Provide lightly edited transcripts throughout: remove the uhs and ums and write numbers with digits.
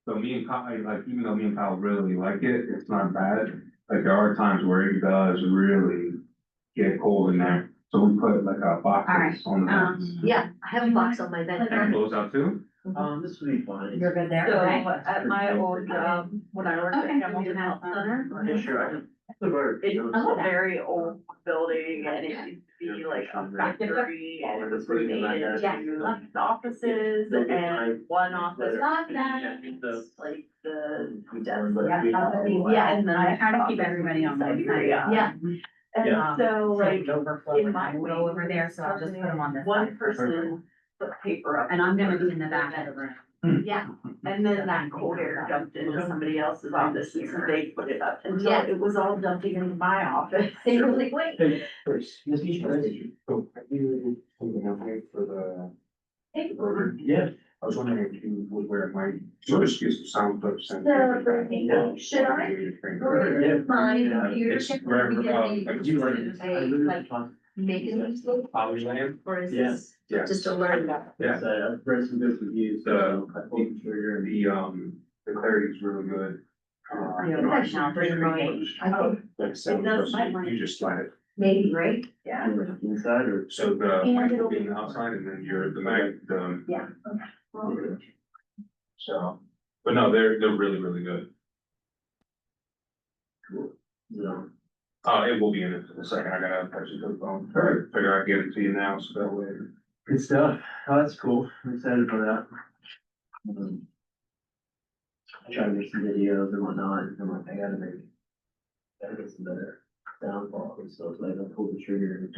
So me and Kyle, like, even though me and Kyle really like it, it's not bad. Like, there are times where it does really get cold in there. So we put like a box Alright, on the vents. Yeah, I have a box on my bed. And it blows out too? This would be fine. You're good there, So okay? at my old job, when I worked Okay. at Hamilton Health Center, Yeah, sure, I can. it's a very old building and it used to be like a factory and it was renamed to the offices and one office. Love that. Like the desk. Yeah, And then I I try to keep everybody on one side. Yeah, And so like Overflow in and my I way go over there, so I'll just put them on this one side. person put paper up. And I'm gonna be in the back of the room. yeah, And then that cold air dumped into somebody else's office and so they put it up until Yeah. it was all dumping into my office. they were like, wait. Hey, first, Miss Beach, So, have you something okay for the? yeah. I was wondering if you would wear my, so just get some sound clips and. Should I? Yeah. My Yeah. computer. It's can wherever, we get like, you were- like, make a mistake, Poly land? or is Yeah. this Yeah. just a learn that? Yeah. So I've read some good reviews, so I pulled the trigger. The clarity's really good. Yeah, I should bring my, I think, Like sound does clips, my- you just slide it. maybe, right? Yeah. Inside or? So the And mic will it'll- be outside and then the mag, Yeah. so, but no, they're really, really good. No. It will be in a second, I gotta touch it to the phone. Alright. Figure I'd get it to you now, so that way. Good stuff. Oh, that's cool. I'm excited for that. Trying to get some videos and whatnot. I'm like, gotta get some better downfall and stuff. Like, I pulled the trigger.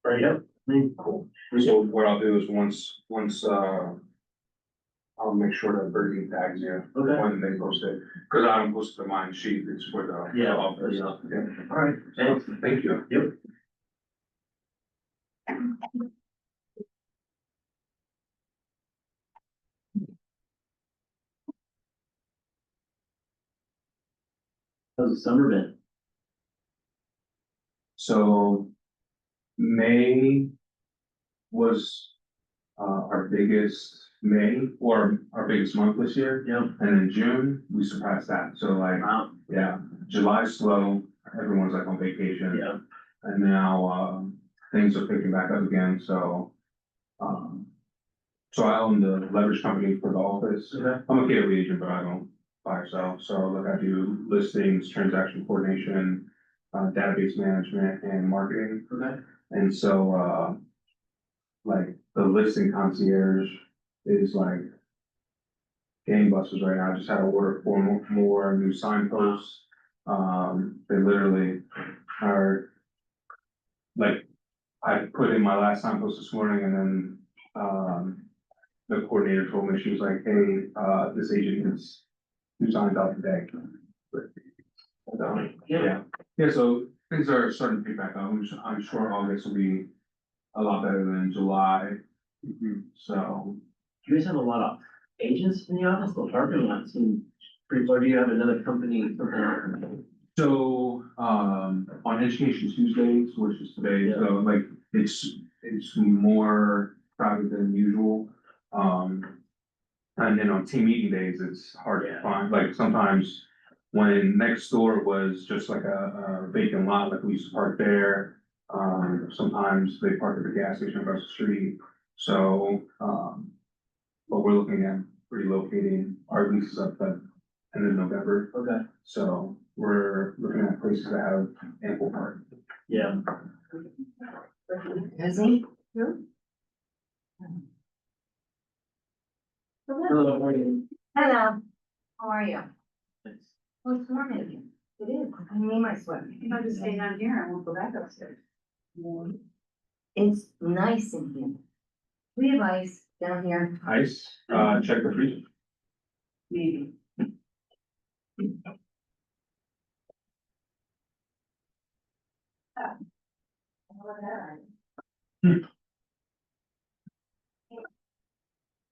Right, Yep. Cool. so what I'll do is once, I'll make sure that Birdie tags you Okay. when they post it, cause I don't post it to mine sheet, it's for the. Yeah. Office. Yeah. Yeah. All right. Thanks. Thank you. Yep. How's the summer been? So May was our biggest May or our biggest month this year. Yep. And in June, we surpassed that. So like, Wow. yeah, July's slow, everyone's like on vacation. Yeah. And now things are picking back up again, so. So I own the leverage company for the office. Okay. I'm a KW agent, but I don't buy or sell. So like I do listings, transaction coordination, database management and marketing. Okay. And so, like the listing concierge is like gangbusters right now. I just had to order 4 more new signposts. They literally are like, I put in my last signpost this morning and then, the coordinator told me, she was like, hey, this agent is 2 signs out today. So, yeah, so things are starting to pick back up. I'm sure August will be a lot better than July. So, Do you guys have a lot of agents in the office? The parking lot seems pretty, or do you have another company? so, on Education Tuesdays, which is today, so like, it's more crowded than usual. And then on team meeting days, it's hard to find, like, sometimes when next door was just like a vacant lot, like we used to park there. Sometimes they park at the gas station across the street, so, but we're looking at relocating our leases up at end of November. Okay. So we're looking at places that have ample parking. Yeah. Is he? Hello, how are you? Hello, how are you? Well, it's warm in here. It is, I need my sweater. If I just stay down here, I won't go back upstairs. It's nice in here. We have ice down here. Ice, check the freezer. Maybe.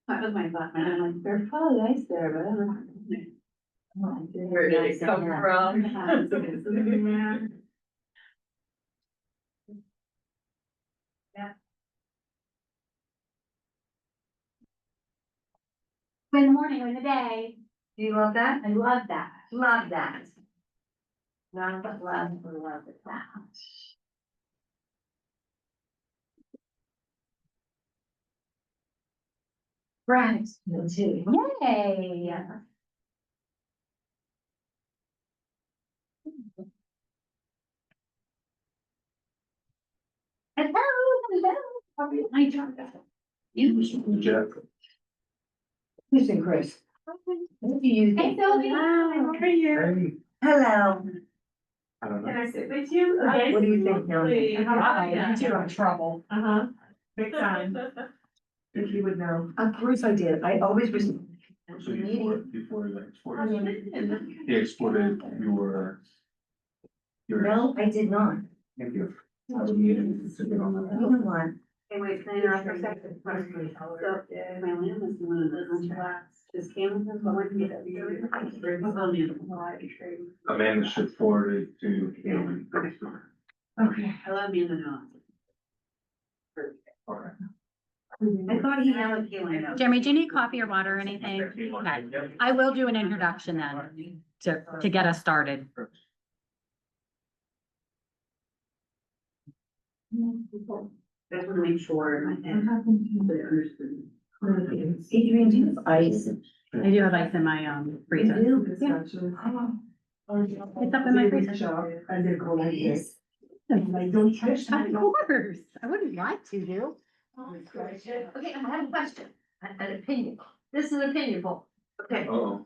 That was my thought, and I'm like, there's probably ice there, but I don't know. Where did it come from? Good morning, good day. Do you love that? I love that. Love that. Love, love that. Right, me too. Yay. Hello, hello. How are you? I dropped that. Jeff. Listen, Chris. Hey, Sylvia. How are you? Hey, Hello. I don't know. I sit with you? Okay. What do you think, Melanie? You're in trouble. Big time. If you would know. Of course I did. I always was. So before you exported, he exported your. No, I did not. Thank you. I was meeting to get on You that. know what? Hey, wait, can I interrupt for a second? So, my land is one of the contracts, just Hamilton, so I want to get that. Amanda should forward it to him. Okay. I love being the nuance. Okay. I thought he had a Jeremy, do you need coffee or water or anything? Okay, I will do an introduction then to get us started. Just want to make sure. Adrian, do you have ice? I do have ice in my freezer. Yeah. It's up in my freezer. I did go like this. Of course, I wouldn't like to do. Okay, I have a question, an opinion. This is an opinion poll. Okay, Uh-oh.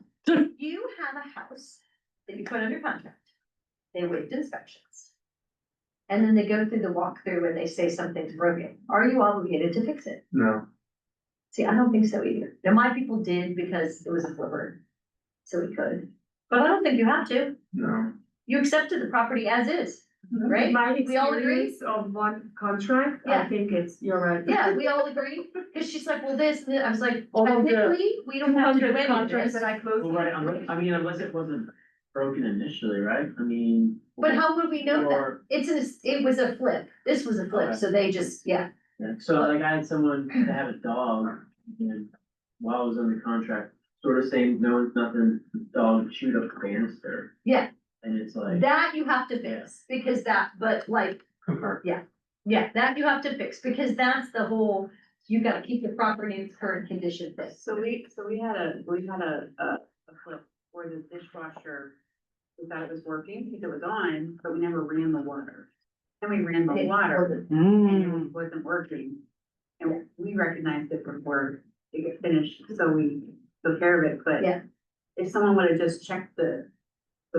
you have a house that you put under contract. They waived inspections. And then they go through the walkthrough and they say something's broken. Are you obligated to fix it? No, See, I don't think so either. Now, my people did because it was a flipper. So we could, but I don't think you have to. no. You accepted the property as is, right? My We all agree? experience of one contract, Yeah. I think you're right. Yeah, we all agree, cause she's like, well, this, I was like, All of the technically, we don't have to do 200 any of contracts this. that I closed. Well, right, unless it wasn't broken initially, right? I mean. But how would we know that? Or- It was a flip, this was a flip, Okay. so they just, yeah, Yeah, so like I had someone that had a dog, and while I was under contract, sort of saying, no one's nothing, the dog chewed up the banister. Yeah. And it's like, that you have to fix, because that, but like, Concur. yeah, that you have to fix, because that's the whole, you gotta keep the property in its current condition thing. So we had a flip where the dishwasher, we thought it was working, because it was on, but we never ran the water. Then we ran the water and it wasn't working. And we recognized it before it got finished, so we took care of it, but. Yeah. If someone would have just checked the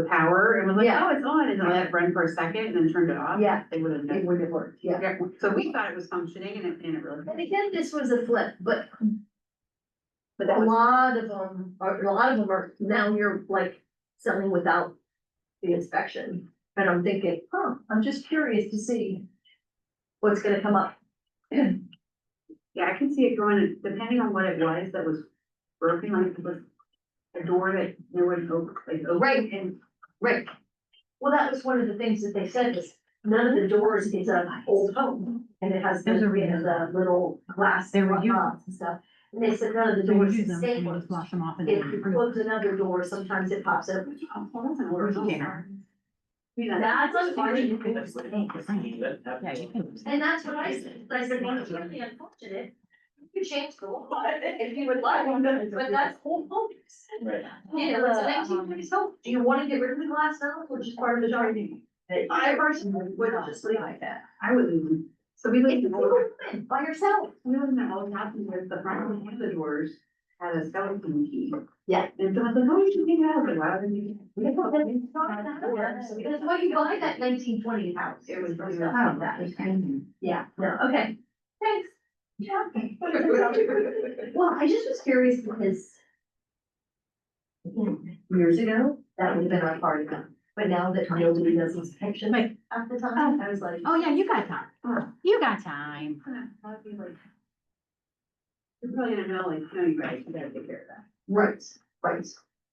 power and was like, Yeah. oh, it's on, and then let it run for a second and then turned it off. Yeah. They would have It known. would have worked, yeah. Yeah, so we thought it was functioning and it really. And again, this was a flip, but But that a was, lot of them are, now you're like selling without the inspection. And I'm thinking, I'm just curious to see what's gonna come up. yeah, I can see it going, depending on what it was that was broken, like it was a door that no one opened, like opened. Right, and, right. Well, that was one of the things that they said is, none of the doors is an old home, and it has There's a the, reason. the little glass They were whatnots and stuff. And they said none of the doors is safe. Wash them off and If you close another door, sometimes it pops open. Oh, well, that's an original. Yeah. Yeah, That's unfortunate. Yeah, you can. And that's what I said, well, it's really unfortunate. You change the law if you would like, but that's whole focus. right. You know, it's a 1920s home. Do you wanna get rid of the glass now, or just part of the garden? I personally would just leave it like that. I would leave them. So we If lived you in go old, in by yourself. we lived in an old house and the front of one of the doors had a skeleton key. Yeah. And so I was like, oh, you should take it out, but why would you? That's why you buy that 1920s house. It was For really stuff like that. Yeah, no, okay, thanks. Well, I just was curious because years ago, that would have been our party gun, but now that nobody does inspection, like, at the time, I was like. Oh, yeah, you got time. You got time. I'd be like. You're probably gonna know, like, no, you guys, you gotta take care of that. Right, right,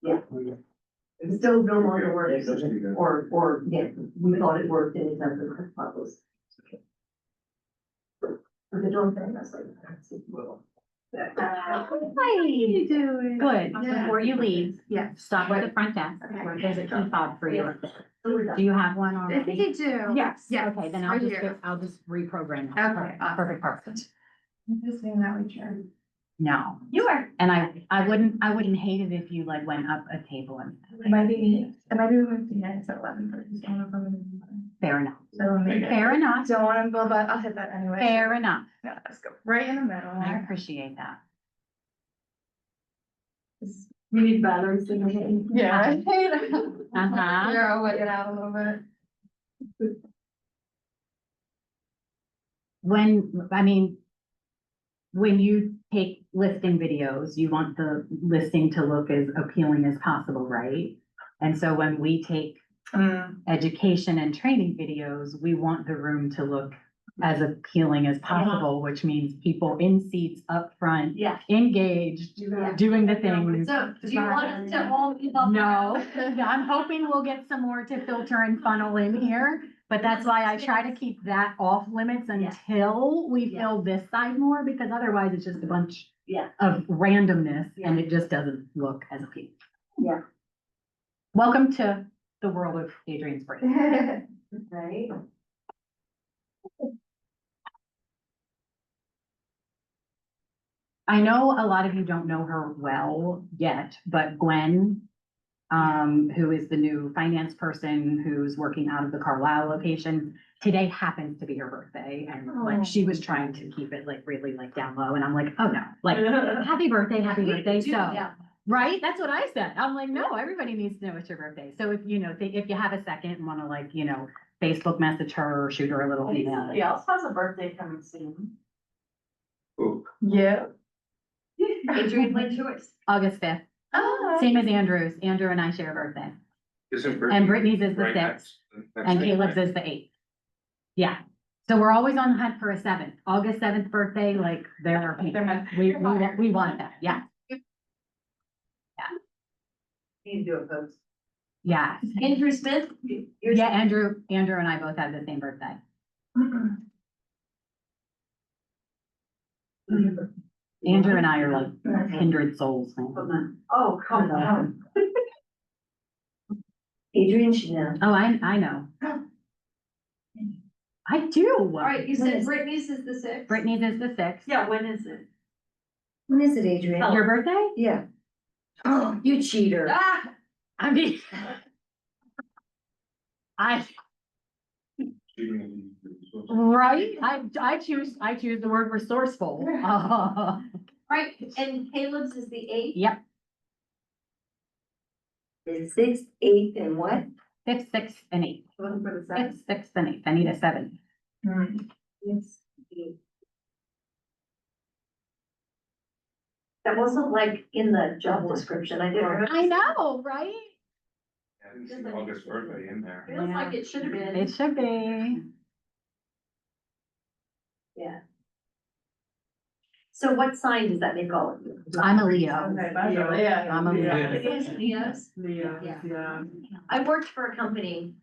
But Still no longer Yeah, works, that's pretty good. or, yeah, we thought it worked and it doesn't, problems. The door thing, that's like, that's a little. How are you doing? Good. Yeah. Before you leave, Yeah. stop at the front desk. Okay. There's a key fob for you. We're done. Do you have one I think already? I do. Yes. Yes. Okay, then I do. I'll just reprogram it. Okay, awesome. Perfect. I'm just saying that we try. No, You are. and I wouldn't hate it if you like went up a table and, It might be moving to next at 11:30. So I don't know if I'm fair enough. So maybe. Fair enough, Don't want to go, but I'll hit that anyway. fair enough. Yeah, let's go right in the middle. I appreciate that. We need batteries in the. Yeah. Right? Uh-huh. Yeah, I'll let it out a little bit. When you take listing videos, you want the listing to look as appealing as possible, right? And so when we take education and training videos, we want the room to look as appealing as possible, which means people in seats up front, Yeah. engaged, Yeah. doing the things. So, do you want us to all be up? No, I'm hoping we'll get some more to filter and funnel in here, but that's why I try to keep that off limits until we Yeah. fill this side more, because otherwise it's just a bunch Yeah. of randomness and it just doesn't look as appealing. Yeah. Welcome to the world of Adrian's brain. Right? I know a lot of you don't know her well yet, but Gwen, who is the new finance person who's working out of the Carlisle location, today happens to be her birthday, and like she was trying to keep it like really like down low, and I'm like, oh no, like happy birthday, so. Yeah. Right? That's what I said. I'm like, no, everybody needs to know it's your birthday. So if, if you have a second and wanna like, Facebook message her or shoot her a little email. Somebody else has a birthday coming soon. Ooh, Yeah. Adrian, what's yours? August 5th, Oh. same as Andrew's. Andrew and I share a birthday. isn't And Brittany's is the right 6th next and week, Caleb's right? is the 8th. Yeah. So we're always on the hunt for a 7th. August 7th birthday, like there are people. We want that. Yeah. Need to do a post. Yeah. Andrew Smith? Yours? Yeah, Andrew and I both have the same birthday. Andrew and I are like kindred souls, man. Oh, come on. Adrian Chanel. Oh, I know. I do. All right, you said Brittany's is the 6th? Brittany's is the 6th. Yeah, when is it? When is it, Adrian? Your birthday? Yeah. Oh, you cheater. Ah, I mean. Right? I choose the word resourceful. Right, and Caleb's is the 8th? Yep, The 6th, 8th, and what? 5th, 6th, and 8th. One for the seventh. 5th, 6th, and 8th. I need a 7th. Yes. That wasn't like in the job description, I didn't. I know, right? I didn't see August birthday in there. Feels like it should have been. It should be. Yeah. So what sign does that make all of you? I'm a Leo. I'm a Leo. It is Leos. Yeah. I worked for a company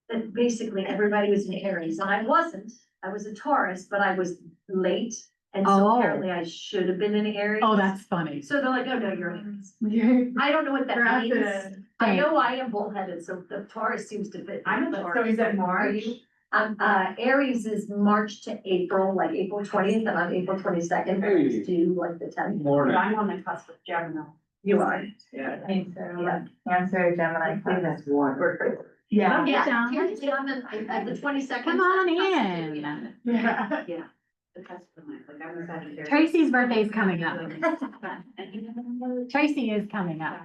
that basically everybody was in Aries, and I wasn't. I was a Taurus, but I was late, and so Oh. apparently I should have been in Aries. Oh, that's funny. So they're like, oh, no, you're an Aries. I don't know what that means. I know I am bullheaded, so the Taurus seems to fit. I'm a but- Taurus. So is that March? Aries is March to April, like April 20th, and I'm April 22nd, Hey. to like the 10th. Morning. I'm on the cusp of Gemini. You are. Yeah. Yeah. Cancer, Gemini. Yeah, Yeah. here's the, at the 22nd. Come on in. Yeah. Yeah. The cusp of my, like I'm a Sagittarius. Tracy's birthday's coming up. Tracy is coming up.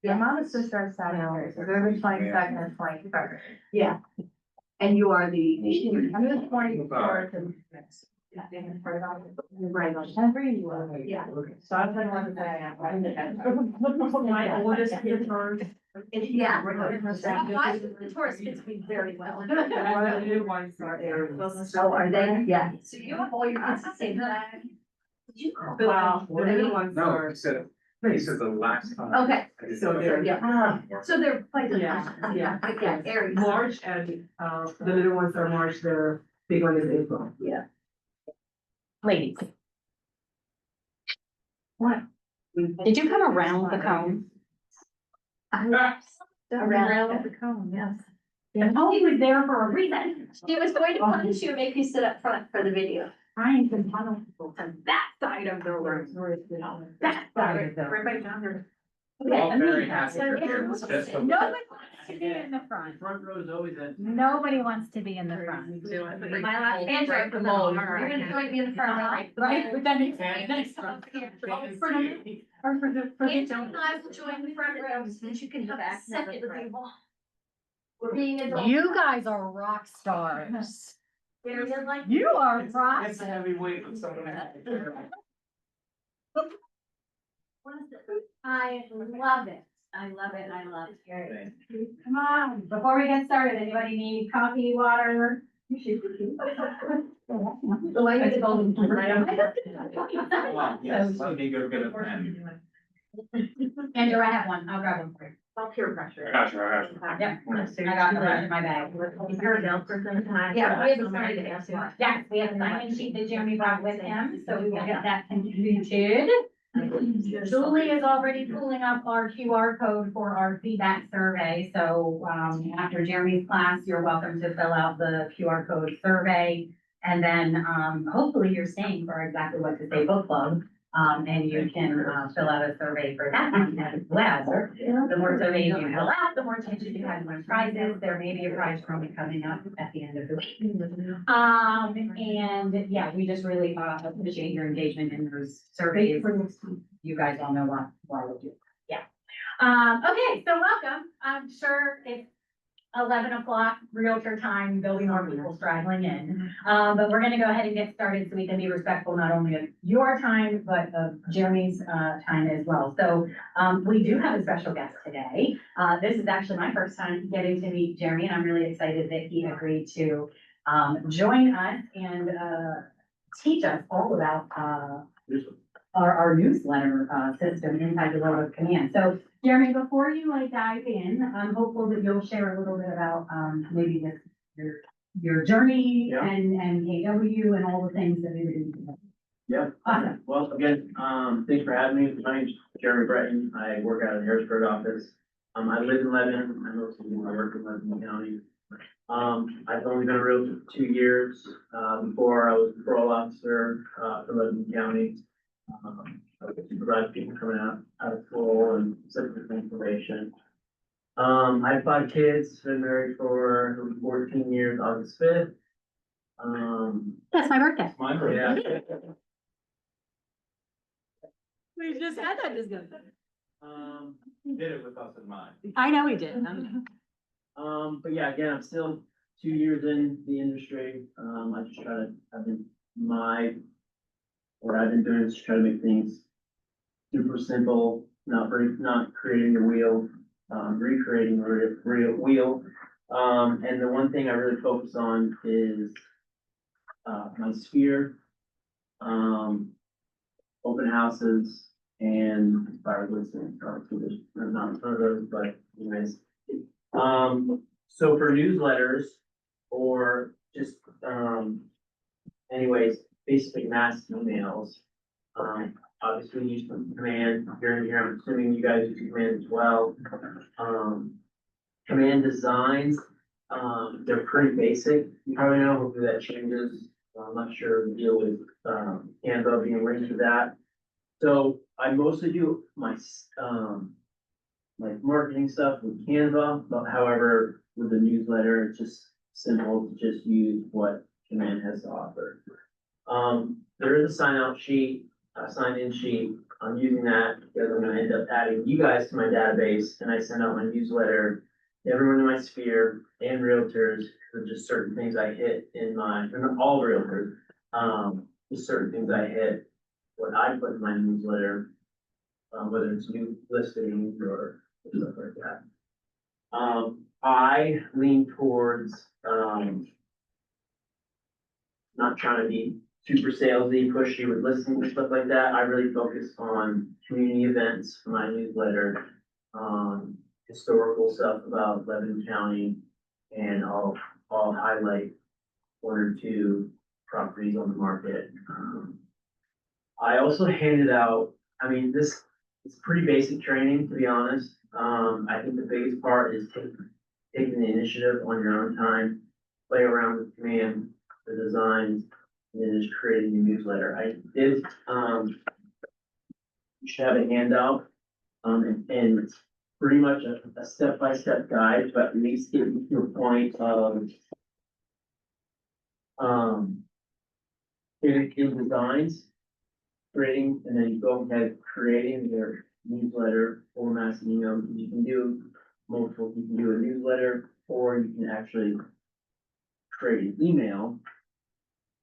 Your mom is just our Saturday, so they're the 22nd and 23rd. Yeah. And you are the. I'm the 24th and. Right. Every year. Yeah. So I'm gonna want to say. My oldest is Taurus. Yeah. The Taurus fits me very well. So are they? Yeah. So you have all your kids the same time? Did you call? Wow. No, I said, This is the last time. Okay. So they're, Yeah. So they're quite the. Yeah. Yeah, Aries. March and, the little ones are March, the big one is April. Yeah. Ladies. What? Did you come around the cone? Around the cone, yes. Oh, he was there for a reason. She was going to punish you and make you sit up front for the video. I ain't been telling people to that side of the room. That side of the room. Everybody down there. All very Okay, happy for you. It's just a- nobody wants to be in the front. Front row is always at. Nobody wants to be in the front. My last answer, you're gonna join me in the front, right? Right, but then it's next For the, or for the, Andrew and I will join the front row so that you can have a second table. We're being adults. you guys are rock stars. There is like. You are rock. It's a heavy weight with someone. I love it. I love it. I love it. Come on, before we get started, anybody need coffee, water? The way you go. Yes, let me go get a pen. Andrew, I have one. I'll grab one for you. All peer pressure. I got you, I got you. Yep, I got the rest in my bag. You're a bell person tonight. Yeah, we have a sign to ask you. Yes, we have a sign-in sheet that Jeremy brought with him, so we will get that completed. Julie is already pulling up our QR code for our feedback survey, so, after Jeremy's class, you're welcome to fill out the QR code survey. And then, hopefully you're staying for exactly what to say book club, and you can, fill out a survey for that as well. The more surveys you fill out, the more chances you have to win prizes. There may be a prize drawing coming up at the end of the week. And yeah, we just really appreciate your engagement in those surveys. You guys all know why we do. Yeah. Okay, so welcome. I'm sure it's 11 o'clock, realtor time, there'll be more people straggling in. But we're gonna go ahead and get started so we can be respectful not only of your time, but of Jeremy's time as well. So we do have a special guest today. This is actually my first time getting to meet Jeremy, and I'm really excited that he agreed to join us and teach us all about our newsletter system inside the world of command. So Jeremy, before you dive in, I'm hopeful that you'll share a little bit about maybe your journey Yeah. and KW and all the things that we were doing. Yeah. Awesome. Well, again, thanks for having me. My name's Jeremy Breton. I work out of the Harrisburg office. I live in Lebanon. I know some people I work in Lebanon County. I've only been a realtor for 2 years. Before I was a parole officer, for Lebanon County. I would supervise people coming out of parole and set different information. I have 5 kids, been married for 14 years, August 5th. That's my birthday. My birthday. Yeah. We just had that discussion. Did it with us in mind. I know we did. But yeah, again, I'm still 2 years in the industry. I just try to, what I've been doing is try to make things super simple, not creating the wheel, recreating the real wheel. And the one thing I really focus on is, my sphere, open houses and fire listening. There's not a ton of those, but anyways. So for newsletters or just, anyways, basically mass emails, obviously use command. Here and here, I'm assuming you guys use command as well. Command designs, they're pretty basic. You probably know, hopefully that changes. I'm not sure the deal with, Canva being linked to that. So I mostly do my, like marketing stuff with Canva, but however, with the newsletter, it's just simple to just use what command has to offer. There is a sign-in sheet. I'm using that because I'm gonna end up adding you guys to my database, and I send out my newsletter to everyone in my sphere and realtors, for just certain things I hit in my, and all realtors, just certain things I hit, what I put in my newsletter, whether it's new listings or stuff like that. I lean towards, not trying to be super salesy, pushy with listings and stuff like that. I really focus on community events for my newsletter, historical stuff about Lebanon County, and I'll highlight one or two properties on the market. I also handed out, I mean, this is pretty basic training, to be honest. I think the biggest part is taking the initiative on your own time, play around with command, the designs, and then just creating a newsletter. I did, you should have a handout, and it's pretty much a step-by-step guide, but at least get you to a point of, in designs, creating, and then you go ahead creating your newsletter or mass email. You can do multiple, you can do a newsletter, or you can actually create an email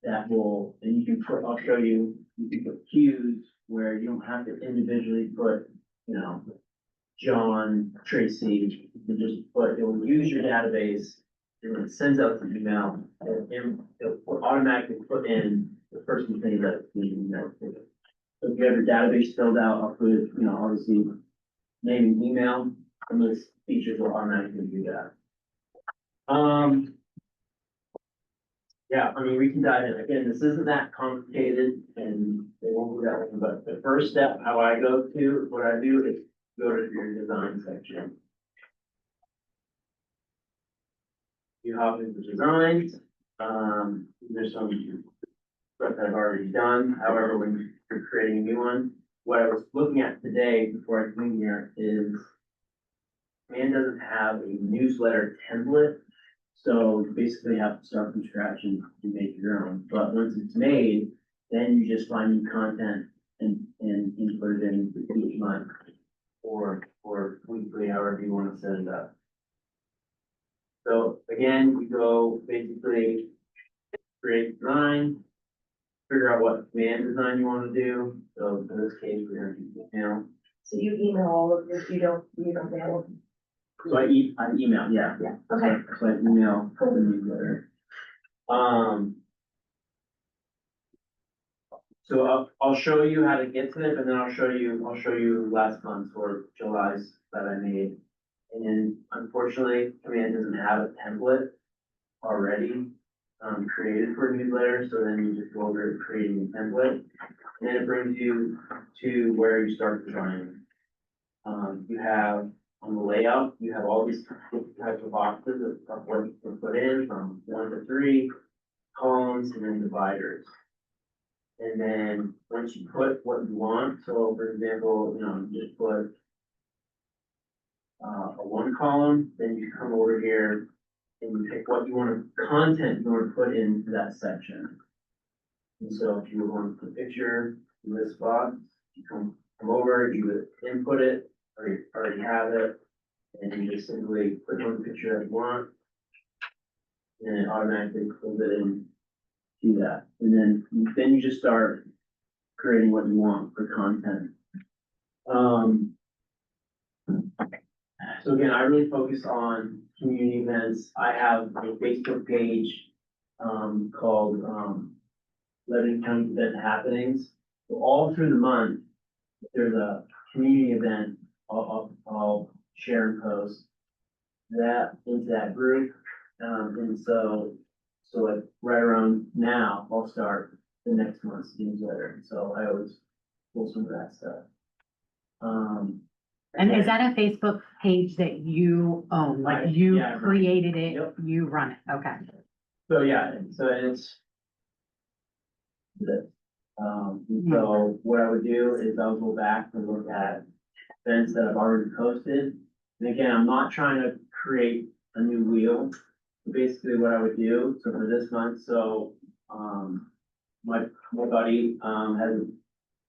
that will, and you can put, I'll show you, you can put cues where you don't have to individually put, you know, John, Tracy, you can just put, it will use your database, and when it sends out the email, it'll automatically put in the person's name that it's being emailed to. So if you have your database filled out, I'll put it, you know, obviously, name and email, and those features will automatically do that. Yeah, I mean, we can dive in. Again, this isn't that complicated, and it won't be that long, but the first step, how I go to, what I do is go to your design section. You hop into designs, there's some stuff that I've already done. However, when you're creating a new one, what I was looking at today before I came here is man doesn't have a newsletter template. So you basically have to start from scratch and make your own. But once it's made, then you just find new content and input it in each month or weekly, however you want to set it up. So again, you go basically create design, figure out what command design you want to do. So in this case, we're going to do email. So you email all of this, you don't mail them? So I email, yeah. Yeah, okay. So I email the newsletter. So I'll show you how to get to it, and then I'll show you last month's or July's that I made. And unfortunately, Command doesn't have a template already created for a newsletter, so then you just go over creating a template. And then it brings you to where you start designing. You have on the layout, you have all these different types of boxes of what you can put in from 1 to 3, columns, and then dividers. And then once you put what you want, so for example, you know, you just put a 1 column, then you come over here and you pick what you want to, content you want to put into that section. And so if you want to put picture in this box, you come over, you would input it, or you already have it, and you just simply click on the picture that you want, and it automatically pulls it in to that. And then you just start creating what you want for content. So again, I really focus on community events. I have a Facebook page called Lebanon County Event Happenings. So all through the month, if there's a community event, I'll share and post that into that group. And so like right around now, I'll start the next month's newsletter. So I always pull some of that stuff. And is that a Facebook page that you own? Like you Yeah, created it, Yep. you run it, okay. So yeah, so it's this. So what I would do is I'll go back and look at events that I've already posted. And again, I'm not trying to create a new wheel. Basically what I would do, so for this month, so, my buddy, has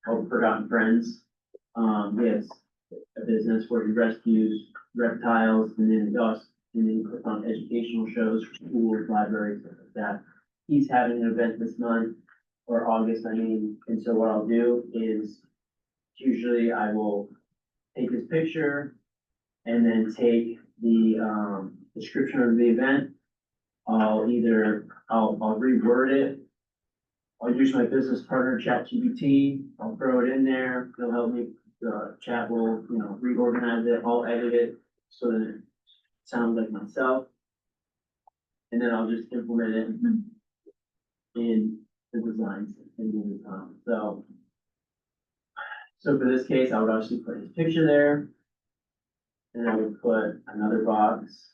called Forgotten Friends. He has a business where he rescues reptiles and then he puts on educational shows for schools, libraries, stuff like that. He's having an event this month, or August, I mean, and so what I'll do is usually I will take this picture and then take the, description of the event. I'll reword it I'll use my business partner, ChatGPT, I'll throw it in there, it'll help me, chat will, reorganize it, I'll edit it, so that it sounds like myself. And then I'll just implement it in the designs, in the design, so. So for this case, I would obviously put his picture there. And I would put another box,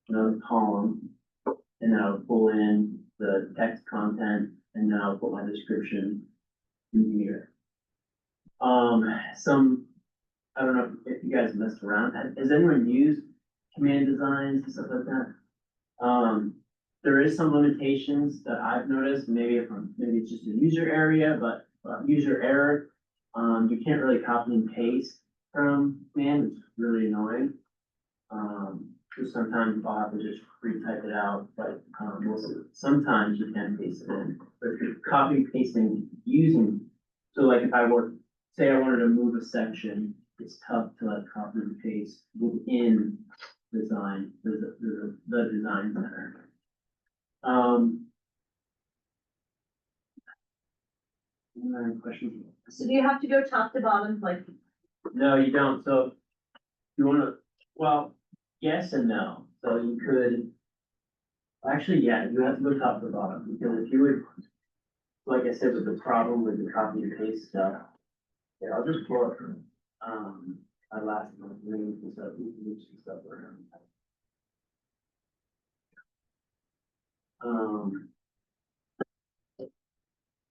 another column, and then I would pull in the text content, and then I'll put my description in here. I don't know if you guys messed around, has anyone used command designs and stuff like that? There is some limitations that I've noticed, maybe it's just a user area, but user error. You can't really copy and paste from command, it's really annoying. So sometimes I'll have to just retype it out, but, sometimes you can paste it in. But if you're copy pasting using, so like if I were, say I wanted to move a section, it's tough to like copy and paste within design, the design center. Any questions? So do you have to go top to bottom, like, No, you don't, so you wanna, well, yes and no, so you could. Actually, yeah, you have to go top to bottom, because if you would, like I said, with the problem with the copy and paste stuff. Yeah, I'll just pull it from, our last month's meeting, and stuff, we can move some stuff around.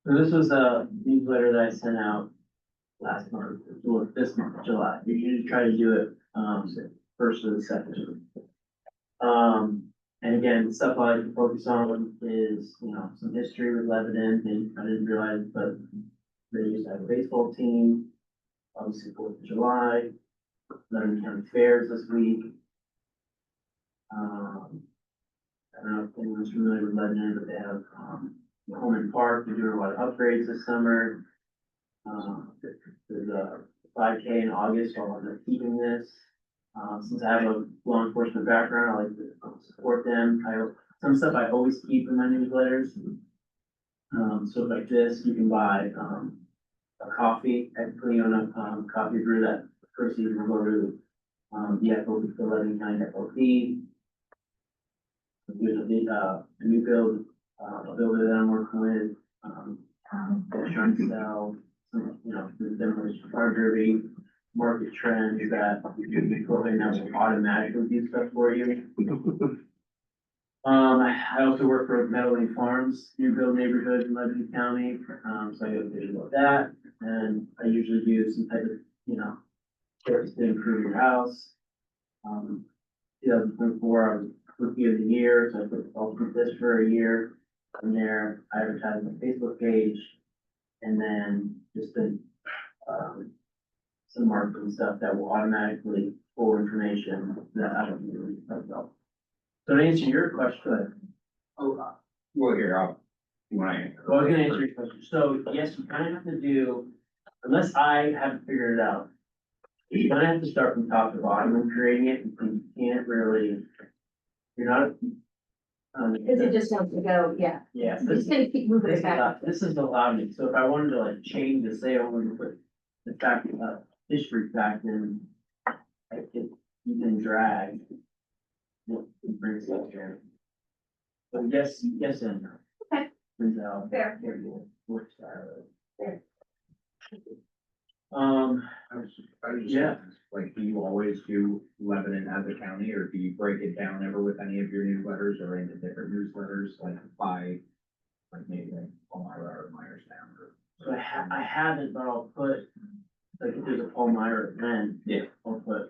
So this was a newsletter that I sent out last month, or this month, July. We usually try to do it, first or the second. And again, the stuff I like to focus on is, some history with Lebanon, and I didn't realize, but they used to have a baseball team, obviously 4th of July, Lebanon County Fairs this week. I don't know if anyone's familiar with Lebanon, but they have, Coleman Park, they're doing a lot of upgrades this summer. There's a 5K in August, so I'll be keeping this. Since I have a law enforcement background, I like to support them. Some stuff I always keep in my newsletters. So like this, you can buy, a coffee, technically on a, coffee brew that proceeds will go to, the FOP, the Lebanon County FOP. There's a new build, a builder that I'm working with, they're trying to sell, some, the demolition car derby, market trends that you can be putting that will automatically do stuff for you. I also work for Meadowlane Farms, new build neighborhood in Lebanon County, so I get a vision about that, and I usually do some type of, tips to improve your house. 2024, I was Rookie of the Year, so I put this for a year. From there, I advertised my Facebook page, and then just the, some marketing stuff that will automatically pull information that I don't really know. So to answer your question, Well, here, when I answer. well, I was gonna answer your question. So yes, you kind of have to do, unless I haven't figured it out, you kind of have to start from top to bottom when creating it, because you can't really, you're not. because it just wants to go, yeah, Yeah. I'm just gonna keep moving it back. This is allowed me, so if I wanted to like change the, say I wanted to put the fact, history fact in, I could, you can drag. It brings it up here. But yes, and no. Okay. Brings out. Fair. Here you go. Works out. Fair. I was just Yeah. like, do you always do Lebanon as a county, or do you break it down ever with any of your newsletters or into different newsletters, like by, like maybe like Palmyra or Myerstown or? So I haven't, but I'll put, like if there's a Palmyra event. Yeah. I'll put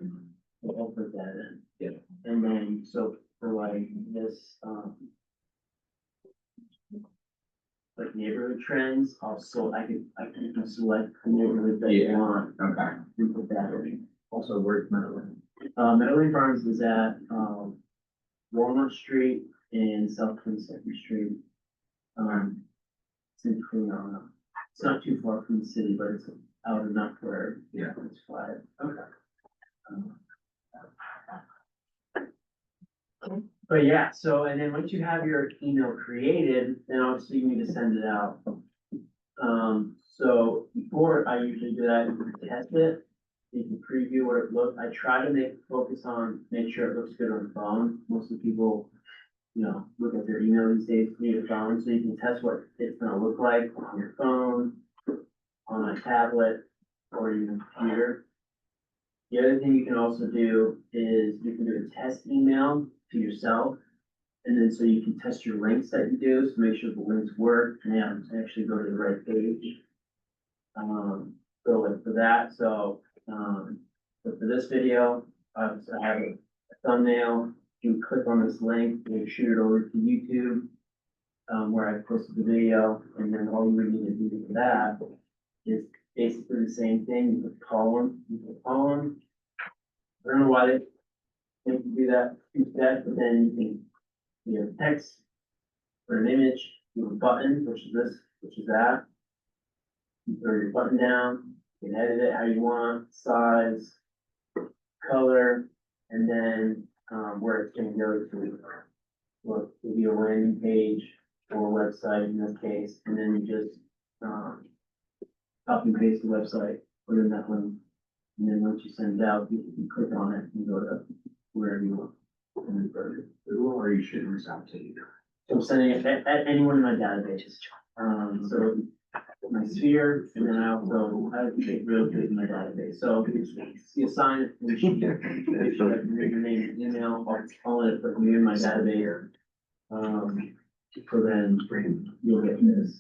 that in. Yeah. And then, so for like this, like neighborhood trends, I can select the neighborhood that you Yeah. want Okay. and put that in. Also, where's Maryland? Meadowlane Farms is at, Walnut Street and South 22nd Street. It's in Corona. It's not too far from the city, but it's out enough where, Yeah. it's quiet. Okay. But yeah, so, and then once you have your email created, then obviously you need to send it out. So before I usually do that, you test it, you can preview what it looks, I try to focus on, make sure it looks good on the phone. Most of the people, you know, look at their email these days through your phone, so you can test what it's gonna look like on your phone, on a tablet, or your computer. The other thing you can also do is you can do a test email to yourself. And then so you can test your links that you do, so make sure the links work and actually go to the right page. So like for that, but for this video, I have a thumbnail. You click on this link, you shoot it over to YouTube, where I posted the video, and then all you would need to do for that is basically the same thing. You put column. I don't know why they make you do that, but then you can, you have text or an image, you have a button, which is this, which is that. You throw your button down, you can edit it how you want, size, color, and then, where it's gonna go to. Well, it'll be a landing page or a website in this case, and then you just, copy and paste the website, put in that one. And then once you send it out, you can click on it and go to wherever you want. And then further. Who are you shooting this out to? So I'm sending it at anyone in my database. So my sphere, and then I also have real good in my database. So if you see a sign, you should have your name and email, I'll let it put you in my database. So then you'll get this.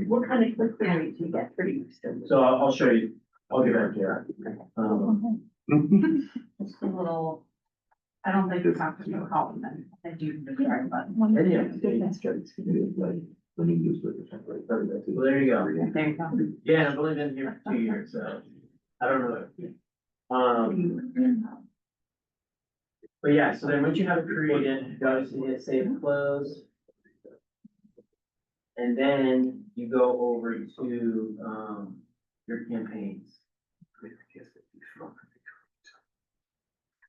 What kind of click rate do you get for you? So I'll show you, I'll get back to that. Just a little, I don't think it's not gonna call them then, I do the sorry button. Well, there you go. There you go. Yeah, I've only been here for 2 years, so I don't know. But yeah, so then once you have it created, you go to hit save and close. And then you go over to, your campaigns.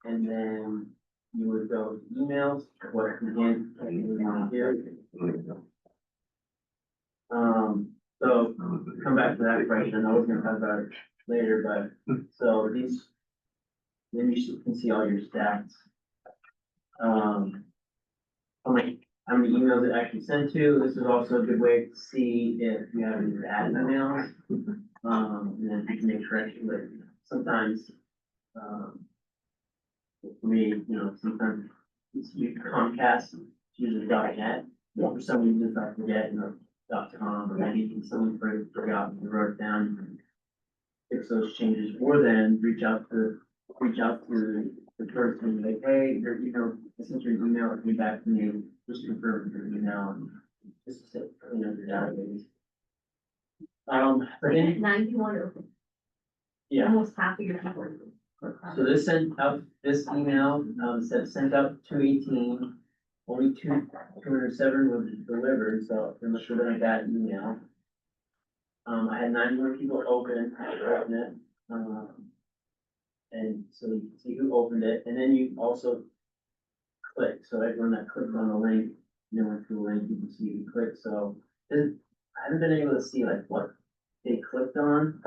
And then you would go to emails, what again, you want to do. So come back to that question, I was gonna talk about it later, but, so these, then you can see all your stats. How many emails it actually sent to, this is also a good way to see if you have any bad emails. And then you can make corrections, like sometimes, for me, you know, sometimes it's Comcast, uses .net, for some reason, I forget, you know, .com, or maybe someone forgot and wrote it down, you can fix those changes, or then reach out to the person, like, hey, your email, I sent your email, get back to me, just confirm your email, and just to set, you know, your database. But then, 91 open, yeah. almost half of your people. So this sent out, this email, said sent out 218, only 207 were delivered, so I'm not sure that I got email. I had 91 people open it, and so you can see who opened it, and then you also click, so everyone that clicked on the link, you know, went through the link, you can see who clicked, so I haven't been able to see like what they clicked on.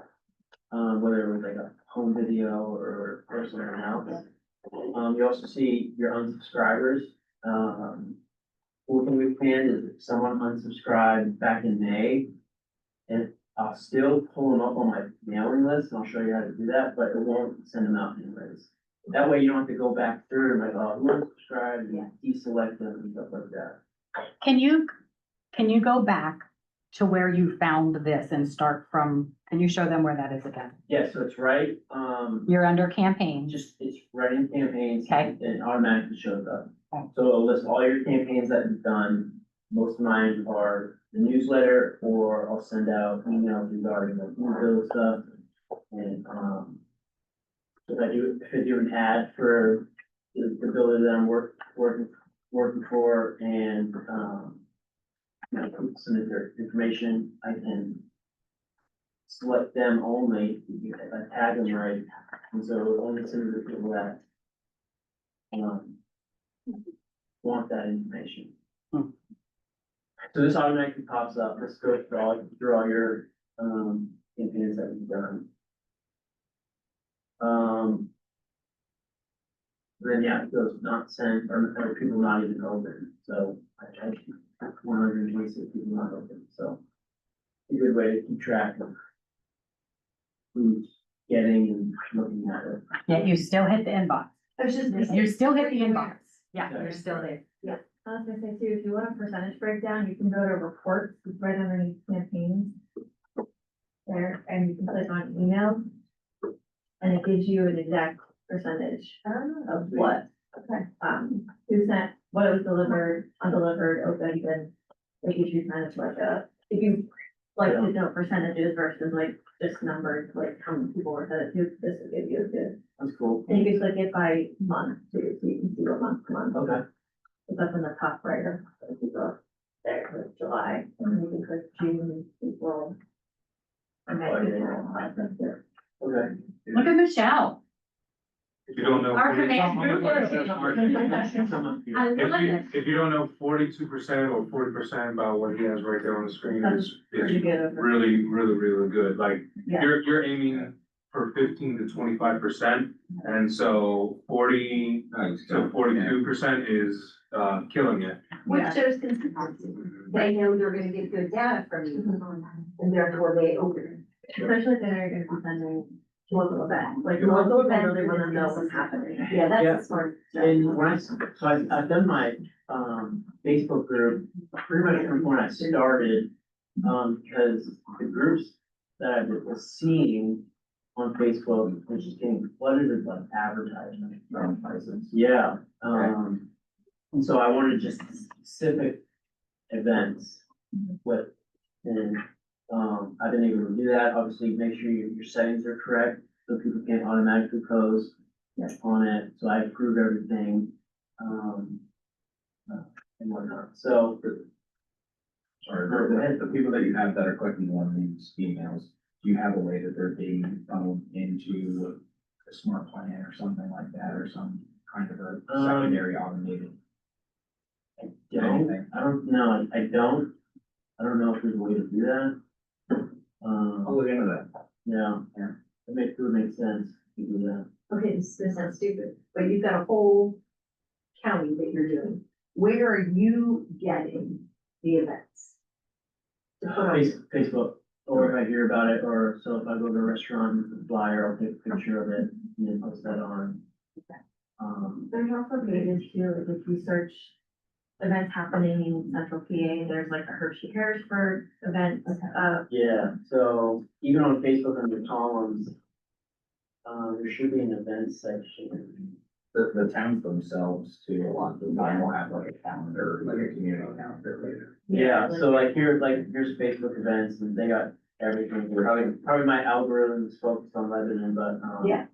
Whether it was like a home video or something else. You also see your unsubscribers. One thing we planned is if someone unsubscribed back in May, and I'll still pull them up on my mailing list, and I'll show you how to do that, but it won't send them out anyways. That way you don't have to go back through and like, oh, who unsubscribed, and deselect them and stuff like that. Can you go back to where you found this and start from, can you show them where that is again? Yeah, so it's right, You're under campaigns. it's right in campaigns. Okay. And it automatically shows up. Okay. So it'll list all your campaigns that you've done. Most of mine are the newsletter, or I'll send out emails regarding the food bill stuff. And, if I do an ad for the building that I'm working for, and, you know, put some of their information, I can select them only, I tag them right, and so it'll only send to the people that want that information. So this automatically pops up, let's go through all your, campaigns that you've done. Then yeah, it goes not sent, or people not even open, so I 126 people not open, so. A good way to keep track of who's getting and looking at it. Yeah, you still hit the inbox. I was just. You still hit the inbox. Yeah, Okay. you're still there. I was gonna say too, if you want a percentage breakdown, you can go to reports, it's right underneath campaigns. There, and you can click on email. And it gives you an exact percentage of what, who sent, what was delivered, undelivered, opened, and it gives you kind of like if you like to know percentages versus like just numbers, like how many people were sent it to, this will give you a good. That's cool. And you can click it by month too, so you can see what month to month. Okay. It's up in the top right of the people there, like July, and then you can click June, April. And then you can, Okay. Look at Michelle. If you don't know. Our command Someone here. I love it. If you don't know 42% or 40% about what he has right there on the screen, That's is pretty good over. really, really, really good. Like, Yeah. you're aiming for 15 to 25%. And so 40 to 42% is, killing it. Which Yeah. shows consistency. They know they're gonna get good data from you, and therefore they open Especially if they're gonna be sending local events, like local events, they wanna know what's happening. it. Yeah, Yeah. that's a smart. And when I've done my, Facebook group pretty much from when I started, because the groups that I was seeing on Facebook was just getting flooded with like advertising. Yeah, and so I wanted just specific events with, and, I've been able to do that, obviously, make sure your settings are correct, so people can't automatically post on it, so I approve everything, and whatnot, so. Sorry, Go ahead. the people that you have that are clicking on these emails, do you have a way that they're being funneled into a smart plan or something like that, or some kind of a secondary automated? I don't know, I don't know if there's a way to do that. I'll look into that. Yeah, it would make sense to do that. Okay, this is gonna sound stupid, but you've got a whole county that you're doing. Where are you getting the events? To put on? Facebook, or if I hear about it, or so if I go to a restaurant with a flyer, I'll take a picture of it and then post that on. There's also pages too, like if you search events happening in Central PA, there's like a Hershey Harrisburg event, Yeah, so even on Facebook under columns, there should be an events section. The towns themselves too, a lot of the time will have like a calendar, like a community calendar later. Yeah, so like here's Facebook events and they got everything, probably my algorithm is focused on Lebanon, but, Yeah.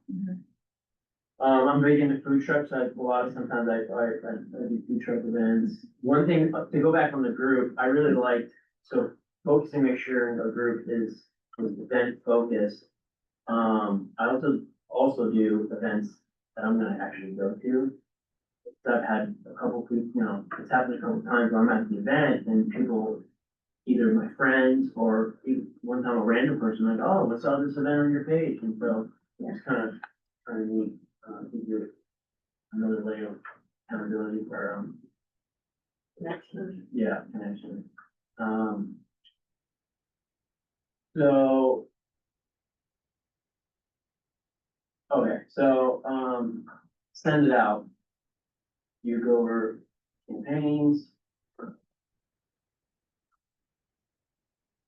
I'm big into food trucks, sometimes I do food truck events. One thing, to go back on the group, I really liked, so focusing, make sure a group is event focused. I also do events that I'm gonna actually go to. So I've had a couple people, it's happened a couple times where I'm at the event and people, either my friends or one time a random person, like, oh, I saw this event on your page, and so it's kind of neat. Give you another layer of accountability for, connection. So. Okay, so, send it out. You go over campaigns.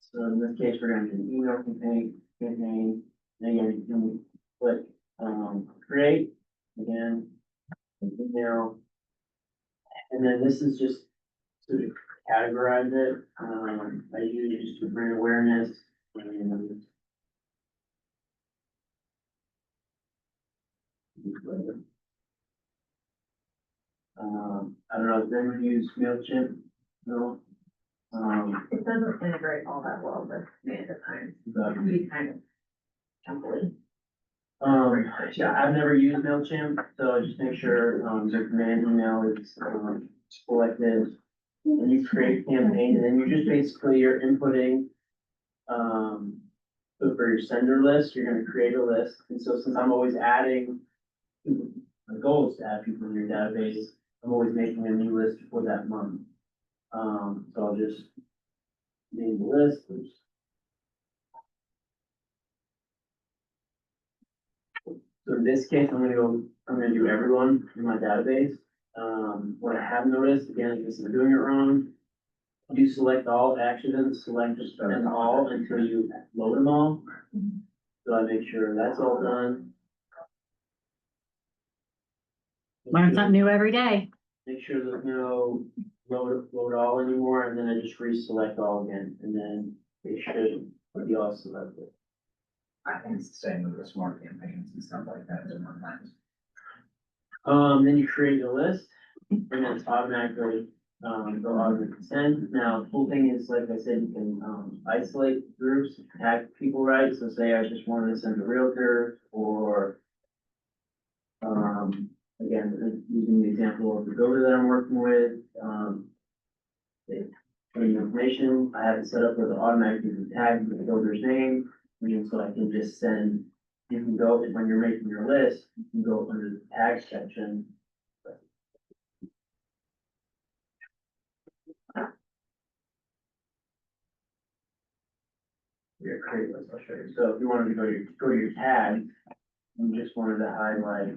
So in this case, we're gonna do an email campaign, and again, you can click, create, again, an email. And then this is just to categorize it, I usually just to bring awareness and. I don't know, does anyone use MailChimp? No? it doesn't integrate all that well with me at the time, But, it can be kind of jumbly. yeah, I've never used MailChimp, so just make sure, your command email is, selected. and you create a campaign, and then you just basically, you're inputting, so for your sender list, you're gonna create a list, and so since I'm always adding people, my goal is to add people in your database, I'm always making a new list for that month. So I'll just name the list, so in this case, I'm gonna do everyone in my database. What I have noticed, again, is I'm doing it wrong. You select all, it actually doesn't select them all until you load them all. So I make sure that's all done. Learn something new every day. Make sure there's no load all anymore, and then I just reselect all again, and then they should be all selected. I think it's the same with the smart campaigns and stuff like that, as one times. Then you create a list, and then it's automatically, go automatically send. Now, the cool thing is, like I said, you can, isolate groups, tag people, right? So say I just wanted to send a realtor, or, again, using the example of the builder that I'm working with, they put in information, I have it set up with automatically tag the builder's name, and so I can just send, you can go, when you're making your list, you can go under the tag section. Your create list, I'll show you. So if you wanted to go to your tag, you just wanted to highlight,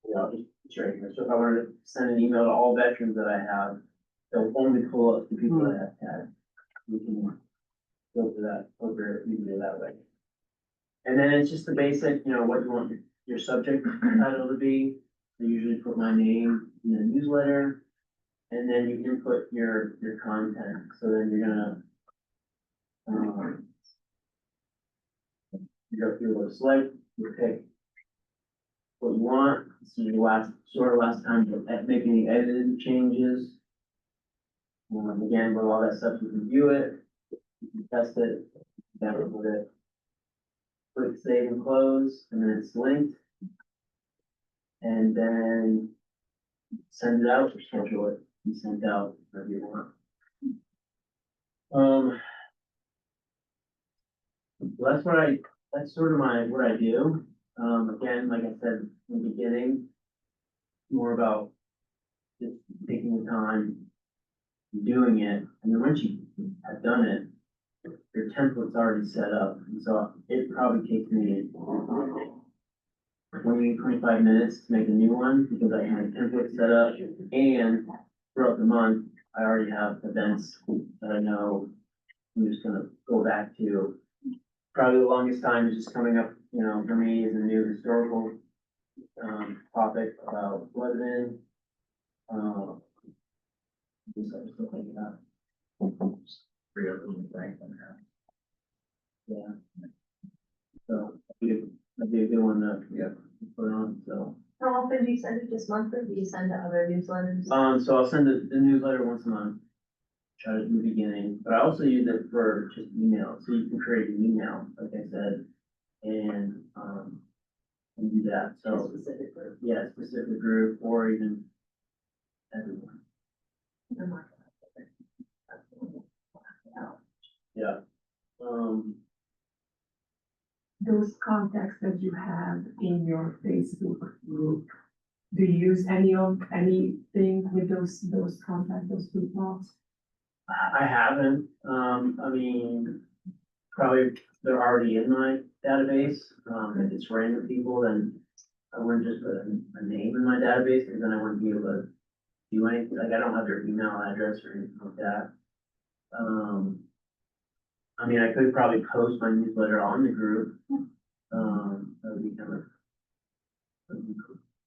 yeah, I'll just right here. So if I wanted to send an email to all veterans that I have, they'll only pull up the people that have tagged. We can filter that over easily that way. And then it's just the basic, what you want your subject title to be. I usually put my name in the newsletter, and then you input your content. So then you're gonna, you're gonna select, you pick what you want. This is your last time to make any edited changes. Again, with all that stuff, you can view it, you can test it, download it. Click save and close, and then it's linked. And then send it out or schedule it, be sent out, whatever you want. Well, that's sort of what I do. Again, like I said in the beginning, more about just taking the time, doing it, and then once you have done it, your template's already set up, and so it probably takes me 20-25 minutes to make a new one, because I have a template set up, and throughout the month, I already have events that I know I'm just gonna go back to. Probably the longest time is just coming up, for me is a new historical, topic about Lebanon. Just I was thinking about, yeah. So, that'd be a good one to put on, so. How often do you send it, just monthly, do you send to other newsletters? So I'll send the newsletter once a month, try to do the beginning, but I also use it for just email, so you can create an email, like I said, and do that, so. Specific group. Yeah, specific group, or even everyone, yeah. Those contacts that you have in your Facebook group, do you use anything with those contacts, those people? I haven't, I mean, probably they're already in my database, if it's random people, then I wouldn't just put a name in my database, because then I wouldn't be able to do anything, like, I don't have their email address or anything like that. I mean, I could probably post my newsletter on the group, that would be kind of.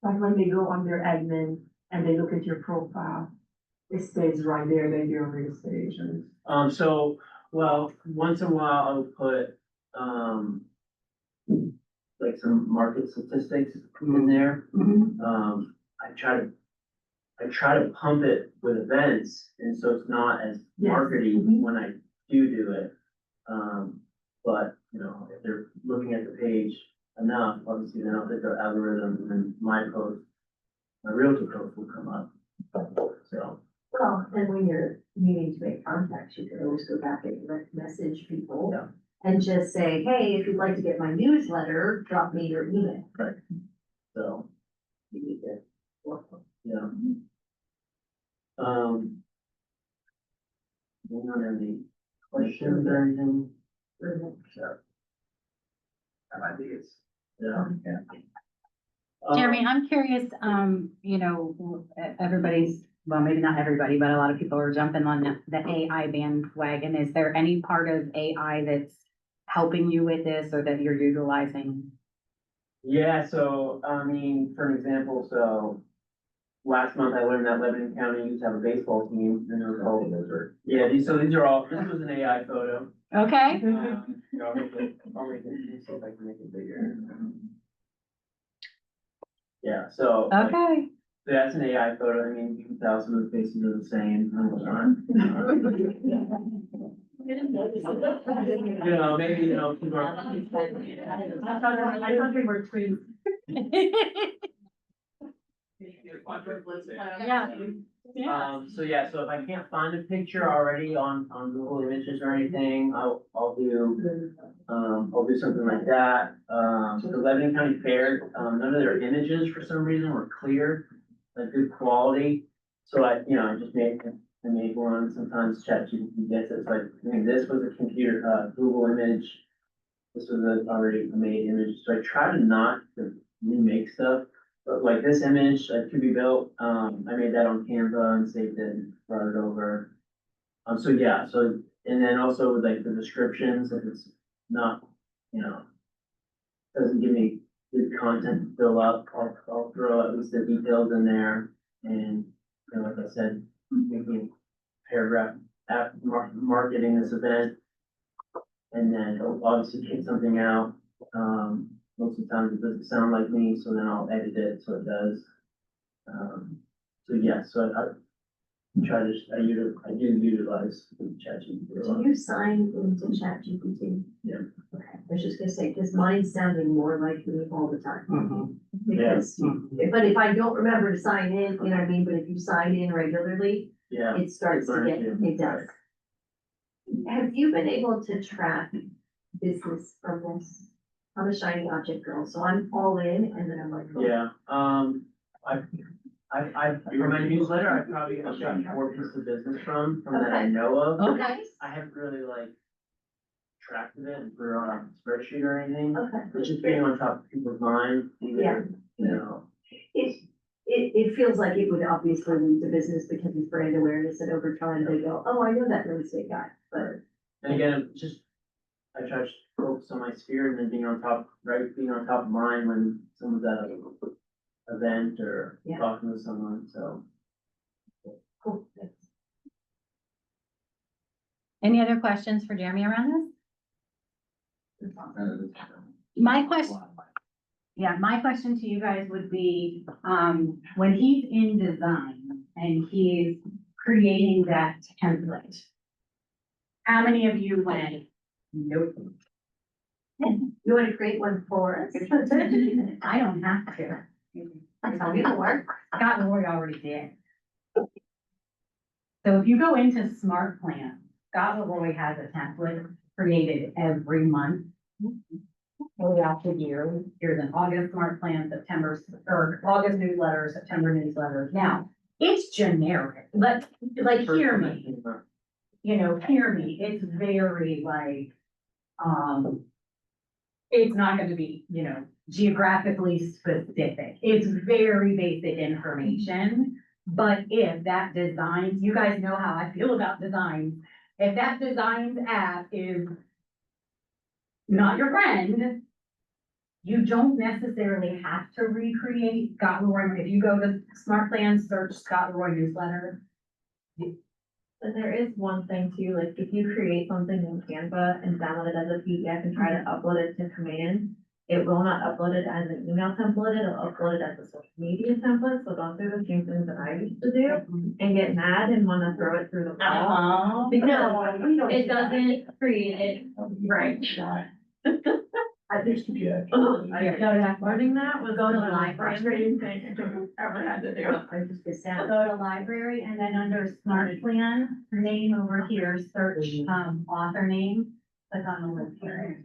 Like when they go on their admin and they look at your profile, it stays right there that you're on the stage and. So, well, once in a while I'll put, like some market statistics in there. I try to pump it with events, and so it's not as Yes. markety when I do it. But, if they're looking at the page, enough, obviously then I'll hit their algorithm and then my post, my realtor post will come up. So, Well, and when you're needing to make contacts, you can always go back and message people. Yeah. And just say, hey, if you'd like to get my newsletter, drop me your email. so, You need to work on. yeah. Anyone have any questions or anything? Sure. Have ideas. Yeah. Jeremy, I'm curious, you know, everybody's, well, maybe not everybody, but a lot of people are jumping on the AI bandwagon. Is there any part of AI that's helping you with this or that you're utilizing? Yeah, so, I mean, for an example, so last month I learned that Lebanon County used to have a baseball team and it was all, yeah, these are all, this was an AI photo. Okay. I'll make it, let me see if I can make it bigger. Yeah, so. Okay. That's an AI photo, I mean, you can tell some of the faces are the same. You know, maybe, you know, people are. I thought they were twins. Yeah. So yeah, so if I can't find a picture already on Google Images or anything, I'll do something like that. The Lebanon County Fair, none of their images for some reason were clear, like good quality. So I just I made one, sometimes ChatGPT gets it, it's like, I mean, this was a computer, Google image. This was already a made image, so I try to not to remake stuff. But like this image, to be built, I made that on Canva and saved it and brought it over. So yeah, so, and then also like the descriptions, if it's not, doesn't give me good content to fill up, I'll throw at least the details in there. And, like I said, making paragraph, marketing this event. And then obviously kick something out, most of the time it doesn't sound like me, so then I'll edit it so it does. So yeah, so I try to, I do utilize ChatGPT. Do you sign into ChatGPT? Yeah. Okay, I was just gonna say, because mine's sounding more like me all the time. Because, but if I don't remember to sign in, you know what I mean, but if you sign in regularly, Yeah. it starts to get, it does. Have you been able to track business from this? I'm a shiny object girl, so I'm all in and then I'm like. oh, Yeah, for my newsletter, I probably have gotten 4 pieces of business from that I know of. Okay, I haven't really like tracked it and put it on a spreadsheet or anything. okay. It's just being on top of people's minds, either, It feels like it would obviously lead to business because it's brand awareness and over time they go, oh, I know that real estate guy, but. And again, just, I try to focus on my sphere and then being on top of mind when someone's at an event or Yeah. talking with someone, so. Cool, thanks. Any other questions for Jeremy around this? My question, yeah, my question to you guys would be, when he's in design and he's creating that template, how many of you went, nope, You wanna create one for us? I don't have to. That's how we work. Scott and Lori already did. So if you go into Smart Plan, Scott Leroy has a template created every month. Throughout the year, here's an August Smart Plan, or August newsletter, September newsletter. Now, it's generic, but like, hear me, hear me, it's very like, it's not gonna be, geographically specific. It's very basic information. But if that design, you guys know how I feel about designs. If that designs app is not your friend, you don't necessarily have to recreate Scott Leroy. If you go to Smart Plan, search Scott Leroy newsletter. But there is one thing too, like if you create something in Canva and download it as a PDF and try to upload it to command, it will not upload it as an email template, it'll upload it as a social media template, so don't do the same things that I used to do and get mad and wanna throw it through the wall. Because it doesn't create it right. I think you Yeah. Learning that was Go to the the most library. frustrating thing I've ever had to do. I just get sad. Go to library and then under smart plan, name over here, search, author name, click on the list here.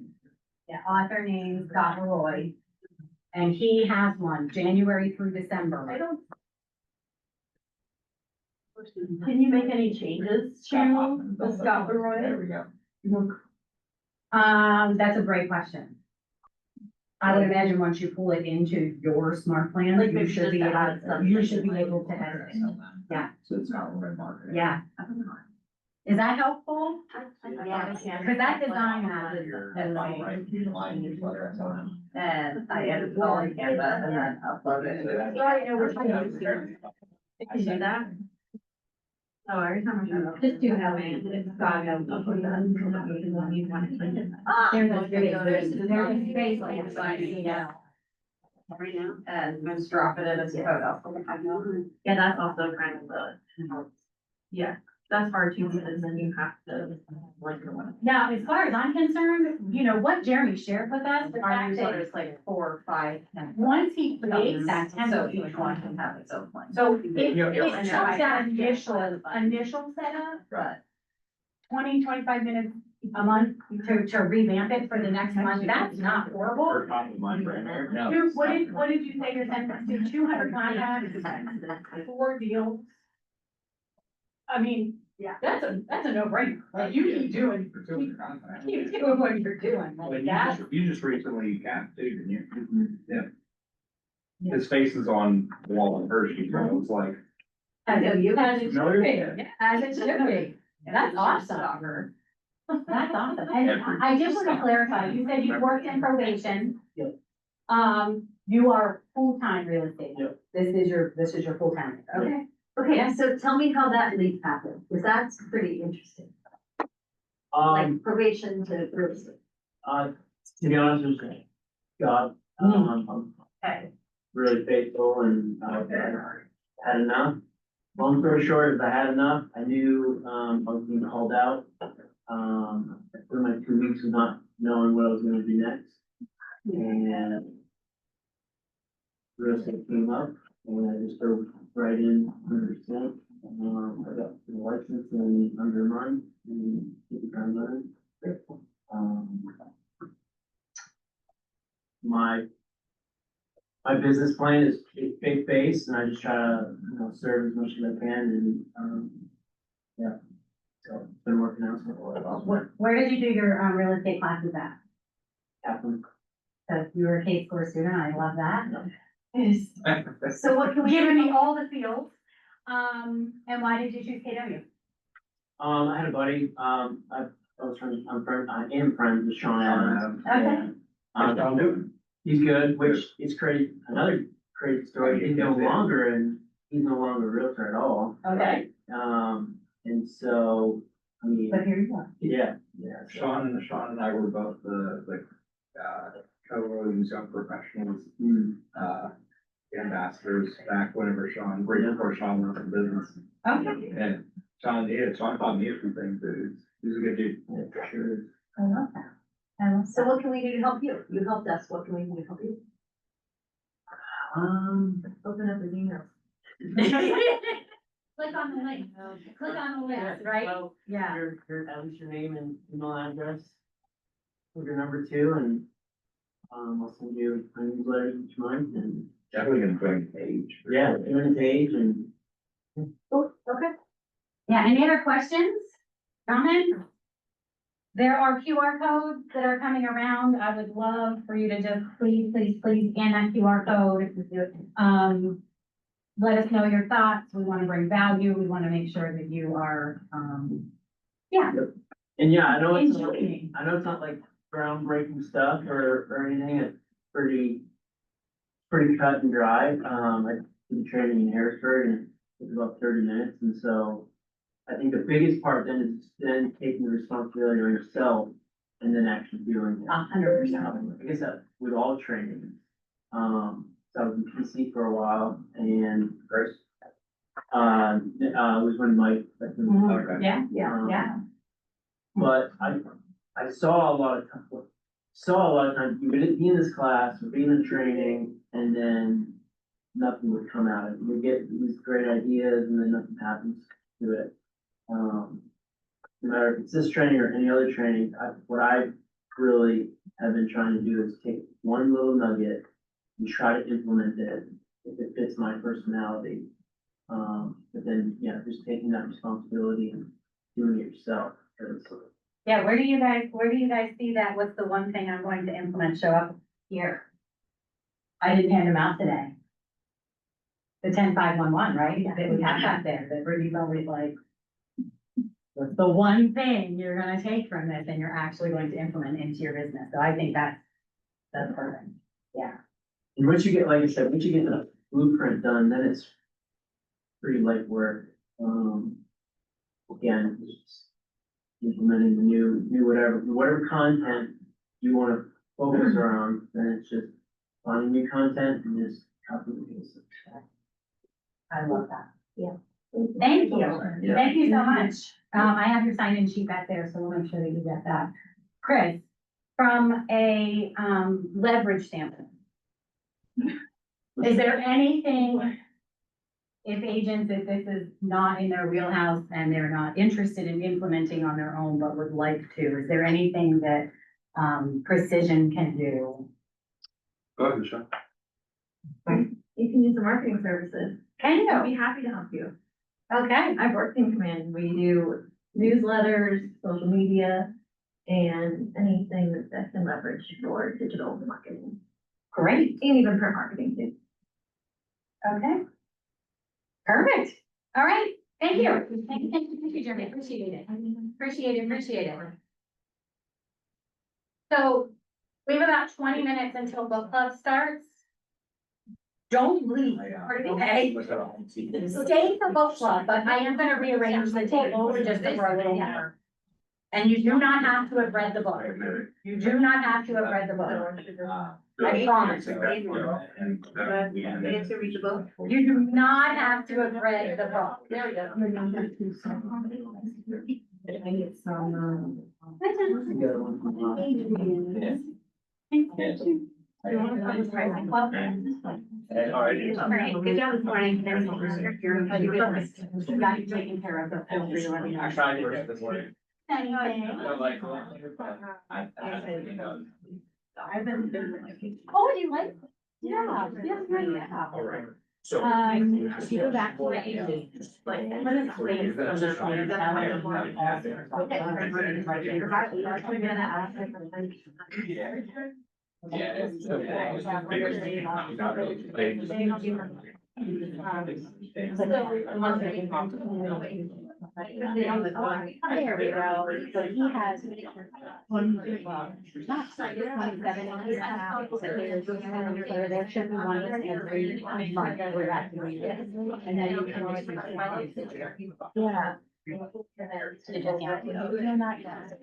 Yeah, author name, Scott Roy. And he has one, January through December. I don't. Can you make any changes to the Scott There Leroy? we go. That's a great question. I would imagine once you pull it into your smart plan, Like you maybe should be just to add able, something. you should be able to edit it. Yeah. So it's not red market. Yeah. Is that helpful? Yeah. Cause that design has Your line newsletter, I saw that. And I edited all in Canva and then uploaded it. So I know which one to use. Can you do that? Oh, every time I show up. Just do that. It's got to upload that. You want to change it. There's a There's space, space like it's like, yeah, Right now. and just drop it in as a photo. Yeah, that's also kind of yeah, that's hard too, because then you have to, like, now, as far as I'm concerned, you know, what Jeremy shared with us, the Our fact newsletter that is like 4 or 5. once he creates that So template. each one can have its own one. So it Yeah, yeah. took that initial setup, But 20-25 minutes a month to revamp it for the next month, that's not horrible. Or top of mind right there. No. What did you say your sentence to, 200 contacts, 4 deals? I mean, Yeah. that's a no-brainer, like, you keep doing, For 200 contacts. keep doing what you're doing, But like you that. you just recently got, didn't you? Yeah. His face is on the wall in Hershey, so it's like. As it should Familiar? be, as it should be, that's awesome. That's awesome, and I just want to clarify, you said you worked in probation. Yep. You are full-time real estate. Yep. This is your full-time, okay? Okay, so tell me how that leap happened, because that's pretty interesting, like probation to real estate. To be honest with you, God, I'm really faithful and, had enough. Long story short, is I had enough, I knew, I was being called out. For my 2 weeks of not knowing what I was gonna do next. And real estate came up, and I just dove right in 100%. I got the license in under a month, and hit the ground running. My business plan is faith-based, and I just try to, serve as much as I can, and, yeah. So it's been working out so far. Where did you do your, real estate classes at? Happen. So you were a K-score student, I love that. Yes. So what can we Giving do? me all the fields, and why did you choose KW? I had a buddy, I am friends with Sean Adams. Okay. He's good, which is crazy, another crazy story, he's no longer a realtor at all. Okay, And so, I mean, but here you are. yeah. Sean and I were both the co-owners, young professionals, ambassadors back whenever Sean, right before Sean went into business. Okay, And Sean taught me a few things, he's a good dude. Yeah, for sure. I love that. I love So that. what can we do to help you? You helped us, what can we do to help you? Open up his email. Click on the link, click on the list, right? Well, Yeah. at least your name and email address. With your number 2, and, I'll send you a newsletter each month, and, Definitely gonna bring page. yeah, join the page, and Oh, okay. Yeah, any other questions, comments? There are QR codes that are coming around. I would love for you to just please scan that QR code. Let us know your thoughts. We want to bring value. We want to make sure that you are, yeah, And yeah, I know it's not, enjoying. like groundbreaking stuff or anything, it's pretty cut and dry. I did training in Harrisburg, and it was about 30 minutes, and so I think the biggest part then is then taking the responsibility on yourself and then actually doing it. 100%. I guess that with all training. So I was in PC for a while, and first, was when Mike. Mhm. Yeah, Um, yeah. But I saw a lot of saw a lot of times, you would be in this class, or be in the training, and then nothing would come out of it. You get these great ideas, and then nothing happens to it. No matter if it's this training or any other training, what I really have been trying to do is take one little nugget and try to implement it if it fits my personality. But then, yeah, just taking that responsibility and doing it yourself. 'Cause Yeah, where do you guys see that? What's the one thing I'm going to implement show up here? I didn't hand them out today. The 10-5-1-1, right? That we have that there, that Rudy's always like, what's the one thing you're gonna take from this and you're actually going to implement into your business? So I think that's perfect. Yeah. And once you get, like I said, once you get the blueprint done, then it's pretty light work. Again, it's implementing the new whatever content you wanna focus around, then it's just finding new content and just copy and paste it. I love that. Yeah. Thank you. Yeah. Thank you so much. I have your sign-in sheet back there, so we'll make sure that you get that. Chris, from a, leverage standpoint, is there anything, if agents, if this is not in their wheelhouse and they're not interested in implementing on their own, but would like to, is there anything that, Precision can do? Go ahead, Michelle. You can use the marketing services. Can I'd be you? happy to help you. Okay. I've worked in command. We do newsletters, social media, and anything that can leverage for digital marketing Great. and even print marketing too. Okay. Perfect. All right. Thank you. Thank you, Jeremy. Appreciate it. Appreciate it. So we have about 20 minutes until book club starts. Don't leave, okay? Stay for book club, but I am gonna rearrange the table just for a little more. And you do not have to have read the book. You do not have to have read the book. I promise. Get to read the book. You do not have to have read the book. There we go. I need some, You want to come with pricing club? All right, good job this morning. Got you taken care of. I tried yours this morning. Anything? I've been doing. Oh, you like? Yeah, yeah. All right, so. If you go back to the ages, like, what is the of the phone that I want There we go. So he has one, not 27, he's out. So there should be one every month where that can read it. And then you can just. Yeah. No, not yet.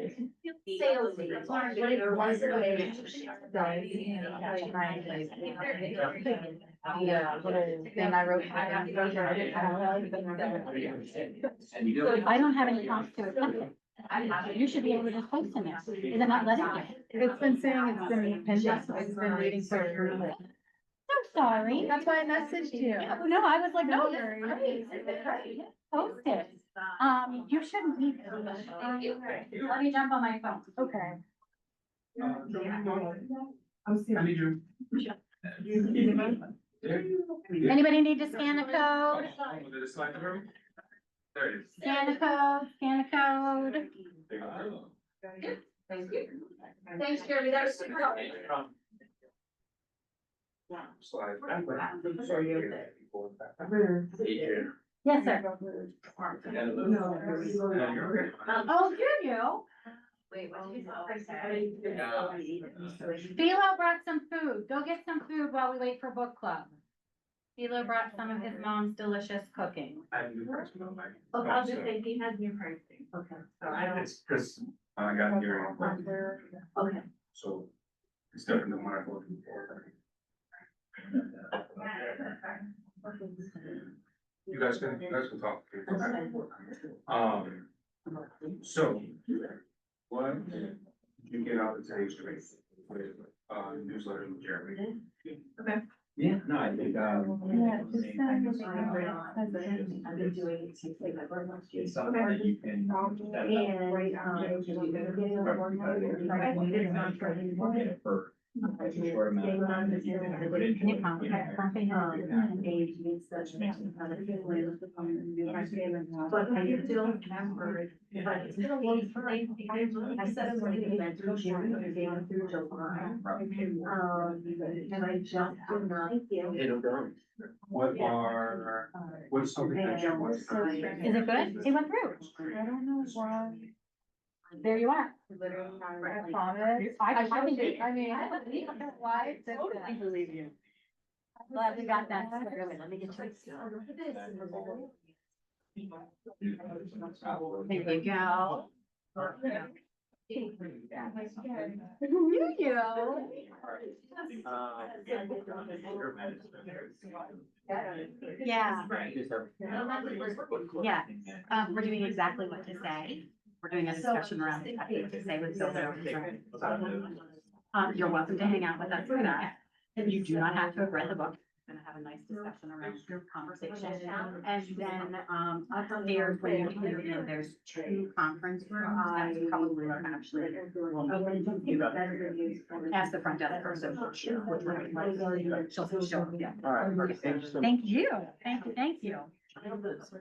Yeah, little thing I wrote. I don't have any cost to it. You should be able to just post in there. Is it not letting you? it's been saying it's been pinned, it's been waiting for approval. I'm sorry. That's why I messaged you. Yeah, no, I was like, no, this is great. This is great. Post it. You shouldn't need to. Let me jump on my phone. Okay. I need you. Anybody need to scan the code? There it is. Scan the code, scan the code. Thank you. Thanks, Jeremy, that was super helpful. Slide. Yes, sir. Oh, do you? Wait, what did you say? Philo brought some food. Go get some food while we wait for book club. Philo brought some of his mom's delicious cooking. Well, I'll just say he has new pricing. Okay. So I don't. It's Chris, I got here, Okay. so it's definitely what I'm looking for. You guys can talk. So, what did you get out of today's training? with, newsletter with Jeremy. Yeah, no, I think, Yeah, just send me I've been doing it since like it's something that you can. Get it for such a short amount of time that you can put into it, you know. But I don't remember, but it's been a long time. I said I was going to event through June, and then through July. And I just did not. It'll go. What's something that you want to? Is it good? It went through. I don't know why. There you are. I promise. I think it- I mean, I don't know why. it's like that. believe you. Glad we got that. Let me get you. There you go. Yeah. Yeah. We're doing exactly what to say. We're doing a discussion around exactly what to say with Bill. You're welcome to hang out with us for that. And you do not have to have read the book. We're gonna have a nice discussion around your conversation. And then, upstairs, when you come in, there's 2 conference rooms. That's probably actually. Ask the front desk person. She'll show up, yeah. All right, thank you so much. Thank you, thank you, thank you. Yeah, 100%,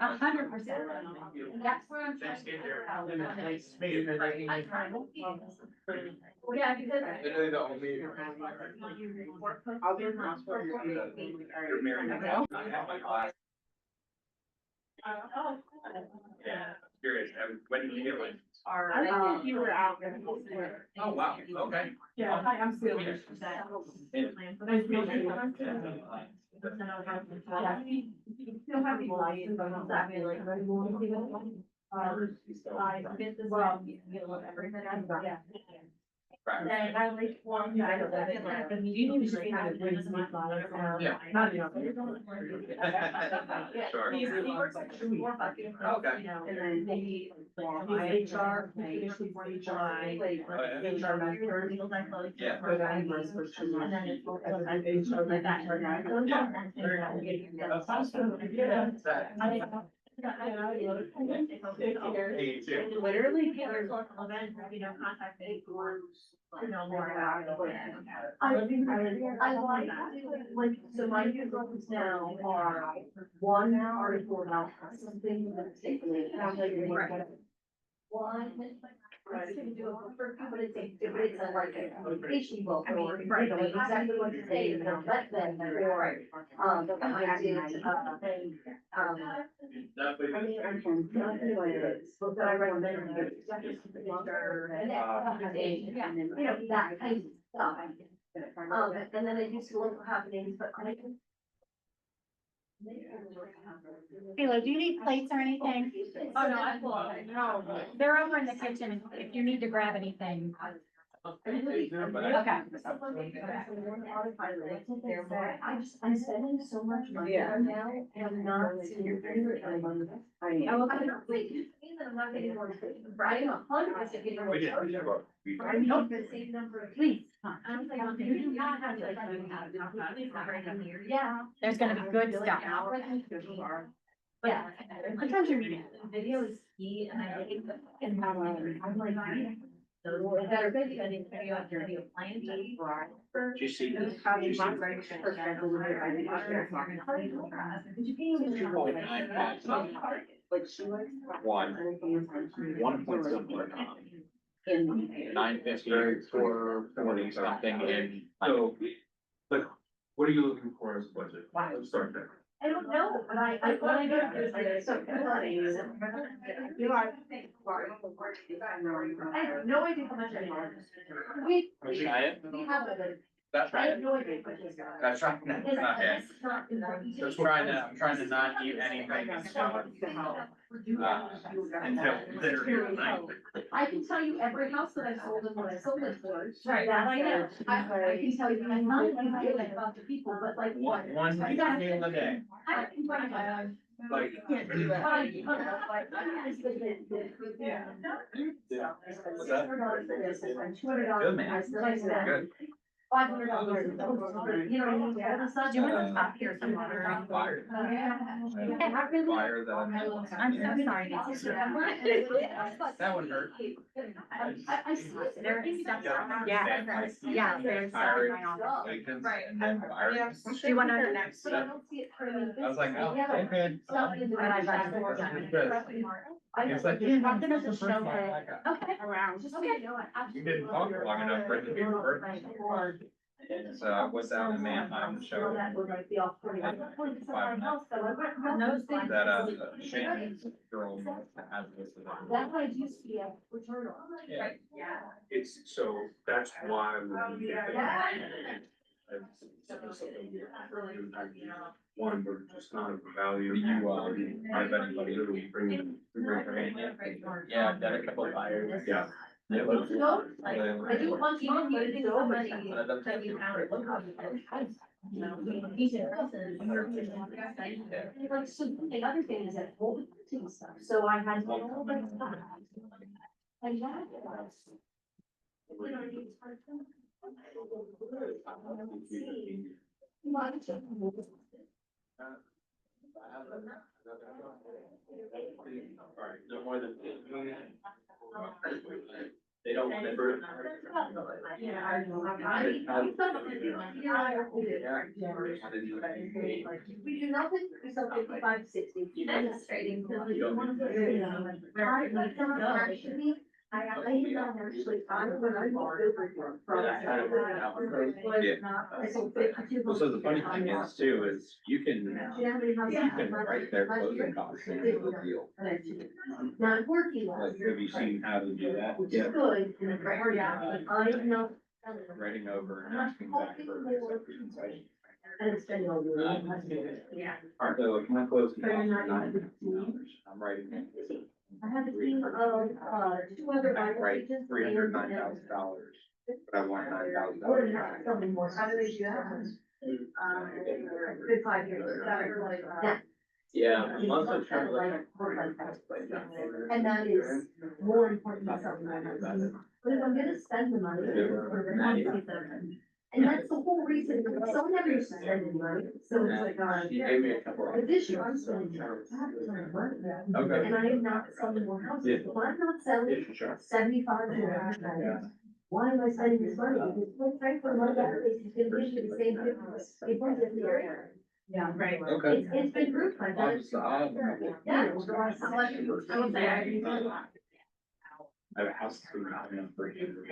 100%. That's where I'm trying to figure out. Yeah, because. You're married. Yeah, curious, when did you get one? You were out. Oh, wow, okay. Yeah, hi, I'm Celia. Nice to meet you. Still have people lying, but I'm not really like. I get this, get a little everything. Yeah. And I like one, I don't know, the meeting usually kind of brings my thoughts. Yeah. Not enough. Sure. He works like 2 more buckets. Okay. You know, and then maybe. He's HR, usually for HR, like, HR manager. Yeah. For that, and then it's. HR like that. Literally, there's local events, you know, contact me or, you know, more about it. I like, so my new goals now are 1 article about something that's taken, and I'm like, one. I can do it for people to take, but it's a like a motivation book, or, you know, exactly what to say, and then let them, or, but I did, I mean, I'm from, but I recommend it. And then, you know, that kind of stuff. And then I do some local happenings, but I can. Philo, do you need plates or anything? Oh, no, I will, no. They're over in the kitchen if you need to grab anything. Okay. I'm spending so much money right now, and I'm not seeing I will kind of like, I'm not getting more, I am 100% getting more. We did. I need the same number of. Please. I'm like, you do not have to like. Yeah. There's gonna be good stuff. Yeah. What time's your meeting? Video is key, and I like, and I'm like, those that are good, because it's video on journey of plan. Do you see this? One point something. In 950 or 40 something in. So, like, what are you looking for as a budget? Let's start there. I don't know, but I want to go through like some. I have no idea how much I want. We have a. That's I have no idea how much it's got. That's right. It's not important. I'm trying to not eat anything until literally tonight. I can tell you every house that I sold and what I sold it for. Right, that I know. I can tell you, I'm not like about the people, but like what? One meal a day. I can tell you, Like. Can't do that. What's that? Good, man. Good. $500. You know, all of a sudden. Do you want to stop here some water? Fire. Fire that. I'm so sorry. That one hurt. I see it. There is stuff. Yeah. Yeah, there's stuff in my office. Do you want to next? But I don't see it turning. I was like, oh, Yeah. okay. And I'd like to. It's like, I'm gonna just show her. Okay. Around. Just so you know, I you didn't talk long enough for it to be reversed. And so I went down to Manheim to show that would like be off 20. that, Shannon's girl has this. That's why I do see a return on. Yeah. Right. Yeah. It's, so that's why. One, we're just not of value. I bet anybody Literally bringing. Yeah, I've done a couple of fires. Yeah. It looks. No, I do want even using somebody But it doesn't- that you found. You know, he's in prison. Like, so the other thing is that all the printing stuff, so I had all that stuff. And that was. You know, it's hard to. Alright, no more than. They don't remember. We do nothing, we sell 55-60. That's trading. Because we don't want to. Actually, I have actually, when I bought it from. I sold 52. Well, so the funny thing is too, is you can write their closing costs in the deal. Not working. Like, have you seen how to do that? Which is good, and it's right, yeah, I know. Writing over and asking back for. And it's been all the. Yeah. Alright, so my closing costs are $9. I'm writing. I have a team of, two other. I write $309,000, but I want $9,000 back. Something more. How do they do that? Good 5 years. Yeah. Yeah, I'm also trying to like. And that is more important than something like that. But if I'm gonna spend the money, and that's the whole reason, someone never used to spend any money, so it's like, She gave me a couple. but this year I'm spending. I have to spend money. Okay. And I am not selling more houses, if I'm not selling Yeah, sure. 75 to 100. Why am I spending this money? Because quite frankly, my database is gonna give you the same difference. It was in the area. Yeah, right. Okay. It's been proved by that. Yeah. I have a house that's been out in for you.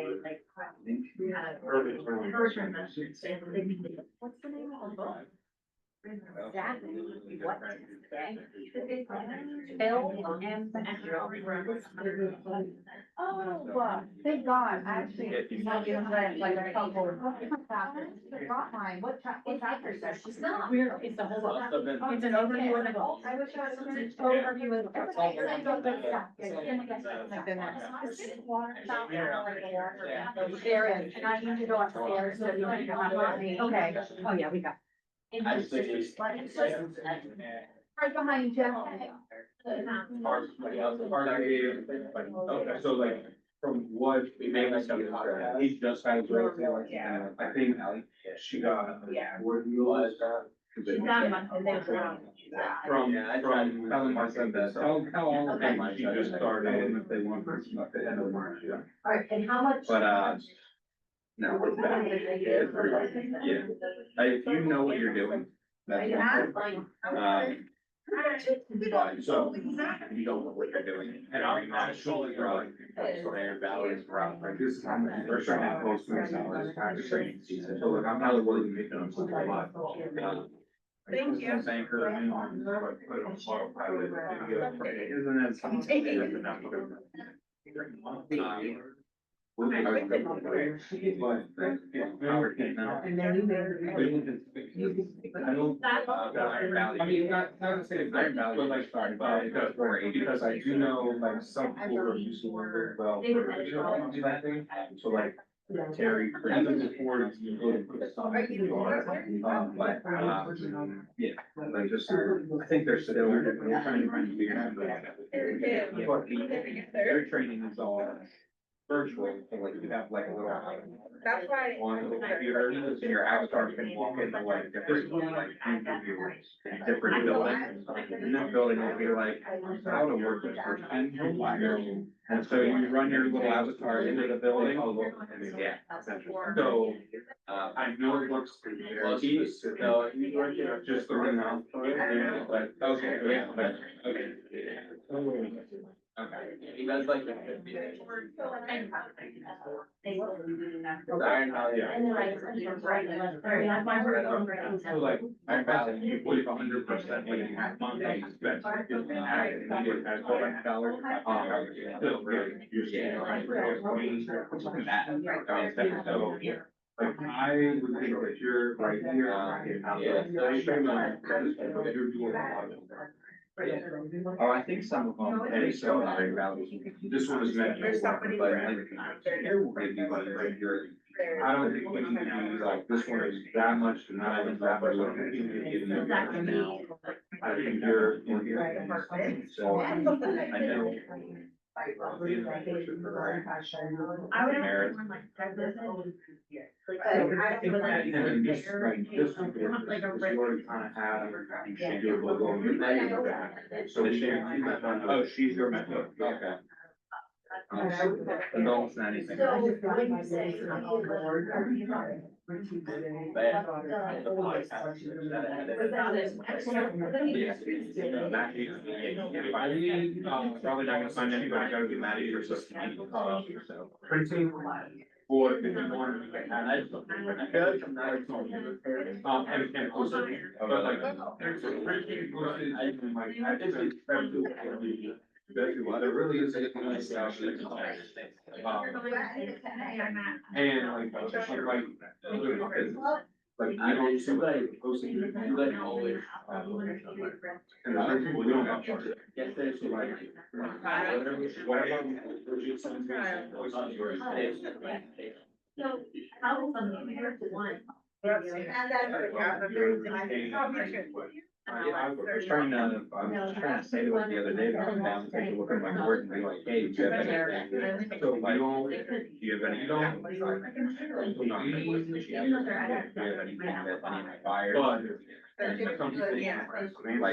What's the name of the book? Oh, thank God, I actually, not even read like a couple. Forgot mine, what chapter is that? She's not. We're, it's the whole book. It's an overview of the book. I wish I was an overview of the. Like the next. Water fountain, like a water. There is, and I need to go upstairs, so you can come with me. Okay, oh yeah, we got. Right behind Jeff. Okay, so like, from what we made, he just had his raise, I think she got. Where you realize that? From telling myself that, how long she just started, and if they want her at the end of March, yeah. Alright, and how much? But, no, it's bad. Yeah. If you know what you're doing, that's one thing. But, so, you don't know what you're doing, and I'm not sure you're like, their values rough, like this is how many, first I have close to myself, this kind of training season, so like, I'm probably willing to make them something a lot. Thank you. Saying her name on, but put it on autopilot, isn't that something? But, yeah, Howard came out. And then you made. I don't. I mean, not to say it's iron value, but like, sorry, because I do know, like, some people are using it very well for, that thing. So like, Terry, even before you go to put a sign in the yard, yeah, like just, I think they're still, they're trying to figure out. But their training is all virtual, so like you have like a little. That's why. On the computer, and your avatar can walk into like different, like, interviews, different buildings. And that building will be like, how to work with person. And so you run your little avatar into the building. Yeah. So, I know it looks. So, just the ring out. But, okay, yeah, but, okay. Okay. You guys like that? And then like. So like, Iron Valley, you believe 100% when you have Monday, that's just an act, and you have $400. Still really, you're seeing, right? That, so, like, I would think that you're right here. You're doing a lot of. Oh, I think some of them, and so Iron Valley. This one is meant. There's somebody But there. I don't think we can do like, this one is that much, and not even that much. I think you can get it now. I think you're here. So, I know. I would have one like this. And this, like, this one, you already kind of have, you should do a logo on your name. So she, oh, she's your mentor, okay. No, it's not anything. Probably not gonna find anybody, gotta be mad at your system. So, printing, or if you want. I feel like I'm not. And also, but like, printing, postage, and like, I just expect to. There really is a nice actually. And like, like, I don't see what I'm posting. You like always. And the printing, we don't have. Yes, there's So like. Whatever. So, how is something here to one? I was trying to say to it the other day, to come down and take a look at my work and be like, hey, do you have anything? So like, do you have any? Do you have anything that any of my buyers? Like,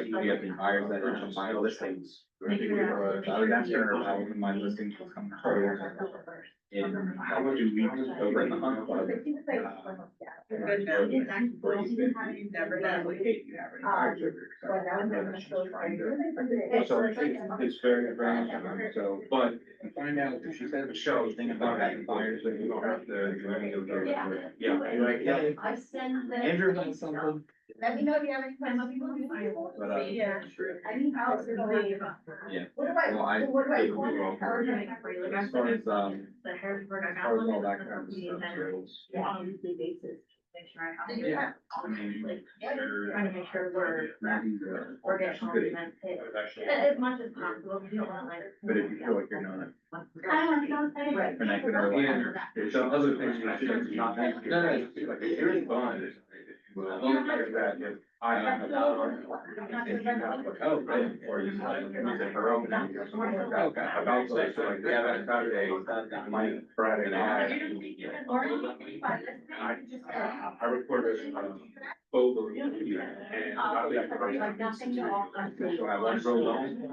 do you have any buyers that are just my listings? I was asking her about when my listings will come through. In how much do we over in the hunt club? Never know. You have any buyers over there? So it's very, very, so, but Find out, she said the show, thing about having buyers that you don't have to. yeah, You're like, yeah, I send the. Andrew has something. Let me know if you have any questions. But, Yeah. I need help. yeah. What do I, Well, I- what do I want? As far as, The Harrisburg, I as got far as one. all that kind of stuff goes. On a weekly basis, make sure I have. Yeah, I mean, Trying to make sure Maddie's, we're getting she's all good the at- events hit. As much as possible, we don't want like. but if you feel like you're not, I don't say. you're not gonna rely on her. there's some other things we should not make. No, no, Like, if you're in bond, well, that if I have. Oh, right, or you like, music or open or something like that. Okay. About like, so like, yeah, that Saturday, my Friday. I recorded, both of them, and I think so I want to go alone.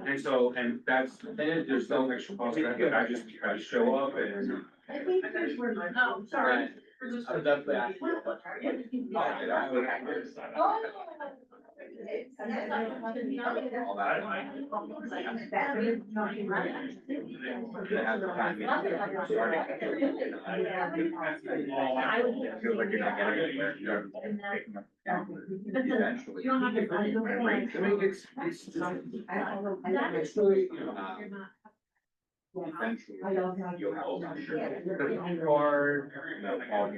And so, and that's, there's no extra cost, I just try to show up and. I think there's where. Oh, sorry. I'm definitely asking you a Feels like you're not getting anywhere. You're picking up. Eventually. You don't have to. I mean, it's really, you know, eventually, I don't have. you'll know.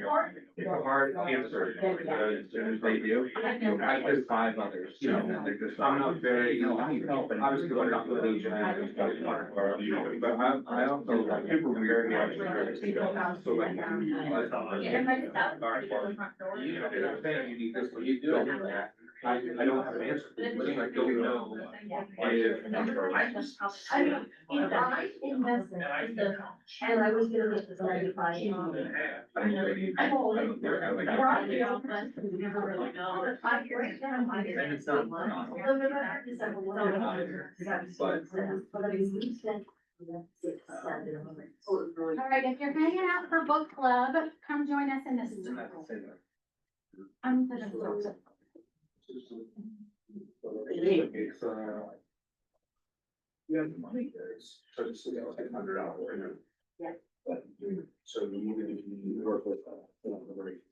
Hard, it's a hard answer, but as soon as they do, I did 5 others, you know, they're just, I'm not very, obviously, I'm not religion, but I also, like, people are very, so like. You know, they're saying you need this, but you do. I don't have an answer, because I don't know if. I mean, in my investment, and I was gonna get this ninety-five. I'm all in. Probably all friends, because we never really know. I'm right now, I'm here. And it's not- November, December, but I mean, we spent 6, 7. All right, if you're hanging out for book club, come join us in this. It's, you have the money there, so it's like $100, Yeah. But, so you work with, the rate.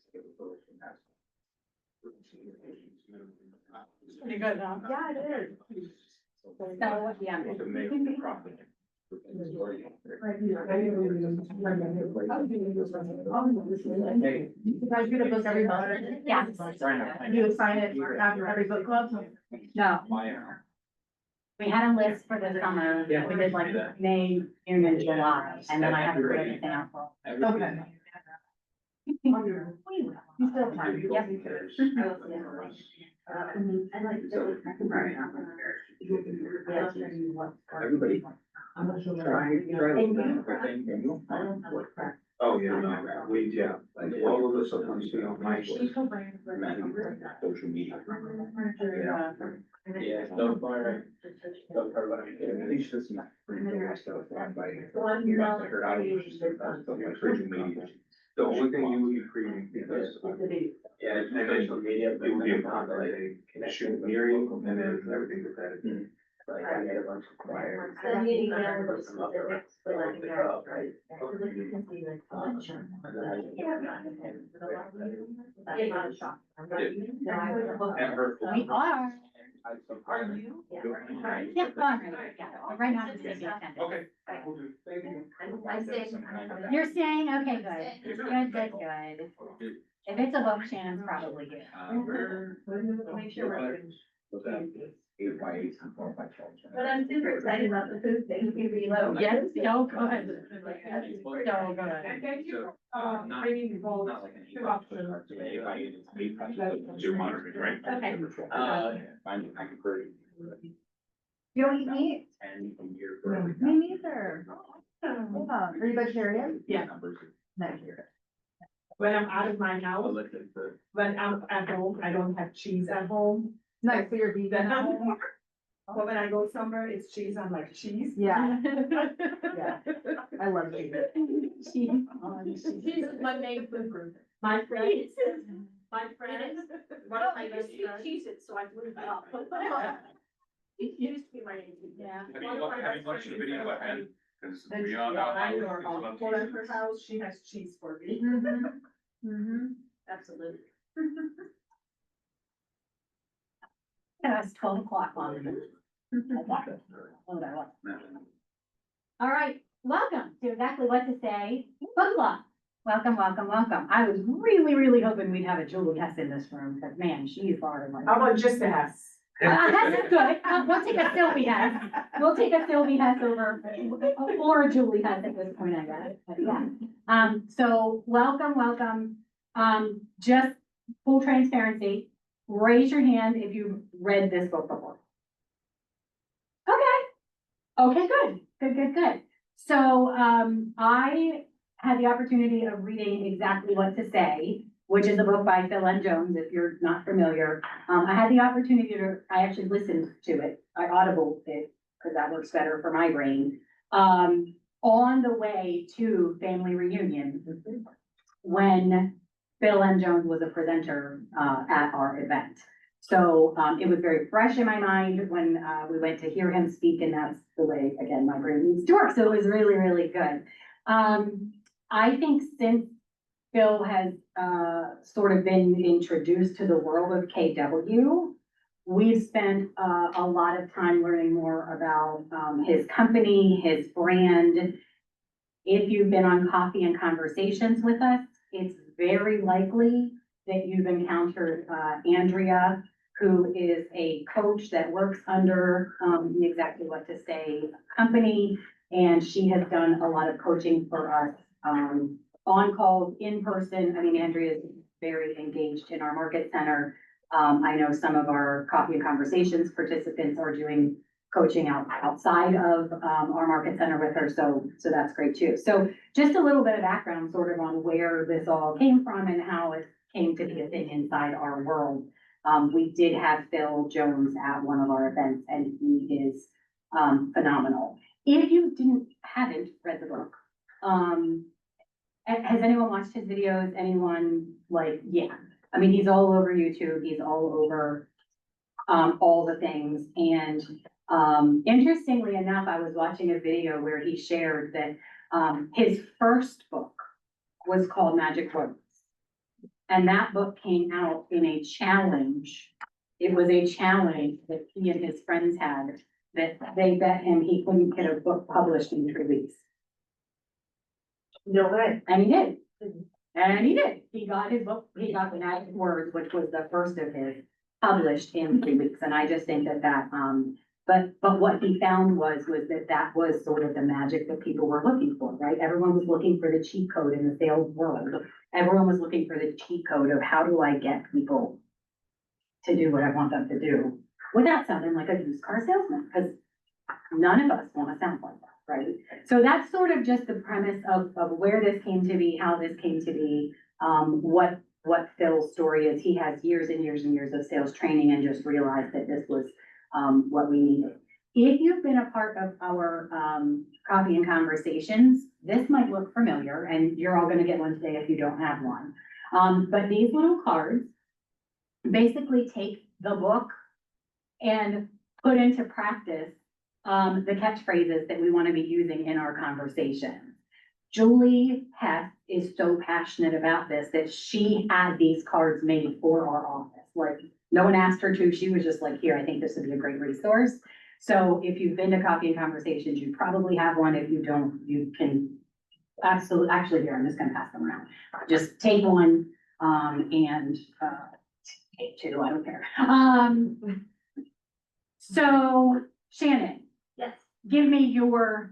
Pretty good, huh? Yeah, it is. So, yeah. To make the profit. You guys get a book every month? Yeah. You assign it after every book club? No, we had a list for the summer, we did like May, June, and July, and then I have to put everything out for. Okay. You still have time. Yep. I like. Everybody. I'm not sure. Oh, yeah, no, like, all of the stuff I'm seeing on my. Social media. Yeah, so far, so far, but At least this is not. Social media. The only thing you would be creating, because. yeah, And then social media, it would be a contact, they shoot near you, and then everything is that. like, I get a bunch of choir. The meeting now with specifics, but like, right? Because if you can see like. It's not a shock. And her. We are. Are you? Yeah. Yeah, fine, yeah, right now I'm just taking attendance. Okay. Will do. Thank you. I say. You're staying, okay, good, good. If it's a book, Shannon's probably good. Make sure we're good. What's that? 8 by 8 and 4 by 12. But I'm super excited about the food thing, you reload. Yes, so good. So good. And thank you for, bringing both Not like an two options. 8 by 8 is 8 by 200, right? Okay. I can pretty. You don't eat meat? 10 a year for every. Me neither. Yeah. Are you vegetarian? Yeah. Numbers. No. When I'm out of my house, when I'm at home, I don't have cheese at home. Nice, so you're vegan at home? But when I go somewhere, it's cheese, I'm like, cheese? Yeah. Yeah. I love cheese. Cheese is my main food group. My friend, one Well, of my I best used to friends. cheese it, so I blew it up. It used to be my. Yeah. Have you watched the video I had? Cause Then we she, all know. I pull at her house, she has cheese for me. Absolutely. Yeah, it's 12 o'clock on. All right, welcome to Exactly What to Say Book Club. Welcome, welcome, welcome. I was really hoping we'd have a Julie Hess in this room, because man, she's far like. How about just the Hess? That's good. We'll take a Sylvie Hess. We'll take a Sylvie Hess over, or a Julie Hess at this point, I guess, but yeah. So welcome. Just full transparency, raise your hand if you've read this book before. Okay, good. So, I had the opportunity of reading Exactly What to Say, which is a book by Phil N. Jones, if you're not familiar. I had the opportunity I actually listened to it, I audibled it, because that works better for my brain. On the way to family reunion, when Phil N. Jones was a presenter, at our event. So, it was very fresh in my mind when, we went to hear him speak, and that's the way, again, my brain needs to work, so it was really good. I think since Phil has, sort of been introduced to the world of KW, we've spent a lot of time learning more about his company, his brand. If you've been on Coffee and Conversations with us, it's very likely that you've encountered Andrea, who is a coach that works under the Exactly What to Say company. And she has done a lot of coaching for us on calls, in person. I mean, Andrea is very engaged in our market center. I know some of our Coffee and Conversations participants are doing coaching outside of our market center with her, so that's great too. So just a little bit of background sort of on where this all came from and how it came to be a thing inside our world. We did have Phil Jones at one of our events, and he is phenomenal. If you haven't read the book, has anyone watched his videos? Anyone yeah. I mean, he's all over YouTube. He's all over all the things. And interestingly enough, I was watching a video where he shared that his first book was called Magic Words. And that book came out in a challenge. It was a challenge that he and his friends had, that they bet him he couldn't get a book published in 3 weeks. No way. And he did. And he did. He got his book, he got the Magic Words, which was the first of his, published in 3 weeks. And I just think that but what he found was that was sort of the magic that people were looking for, right? Everyone was looking for the cheat code in the sales world. Everyone was looking for the cheat code of how do I get people to do what I want them to do without sounding like a used car salesman, because none of us want to sound like that, right? So that's sort of just the premise of where this came to be, how this came to be, what Phil's story is. He has years and years and years of sales training and just realized that this was what we needed. If you've been a part of our Coffee and Conversations, this might look familiar, and you're all gonna get one today if you don't have one. But these little cards basically take the book and put into practice the catchphrases that we wanna be using in our conversations. Julie Hess is so passionate about this that she had these cards made for our office. Like, no one asked her to, she was just like, here, I think this would be a great resource. So if you've been to Coffee and Conversations, you probably have one. If you don't, you can absolutely, actually here, I'm just gonna pass them around. Just take one, and take two, I don't care. So Shannon, Yes. give me your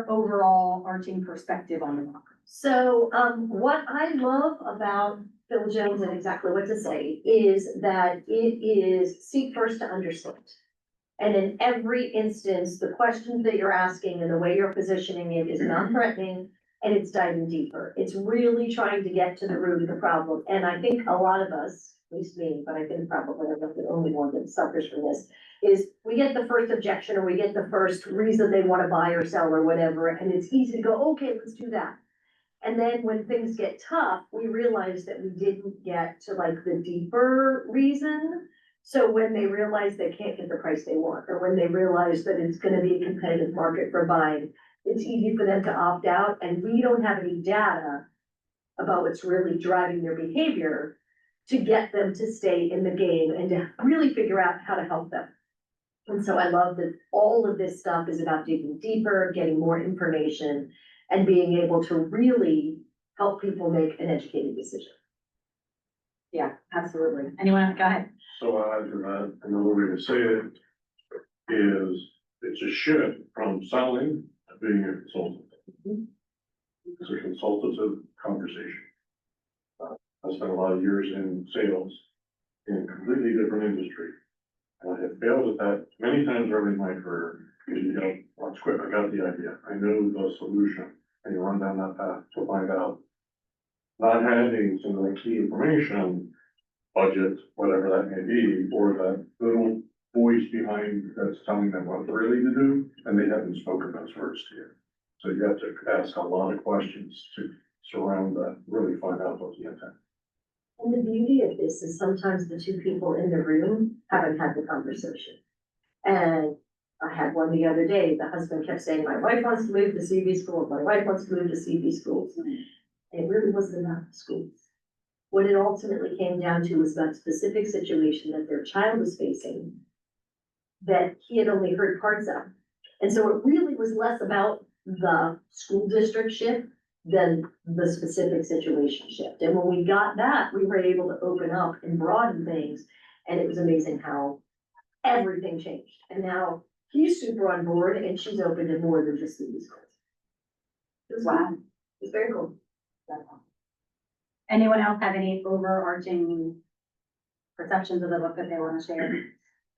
overall arching perspective on the book. So, what I love about Phil Jones and Exactly What to Say is that it is seek first to understand. And in every instance, the questions that you're asking and the way you're positioning it is non-threatening, and it's diving deeper. It's really trying to get to the root of the problem. And I think a lot of us, at least me, but I think probably I'm not the only one that suffers from this, is we get the first objection or we get the first reason they want to buy or sell or whatever, and it's easy to go, okay, let's do that. And then when things get tough, we realize that we didn't get to like the deeper reason. So when they realize they can't get the price they want, or when they realize that it's gonna be a competitive market for buying, it's easy for them to opt out, and we don't have any data about what's really driving their behavior to get them to stay in the game and to really figure out how to help them. And so I love that all of this stuff is about digging deeper, getting more information, and being able to really help people make an educated decision. Yeah, absolutely. Anyone, go ahead. So I add to that, another way to say it is, it's a shift from selling to being a consultant. It's a consultative conversation. I spent a lot of years in sales in a completely different industry. And I have failed at that many times early in my career, because you go, well, it's quick, I got the idea, I know the solution, and you run down that path to find out. Not having some of the key information, budget, whatever that may be, or that little voice behind that's telling them what really to do, and they haven't spoken those words to you. So you have to ask a lot of questions to surround that, really find out what the intent. And the beauty of this is sometimes the two people in the room haven't had the conversation. And I had one the other day, the husband kept saying, my wife wants to move to CV schools, my wife wants to move to CV schools. And it really wasn't about the schools. what it ultimately came down to was that specific situation that their child was facing that he had only heard parts of. And so it really was less about the school district shift than the specific situation shift. And when we got that, we were able to open up and broaden things. And it was amazing how everything changed. And now he's super on board and she's open to more than just these schools. It was wow. It was very cool. Anyone else have any overarching perceptions of the book that they want to share?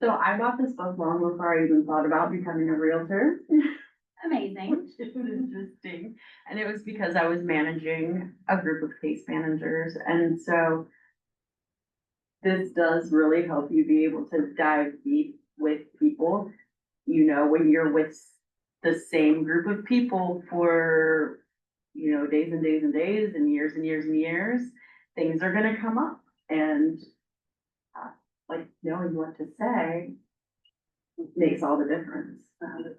So I bought this book long before I even thought about becoming a realtor. Amazing. It was interesting. And it was because I was managing a group of case managers. And so this does really help you be able to dive deep with people. You know, when you're with the same group of people for, you know, days and days and days and years and years and years, things are gonna come up. And like knowing what to say makes all the difference. 100%.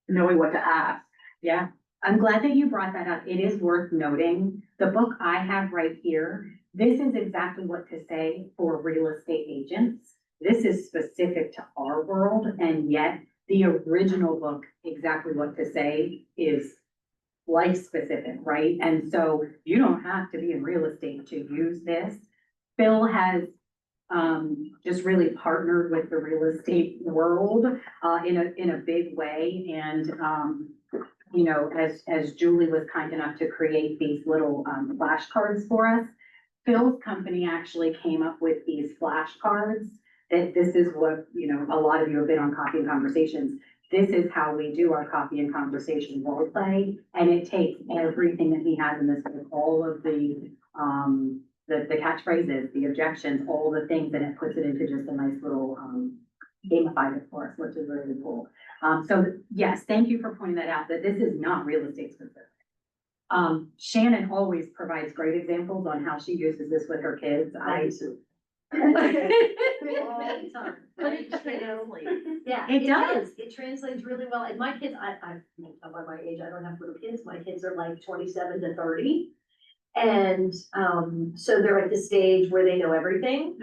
Knowing what to ask. Yeah, I'm glad that you brought that up. It is worth noting, the book I have right here, this is exactly what to say for real estate agents. This is specific to our world, and yet the original book, exactly what to say, is life specific, right? And so you don't have to be in real estate to use this. Phil has just really partnered with the real estate world in a big way. And you know, as Julie was kind enough to create these little flashcards for us, Phil's company actually came up with these flashcards. That this is what, you know, a lot of you have been on Coffee and Conversations. This is how we do our coffee and conversation role play, and it takes everything that he has in this book, all of the catchphrases, the objections, all the things, and it puts it into just a nice little gamified it for us, which is really cool. So yes, thank you for pointing that out, that this is not real estate specific. Shannon always provides great examples on how she uses this with her kids. Yeah, It does. It translates really well. And my kids, I'm by my age, I don't have little kids. My kids are like 27 to 30. And, so they're at the stage where they know everything.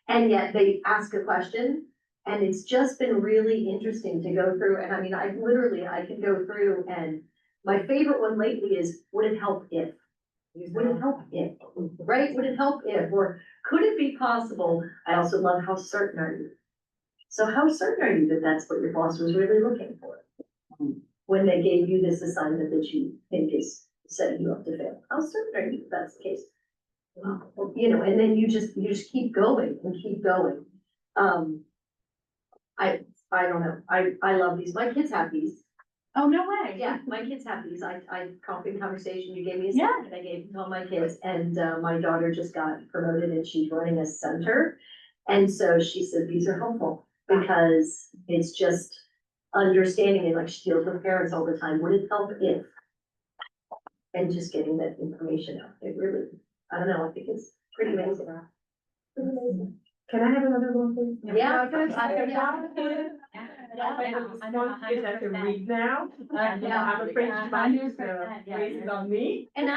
And yet they ask a question. And it's just been really interesting to go through. And I mean, I can go through, and my favorite one lately is, would it help if? Would it help if, right? Would it help if, or could it be possible? I also love, how certain are you? So how certain are you that that's what your boss was really looking for? When they gave you this assignment that you think is setting you up to fail, how certain are you that that's the case? Well, you know, and then you just keep going and keep going. I don't know, I love these, my kids have these. Oh, no way. Yeah, my kids have these. Coffee and Conversation, you gave me a second, I gave it to all my kids, and my daughter just got promoted and she's running a center. And so she said, these are helpful because it's just understanding, and like she deals with parents all the time. Would it help if? And just getting that information out. It really, I don't know, I think it's pretty amazing. Pretty amazing. Can I have another one, please? Yeah. Is that to read now? I'm afraid you might use raise it on me. And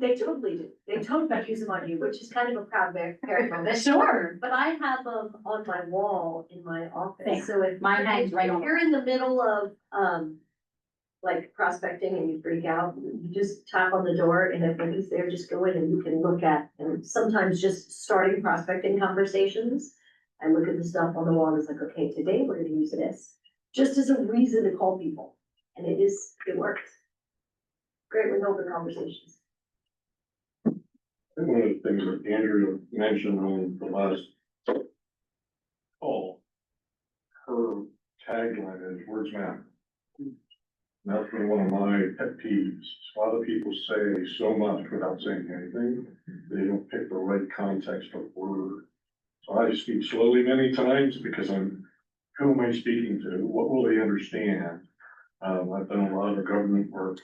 they totally do. They totally use them on you, which is kind of a proud parent moment. Sure. But I have them on my wall in my office, Thanks. so if Mine hangs right on. if you're in the middle of, like prospecting and you freak out, you just tap on the door, and if nobody's there, just go in and you can look at, and sometimes just starting prospecting conversations. I look at the stuff on the wall and it's like, okay, today we're gonna use this, just as a reason to call people, and it works. Great with open conversations. I think one of the things that Andrea mentioned on the last call, her tagline is words matter. And that's been one of my pet peeves. A lot of people say so much without saying anything. They don't pick the right context of word. So I speak slowly many times because who am I speaking to? What will they understand? I've done a lot of government work,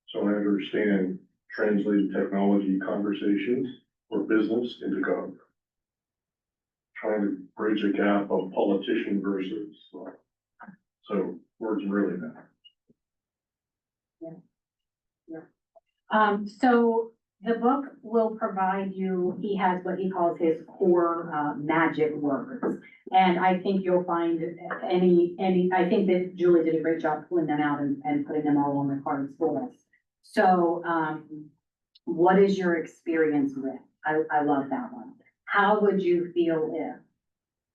so I understand translating technology conversations for business into government. Trying to bridge a gap of politician versus, so words really matter. So the book will provide you, he has what he calls his core, magic words. And I think you'll find I think that Julie did a great job pulling them out and putting them all on the cards for us. So, what is your experience with? I love that one. How would you feel if?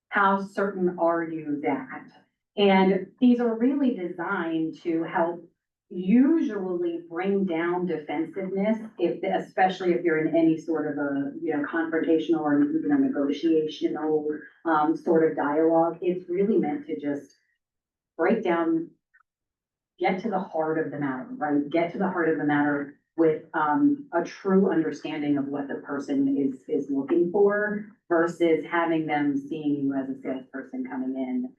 How certain are you that? And these are really designed to help usually bring down defensiveness, especially if you're in any sort of a, confrontational or even a negotiational, sort of dialogue. It's really meant to just break down, get to the heart of the matter, right? Get to the heart of the matter with, a true understanding of what the person is looking for versus having them seeing you as a salesperson coming in.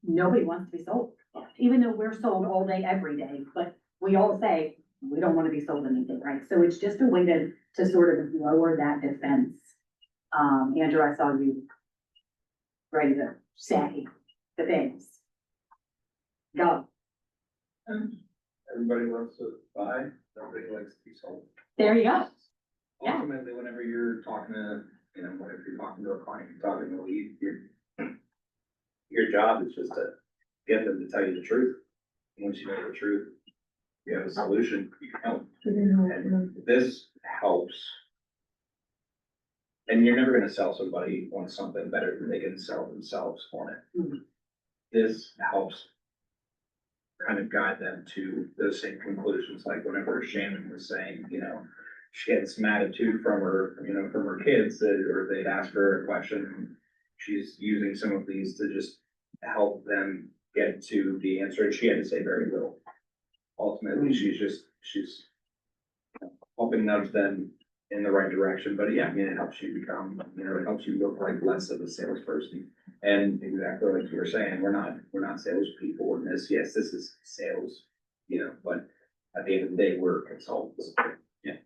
Nobody wants to be sold, even though we're sold all day, every day, but we all say, we don't want to be sold anything, right? So it's just a way to sort of lower that defense. Andrew, I saw you ready to say the things. Go. Everybody wants to buy, nobody likes to be sold. There you go. Yeah. Ultimately, whenever you're talking to, whenever you're talking to a client, you're talking to a lead, your job is just to get them to tell you the truth. Once you know the truth, you have a solution, you can help. And this helps. And you're never gonna sell somebody on something better than they can sell themselves on it. Mhm. This helps kind of guide them to those same conclusions, like whenever Shannon was saying, she had some attitude from her, from her kids or they'd ask her a question. She's using some of these to just help them get to the answer. And she had to say very little. Ultimately, she's helping nudge them in the right direction. But yeah, it helps you become, it helps you look like less of a salesperson. And exactly like you were saying, we're not salespeople in this. Yes, this is sales, but at the end of the day, we're consultants. Yeah.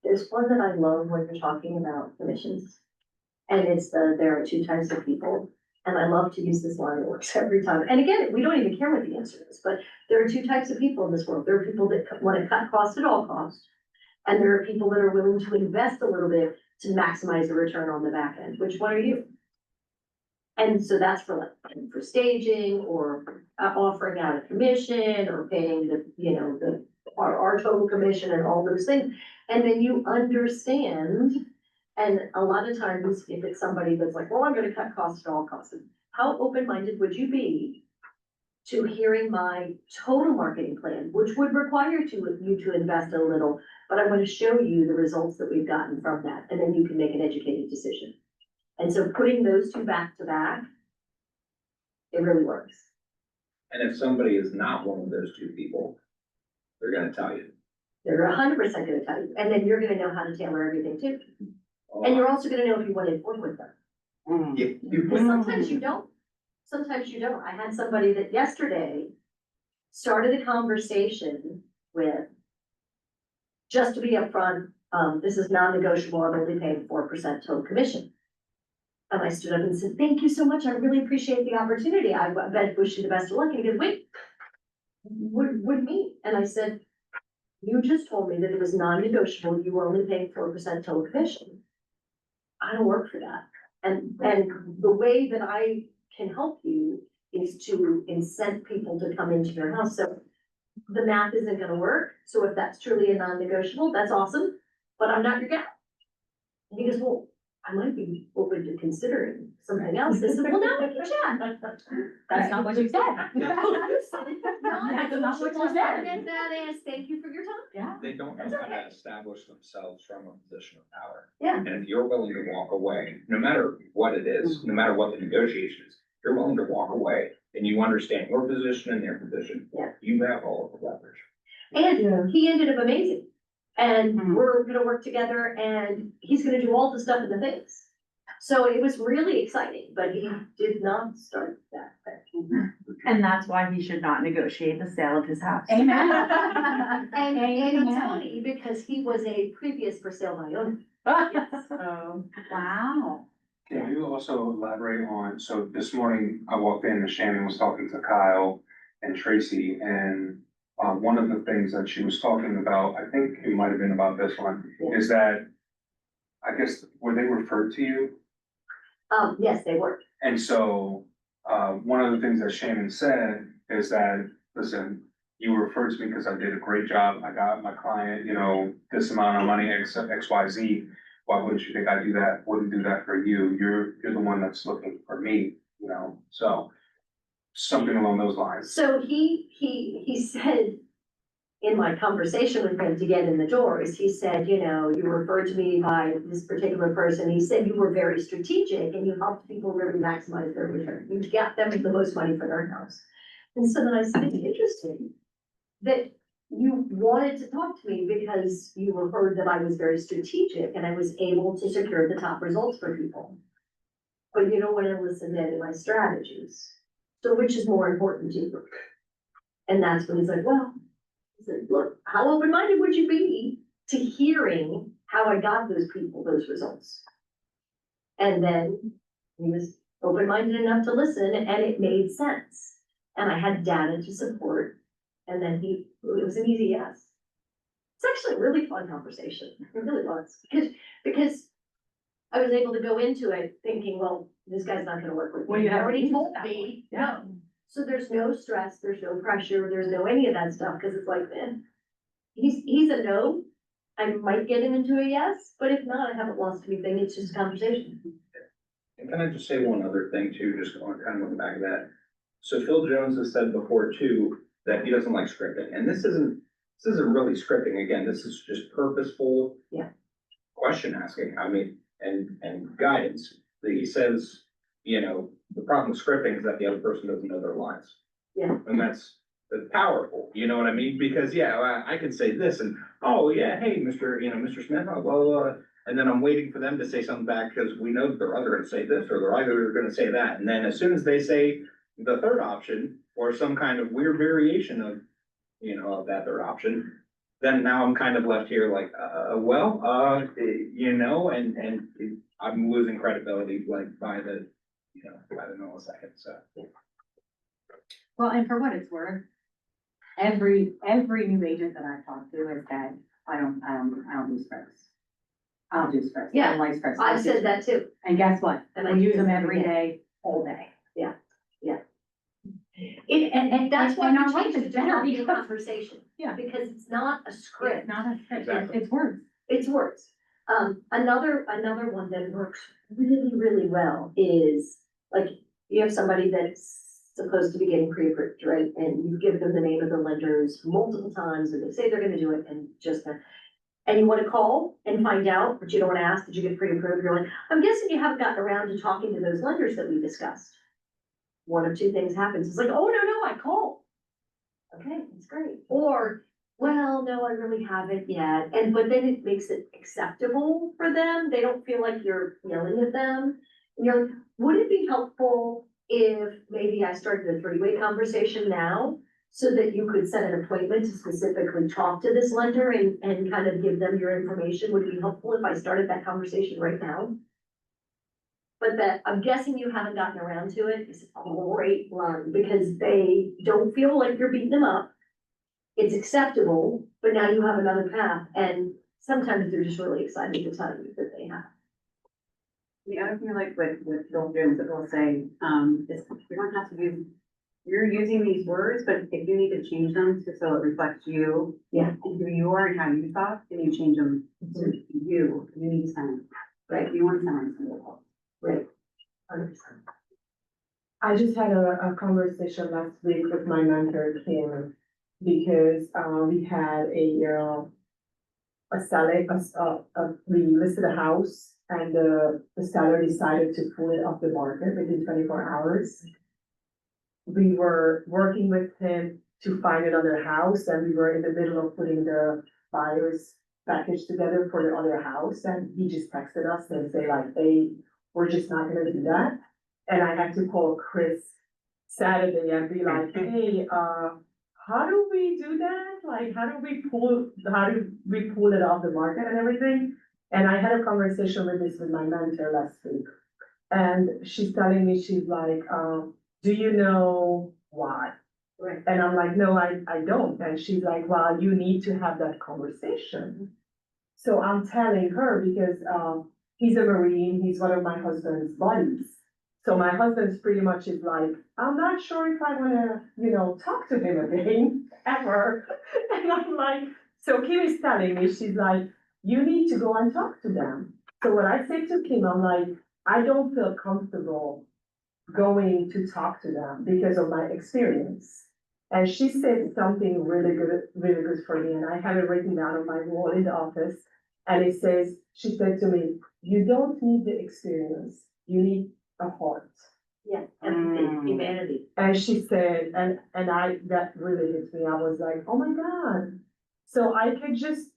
There's one that I love when you're talking about commissions. And it's there are two types of people. And I love to use this line, it works every time. And again, we don't even care what the answer is, but there are two types of people in this world. There are people that want to cut costs at all costs. And there are people that are willing to invest a little bit to maximize the return on the back end. Which one are you? And so that's for staging or offering out a commission or paying our total commission and all those things. And then you understand, and a lot of times if it's somebody that's like, well, I'm gonna cut costs at all costs, how open-minded would you be to hearing my total marketing plan, which would require you to invest a little, but I'm gonna show you the results that we've gotten from that, and then you can make an educated decision. And so putting those two back to back, it really works. And if somebody is not one of those two people, they're gonna tell you. They're 100% gonna tell you, and then you're gonna know how to tailor everything too. And you're also gonna know if you want to work with them. Because sometimes you don't. Sometimes you don't. I had somebody that yesterday started a conversation with, just to be upfront, this is non-negotiable, I'm only paying 4% total commission. And I stood up and said, thank you so much, I really appreciate the opportunity, I wish you the best of luck. And he goes, wait, what me? And I said, you just told me that it was non-negotiable, you were only paying 4% total commission. I don't work for that. And the way that I can help you is to incent people to come into your house. So the math isn't gonna work. So if that's truly a non-negotiable, that's awesome, but I'm not your guy. And he goes, well, I might be open to considering something else. I said, well, now we can chat. That's not what you said. No, That's not what you said. And that is, thank you for your time. Yeah. They don't know how to establish themselves from a position of power. Yeah. And if you're willing to walk away, no matter what it is, no matter what the negotiation is, you're willing to walk away and you understand your position and their position. Yeah. You have all of the leverage. And he ended up amazing. And we're gonna work together and he's gonna do all the stuff in the things. So it was really exciting, but he did not start that way. And that's why he should not negotiate the sale of his house. Amen. And it's Amen. funny because he was a previous for sale by owner. So, Wow. Can you also elaborate on, so this morning I walked in and Shannon was talking to Kyle and Tracy and one of the things that she was talking about, I think it might have been about this one, is that, I guess, were they referred to you? Yes, they were. And so, one of the things that Shannon said is that, listen, you referred to me because I did a great job. I got my client, you know, this amount of money, X, Y, Z. Why wouldn't you think I do that? Wouldn't do that for you. You're the one that's looking for me, you know, so something along those lines. So he said, in my conversation with him to get in the doors, he said, you know, you referred to me by this particular person. He said you were very strategic and you helped people really maximize their return. You got them the most money for their house. And so then I said, it's interesting that you wanted to talk to me because you referred that I was very strategic and I was able to secure the top results for people. But you don't want to listen then to my strategies. So which is more important to you? And that's when he's like, well, he said, look, how open-minded would you be to hearing how I got those people those results? And then he was open-minded enough to listen and it made sense. And I had data to support. And then it was an easy yes. It's actually a really fun conversation. It really was. Because I was able to go into it thinking, well, this guy's not gonna work with Well, me. you He have already used told that me, one. no. So there's no stress, there's no pressure, there's no any of that stuff, because it's like, man, he's a no. I might get him into a yes, but if not, I haven't lost anything. It's just a conversation. And can I just say one other thing too, just on kind of looking back at that? So Phil Jones has said before too, that he doesn't like scripting, and this isn't really scripting, again, this is just purposeful. Yeah. Question asking, I mean, and guidance, that he says, you know, the problem with scripting is that the other person doesn't know their lines. Yeah. And that's powerful, you know what I mean? Because, yeah, I can say this and, oh, yeah, hey, Mr. Smith, blah, blah, blah. And then I'm waiting for them to say something back because we know that they're either gonna say this or they're either gonna say that. And then as soon as they say the third option or some kind of weird variation of, you know, of that third option, then now I'm kind of left here like, you know, and I'm losing credibility like by the millisecond, so. Well, and for what it's worth, every new agent that I've talked to has said, I don't do spreads. I'll do spreads. I don't like spreads. I've said that too. And guess what? And I We do use them this every day, all day. And that's why And our we life changed is it to better be a because- conversation. Yeah. Because it's not a script. It's not a script, Exactly. it's words. It's words. Another one that works really, really well is, like, you have somebody that's supposed to be getting pre-approved, right? And you give them the name of the lenders multiple times, and they say they're gonna do it, and and you wanna call and find out, but you don't wanna ask, did you get pre-approved? You're like, I'm guessing you haven't gotten around to talking to those lenders that we discussed. One of two things happens, it's like, oh, no, I called. Okay, that's great. Or, well, no, I really haven't yet, but then it makes it acceptable for them, they don't feel like you're yelling at them. And you're like, would it be helpful if maybe I started a three-way conversation now? So that you could set an appointment to specifically talk to this lender and kind of give them your information, would it be helpful if I started that conversation right now? But that, I'm guessing you haven't gotten around to it, is a great line, because they don't feel like you're beating them up. It's acceptable, but now you have another path, and sometimes they're just really excited to tell you that they have. The other thing I like with Phil Jones that will say, is we don't have to use, you're using these words, but if you need to change them so it reflects you. Yeah. And who you are and how you thought, then you change them to you need to sound, right? You want to sound like Right. 100%. I just had a conversation last week with my mentor, Kim, because, we had we listed a house and the seller decided to pull it off the market within 24 hours. We were working with him to find another house and we were in the middle of putting the buyer's package together for the other house, and he just texted us and say like, hey, we're just not gonna do that. And I had to call Chris Saturday and be like, hey, how do we do that? Like, how do we pull it off the market and everything? And I had a conversation with my mentor last week. And she's telling me, she's like, do you know why? Right. and I'm like, no, I don't. And she's like, well, you need to have that conversation. So I'm telling her because, he's a Marine, he's one of my husband's buddies. So my husband's pretty much is like, I'm not sure if I wanna, talk to him again, ever. And I'm like, so Kim is telling me, she's like, you need to go and talk to them. So what I said to Kim, I'm like, I don't feel comfortable going to talk to them because of my experience. And she said something really good for me, and I have it written down on my wall in the office. And it says, she said to me, you don't need the experience, you need a heart. Yeah, empathy, humanity. And she said, and that really hit me, I was like, oh my God. So I could just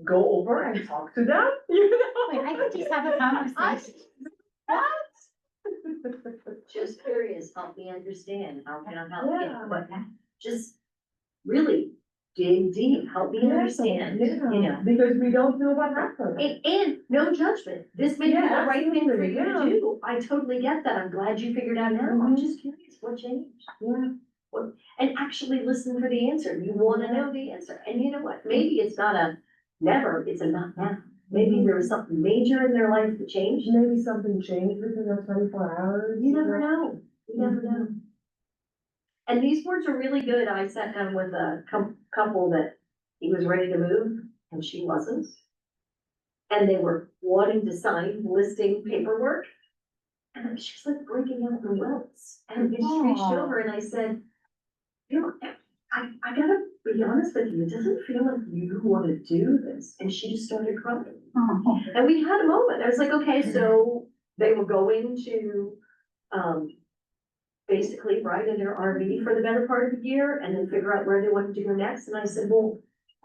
go over and talk to them, Wait, I could just have a conversation. Just curious, help me understand, how can I help Yeah. you? But just really dig deep, help me understand, you know. Because we don't know what happened. And no judgment, this may be the Yeah, right thing for absolutely, you to yeah. do, I totally get that, I'm glad you figured out now, I'm Mhm. just curious, what changed? Yeah. And actually listen for the answer, you wanna know the answer, and you know what, maybe it's not a never, it's a not now. Maybe there was something major in their life that changed, Maybe something changed within the 24 hours. you never know, you never know. And these words are really good, I sat down with a couple that he was ready to move, and she wasn't. And they were wanting to sign listing paperwork. And she's like breaking out in welts. And I just reached Aw. over and I said, you know, I gotta be honest with you, it doesn't feel like you wanna do this. And she just started crying. Oh. And we had a moment. I was like, okay, so they were going to, basically ride in their RV for the better part of the year and then figure out where they wanted to go next. And I said, well,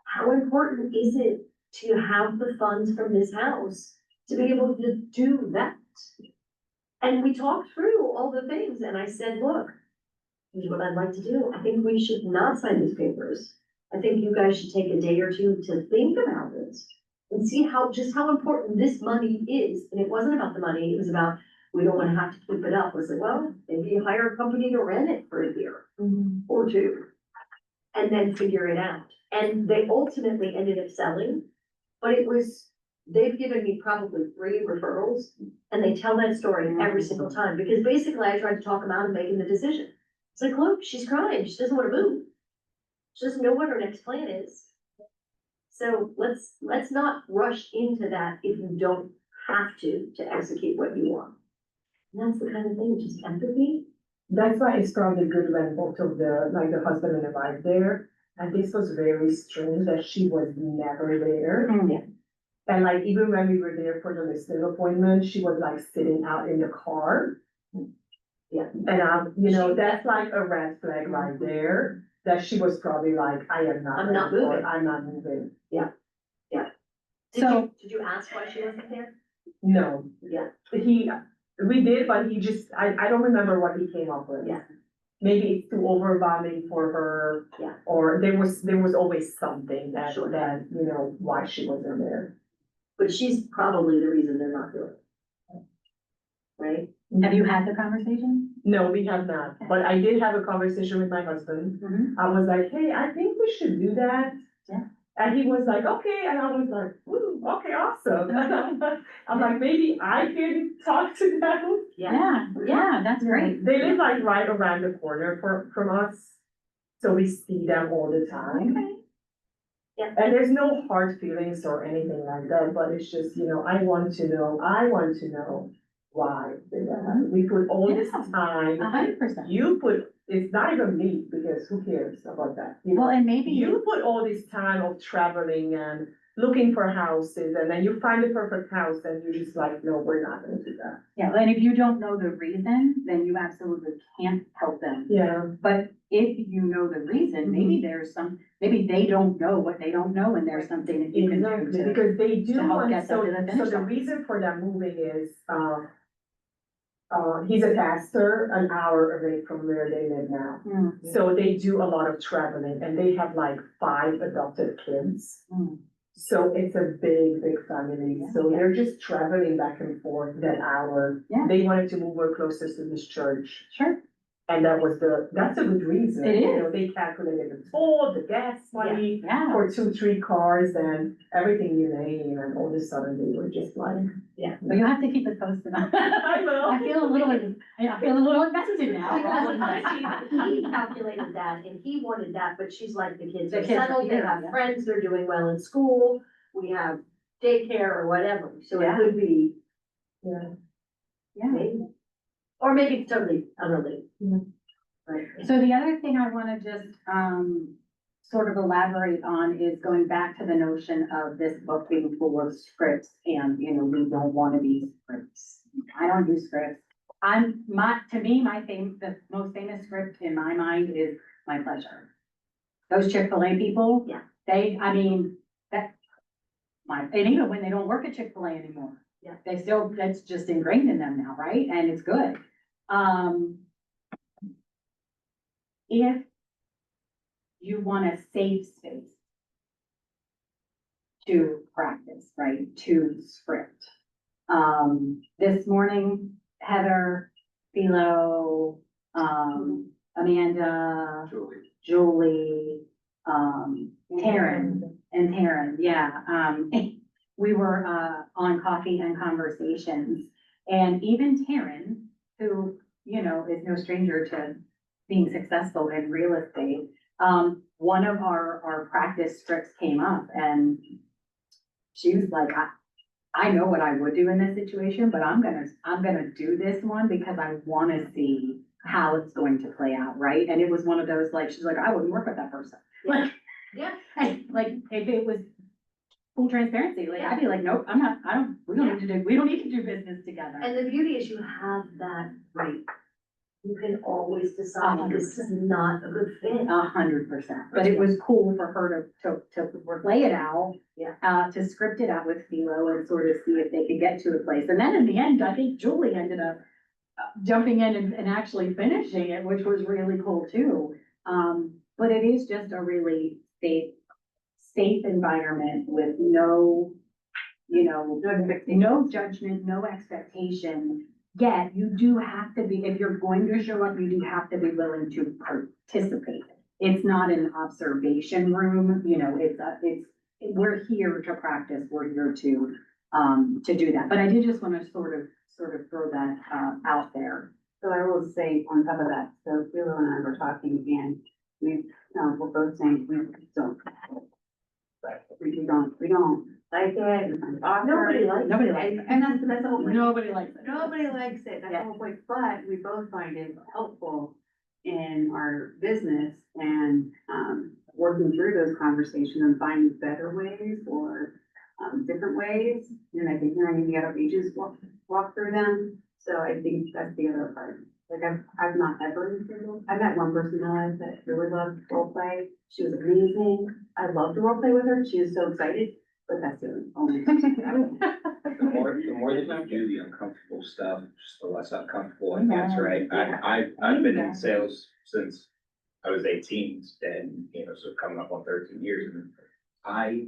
how important is it to have the funds from this house to be able to do that? And we talked through all the things and I said, look, here's what I'd like to do. I think we should not sign these papers. I think you guys should take a day or two to think about this and see just how important this money is. And it wasn't about the money, it was about, we don't wanna have to keep it up. I said, well, maybe you hire a company to rent it for a year or two and then figure it out. And they ultimately ended up selling, but they've given me probably 3 referrals and they tell that story every single time because basically I tried to talk them out of making the decision. It's like, look, she's crying, she doesn't wanna move. She doesn't know what her next plan is. So let's not rush into that if you don't have to execute what you want. And that's the kind of thing, just empathy. That's why it's probably good when both of the husband and the wife there. And this was very strange that she was never there. Yeah. And like, even when we were there for the listing appointment, she was like sitting out in the car. Yeah. And that's like a red flag right there, that she was probably like, I'm not moving. Did you ask why she wasn't there? No, Yeah. we did, but he just, I don't remember what he came up with. Yeah. Maybe it's too overwhelming for her. Yeah. Or there was always something that, Sure. why she wasn't there. But she's probably the reason they're not doing it. Right? Have you had the conversation? No, we have not, but I did have a conversation with my husband. Mhm. I was like, hey, I think we should do that. Yeah. And he was like, okay, and I was like, okay, awesome. I'm like, maybe I can talk to them. Yeah, that's great. They live like right around the corner from us, so we see them all the time. Okay. Yeah. And there's no hard feelings or anything like that, but it's just, I want to know why they did that. We put all this time, 100%. it's not even me, because who cares about that? You know? Well, and maybe You put all this time of traveling and looking for houses, and then you find the perfect house, and you're just like, no, we're not gonna do that. yeah, and if you don't know the reason, then you absolutely can't help them. Yeah. But if you know the reason, maybe maybe they don't know what they don't know, and there's something that you can do Exactly, to. because they do to help want, get them so to the finish the line. reason for them moving is, he's a pastor an hour away from where they live now. So they do a lot of traveling, and they have like 5 adopted kids. Mm. So it's a big family, so they're just traveling back and forth that hour. Yeah. They wanted to move more closer to this church. Sure. And that's a good reason. It You know, is. they calculated the toll, the gas money Yeah, for 2, 3 cars and everything you name, and all of a sudden they were just like. but you have to keep it posted. I will. I feel a little invested now. He calculated that and he wanted that, but she's like, the kids The are kids are settled, they here, have yeah. friends, they're doing well in school, we have daycare or whatever, so it Yeah. could be, Yeah. Yeah. maybe. Or maybe it's totally unrelated. Mhm. Right. So the other thing I wanna just, sort of elaborate on is going back to the notion of this book being full of scripts and, you know, we don't wanna be scripts. I don't do scripts. To me, the most famous script in my mind is My Pleasure. Those Chick-fil-A people. Yeah. And even when they don't work at Chick-fil-A anymore. Yeah. That's just ingrained in them now, right? And it's good. If you want a safe space to practice, right, to script. This morning, Heather, Philo, Amanda, Julie, Taryn, yeah, we were, on Coffee and Conversations. And even Taryn, who, you know, is no stranger to being successful in real estate, one of our practice scripts came up and she was like, I know what I would do in this situation, but I'm gonna do this one because I wanna see how it's going to play out, right? And it was one of those, like, she's like, I wouldn't work with that person. Like, Yeah. like, if it was full transparency, like, I'd be like, nope, we don't need to do business together. And the beauty is you have that right. You can always decide this is not a good fit. 100%, but it was cool for her to lay it out. Yeah. To script it out with Philo and sort of see if they could get to a place. And then in the end, I think Julie ended up jumping in and actually finishing it, which was really cool too. But it is just a really safe environment with no, you know, no judgment, no expectation. Yet you do have to be, if you're going to show up, you do have to be willing to participate. It's not an observation room, you know, we're here to practice, we're here to do that. But I did just want to sort of throw that, out there. So I will say on top of that, so Philo and I were talking and we're both saying we don't. We don't like it. Nobody likes it. Nobody likes it. And that's the whole point. Nobody likes it. Nobody likes it, that's the whole point, but we both find it helpful in our business and, working through those conversations and finding better ways or, different ways. And I think hearing the other agents walk through them, so I think that's the other part. Like I've not ever, I met one person in my life that really loved role play, she was amazing, I loved to role play with her, she was so excited, but that's the only. The more that you do the uncomfortable stuff, just the less uncomfortable it gets, right? I've been in sales since I was 18 and, you know, so coming up on 13 years, and I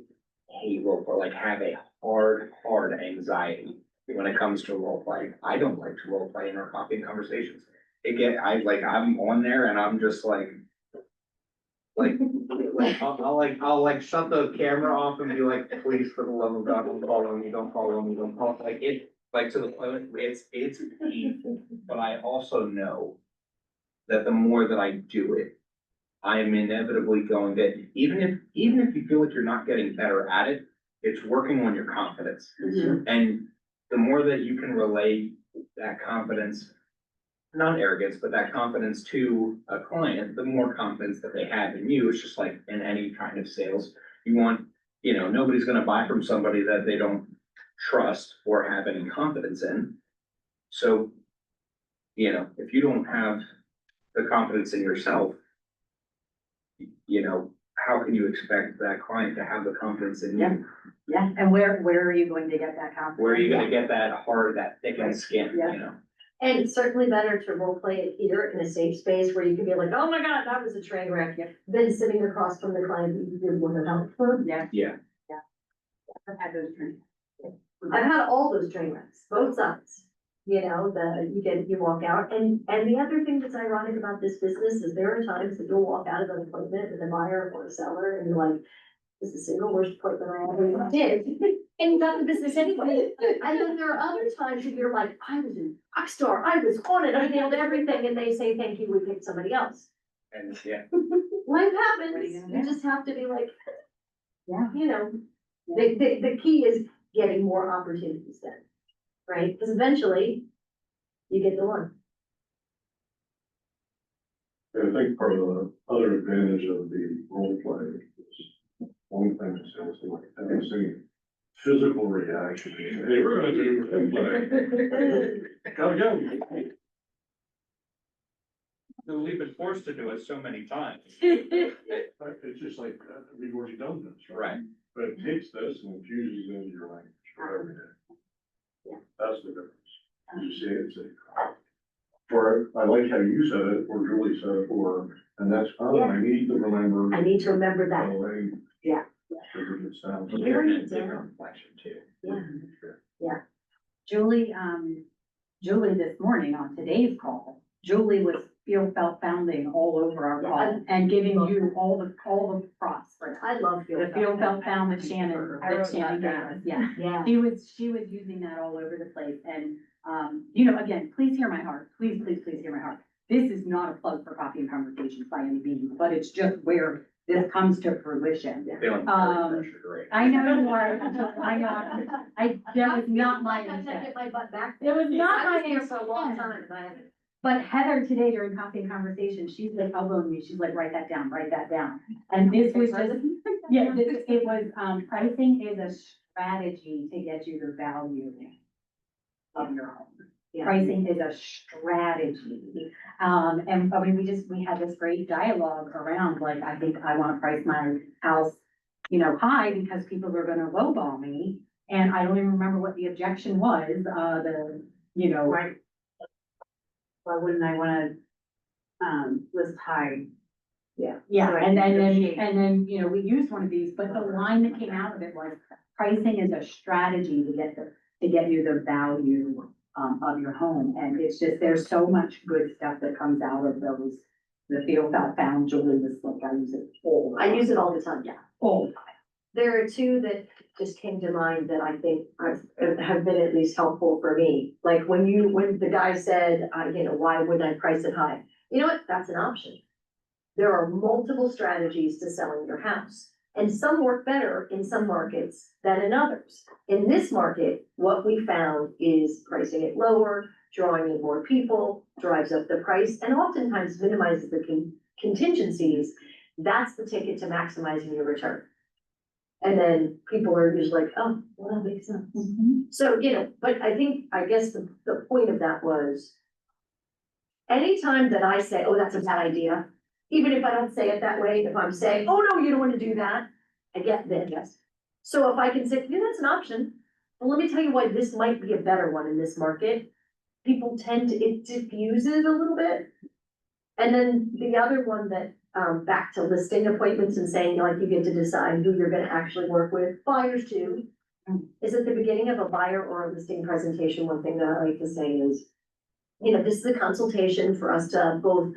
hate role play, like have a hard anxiety when it comes to role play. I don't like to role play in our coffee and conversations. I'm on there and I'm just like, I'll shut the camera off and be like, please, for the love of God, don't follow me, don't follow me, don't follow, like it, like to the point, it's painful. But I also know that the more that I do it, I am inevitably going to, even if you feel like you're not getting better at it, it's working on your confidence. And the more that you can relay that confidence, not arrogance, but that confidence to a client, the more confidence that they have in you. It's just like in any kind of sales, you want, you know, nobody's gonna buy from somebody that they don't trust or have any confidence in. So, you know, if you don't have the confidence in yourself, you know, how can you expect that client to have the confidence in you? Yeah, and where are you going to get that confidence? Where are you gonna get that thick and skin, Yeah. you know? And it's certainly better to role play it here in a safe space where you can be like, oh my God, that was a train wreck. Than sitting across from the client that you did want to help for. Yeah. Yeah. I've had those dreams. I've had all those train wrecks, both sides. You know, you walk out, and the other thing that's ironic about this business is there are times that you'll walk out of an appointment with a buyer or a seller, and you're like, this is the single worst appointment I ever did, and you got the business anyway. And then there are other times that you're like, I was in Rockstar, I was on it, I nailed everything, and they say, thank you, we picked somebody else. And yeah, Life What are happens, you gonna you do? just have to be like, Yeah. you know, the key is getting more opportunities then, right? Because eventually, you get the one. And I think part of the other advantage of the role play is one thing that sounds like, having seen physical reaction. Hey, we're gonna do role play. Gotta go. we've been forced to do it so many times. It's just like, we've already done this, right? Right. But it takes this and infuses it into your language for every day. Yeah. That's the difference. You see it, say, or I like how you said it, or Julie said it, or, and that's, oh, I need to remember. I need to remember the that, language. Yeah. Because it sounds. Very Different down. reflection too. yeah. Julie this morning on today's call, Julie was felt founding all over our call and giving you all the props for that. I love The felt found that Shannon gave us, yeah. Yeah. She was using that all over the place and, you know, again, please hear my heart, please hear my heart. This is not a plug for Coffee and Conversations by any means, but it's just where this comes to fruition. Feeling very pressured, right? I know you are, that was not my Sometimes I intent. get my butt back. It was not I my was here for a long intent. time, and I haven't. But Heather today during Coffee and Conversation, she's like elbowing me, she's like, write that down. And this was just, yeah, it was, pricing is a strategy to get you the value of your home. Yeah. Pricing is a strategy. And I mean, we had this great dialogue around, like, I think I wanna price my house, you know, high because people are gonna lowball me. And I don't even remember what the objection was, you know. Right. Why wouldn't I wanna, list high? Yeah, So I and then, negotiate. you know, we used one of these, but the line that came out of it was pricing is a strategy to get you the value of your home. And it's just, there's so much good stuff that comes out of those, the feel felt found, Julie was like, I use it all. I use it all the time, yeah. All the time. There are two that just came to mind that I think have been at least helpful for me. Like when the guy said, you know, why wouldn't I price it high? You know what? That's an option. There are multiple strategies to selling your house. And some work better in some markets than in others. In this market, what we found is pricing it lower, drawing in more people, drives up the price, and oftentimes minimizes the contingencies. That's the ticket to maximizing your return. And then people are just like, oh, well, that makes sense. So, you know, but I guess the point of that was, anytime that I say, oh, that's a bad idea, even if I don't say it that way, if I'm saying, oh, no, you don't wanna do that, I get that, yes. So if I can say, yeah, that's an option, well, let me tell you why this might be a better one in this market. People tend to, it diffuses a little bit. And then the other one that, back to listing appointments and saying, like, you get to decide who you're gonna actually work with, buyers too. Is at the beginning of a buyer or a listing presentation, one thing that I like to say is, you know, this is a consultation for us to both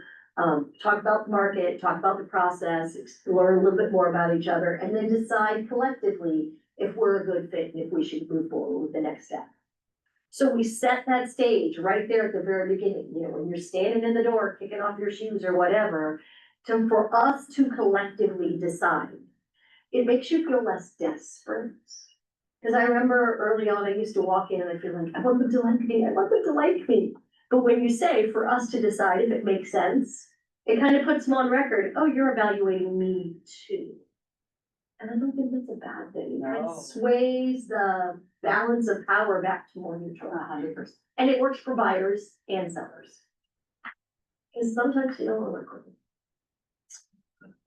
talk about the market, talk about the process, learn a little bit more about each other, and then decide collectively if we're a good fit and if we should move forward with the next step. So we set that stage right there at the very beginning, you know, when you're standing in the door, kicking off your shoes or whatever, for us to collectively decide. It makes you feel less desperate. Cause I remember early on, I used to walk in and I feel like, I want them to like me, I want them to like me. But when you say for us to decide if it makes sense, it kind of puts them on record, oh, you're evaluating me too. And I don't think that's a bad thing, it kind of sways the balance of power back to more neutral. 100%. And it works for buyers and sellers. Cause sometimes you don't wanna work with them.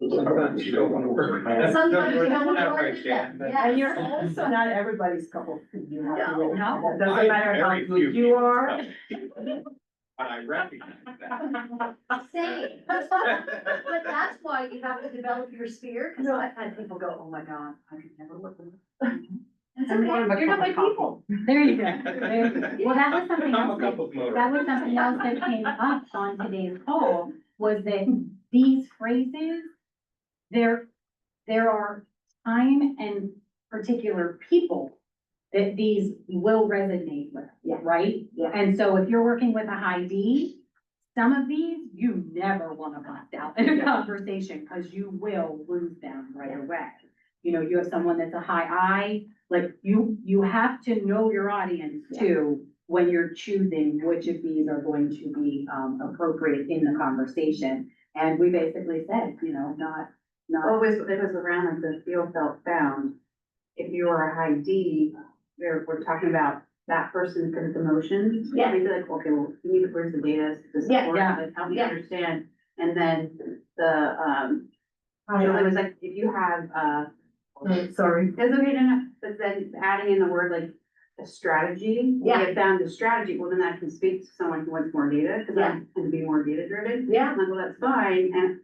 Sometimes you don't want to work. Sometimes you don't wanna That's work right, with Shannon. them. And you're Yes. also not everybody's cup of tea. You have to really, No. that doesn't matter how good you are. But I recognize that. Same. But that's why you have to develop your sphere, cause I've had people go, oh my God, I could never work with them. That's I'm more of a okay, you're not my cup of people. There you go. There you go. Well, that was something I'm a else cup of motor. that was something else that came up on today's call, was that these phrases, there are time and particular people that these will resonate with, Yeah. right? Yeah. And so if you're working with a high D, some of these you never wanna bust out in a conversation, cause you will lose them right away. You know, you have someone that's a high I, like you have to know your audience too, when you're choosing which of these are going to be, appropriate in the conversation. And we basically said, you know, not. Well, it was around like the feel, felt, found. If you are a high D, we're talking about that person because it's emotions. Yeah. We'd be like, okay, well, where's the data to Yeah, support yeah, this, help me yeah. understand. And then it was like, if you have, Sorry. It's okay to know, but then adding in the word like a strategy. Yeah. You found the strategy, well, then that can speak to someone who wants more data, because I tend to be more data driven. Yeah. I'm like, well, that's fine, and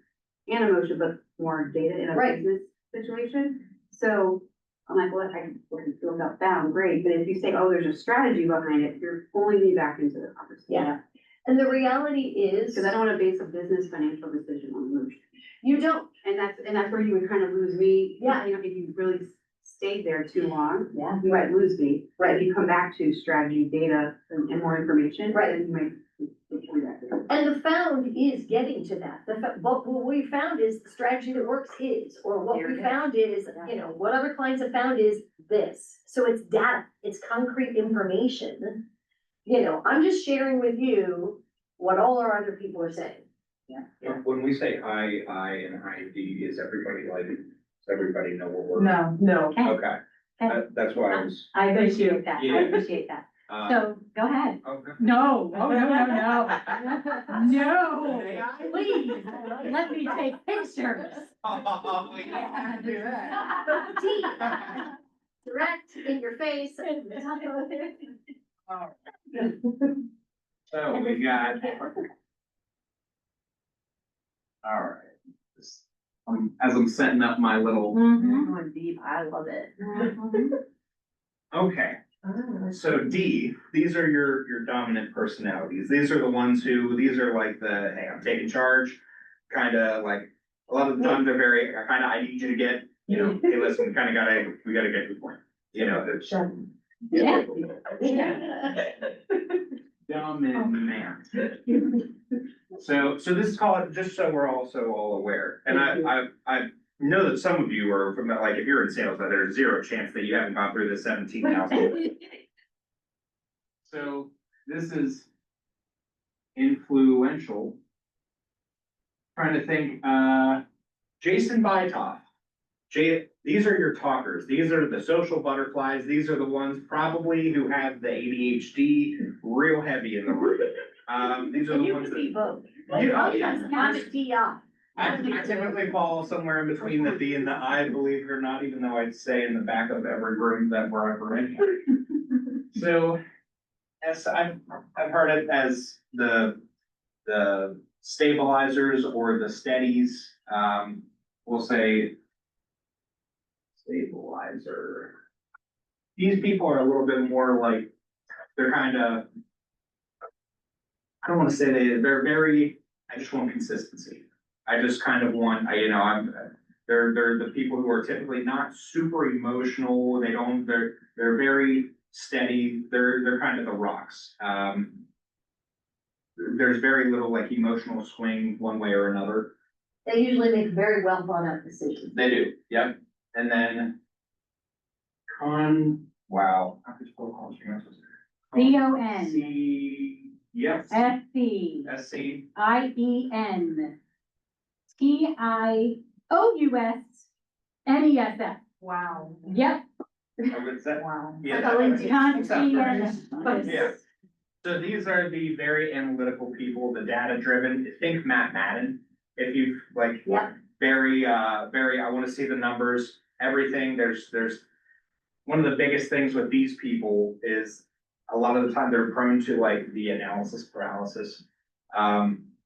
emotion, but more data in a Right. business situation. So I'm like, well, I can feel about found, great, but if you say, oh, there's a strategy behind it, you're pulling me back into the conversation. Yeah. And the reality is, Because I don't want to base a business financial decision on emotion. you don't, And that's where you would kind of lose me. Yeah. You know, if you really stayed there too long, yeah, you might lose me. Right. If you come back to strategy, data, and more information. Right. Then you might. Come back to it. and the found is getting to that. What we found is the strategy that works is, or what There we it is. found is, you know, what other clients have found is this. So it's data, it's concrete information. You know, I'm just sharing with you what all our other people are saying. When we say I and ID, is everybody like, does everybody know what we're? No. Okay, that's why I was. I appreciate that, I Yeah. appreciate that. uh, So, go ahead. Okay. No, oh, no. No, please, let me take pictures. Oh, yeah. Do that. Direct, in your face. So we got, all right. As I'm setting up my little, Mhm. Going deep, I love it. okay. So D, these are your dominant personalities. These are the ones who, these are like the, hey, I'm taking charge, kind of like, a lot of the time they're very, kind of, I need you to get, you know, hey, listen, we gotta get to the point. You know, it's. Yeah. Dominant. So this is called, just so we're also all aware, and I know that some of you are from, like, if you're in sales, that there's zero chance that you haven't gone through the 17,000. So this is influential. Trying to think, Jason Bytoff. These are your talkers. These are the social butterflies. These are the ones probably who have the ADHD real heavy in the room. These are the You ones can be that. both. Yeah, I'm a DI. I typically fall somewhere in between the D and the I, believe it or not, even though I'd stay in the back of every room that we're ever in. So, as I've heard it as the stabilizers or the steadies, we'll say stabilizer. These people are a little bit more like, they're kind of, I don't wanna say they're very, I just want consistency. I just kind of want, they're the people who are typically not super emotional, they're very steady, they're kind of the rocks. There's very little like emotional swing one way or another. They usually make very well thought out decisions. They do, yep. And then wow. How could you spell CON? CON. C, yep, SC, SC, IEN, TIOUS, Wow. Yep. what's that? Wow. Yeah. Conscientious. Yeah. So these are the very analytical people, the data driven, think Matt Madden. If you like, Yep. very, I wanna see the numbers, everything, there's. One of the biggest things with these people is a lot of the time they're prone to like the analysis paralysis.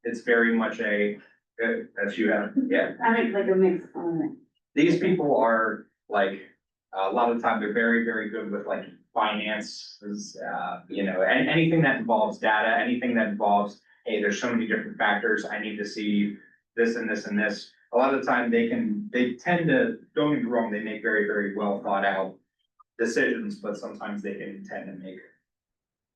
It's very much that's you have, yeah. I make like a mix on it. These people are like, A lot of the time, they're very, very good with like finances, you know, and anything that involves data, anything that involves, hey, there's so many different factors, I need to see this and this and this. A lot of the time, they tend to, don't get me wrong, they make very, very well thought out decisions, but sometimes they can tend to make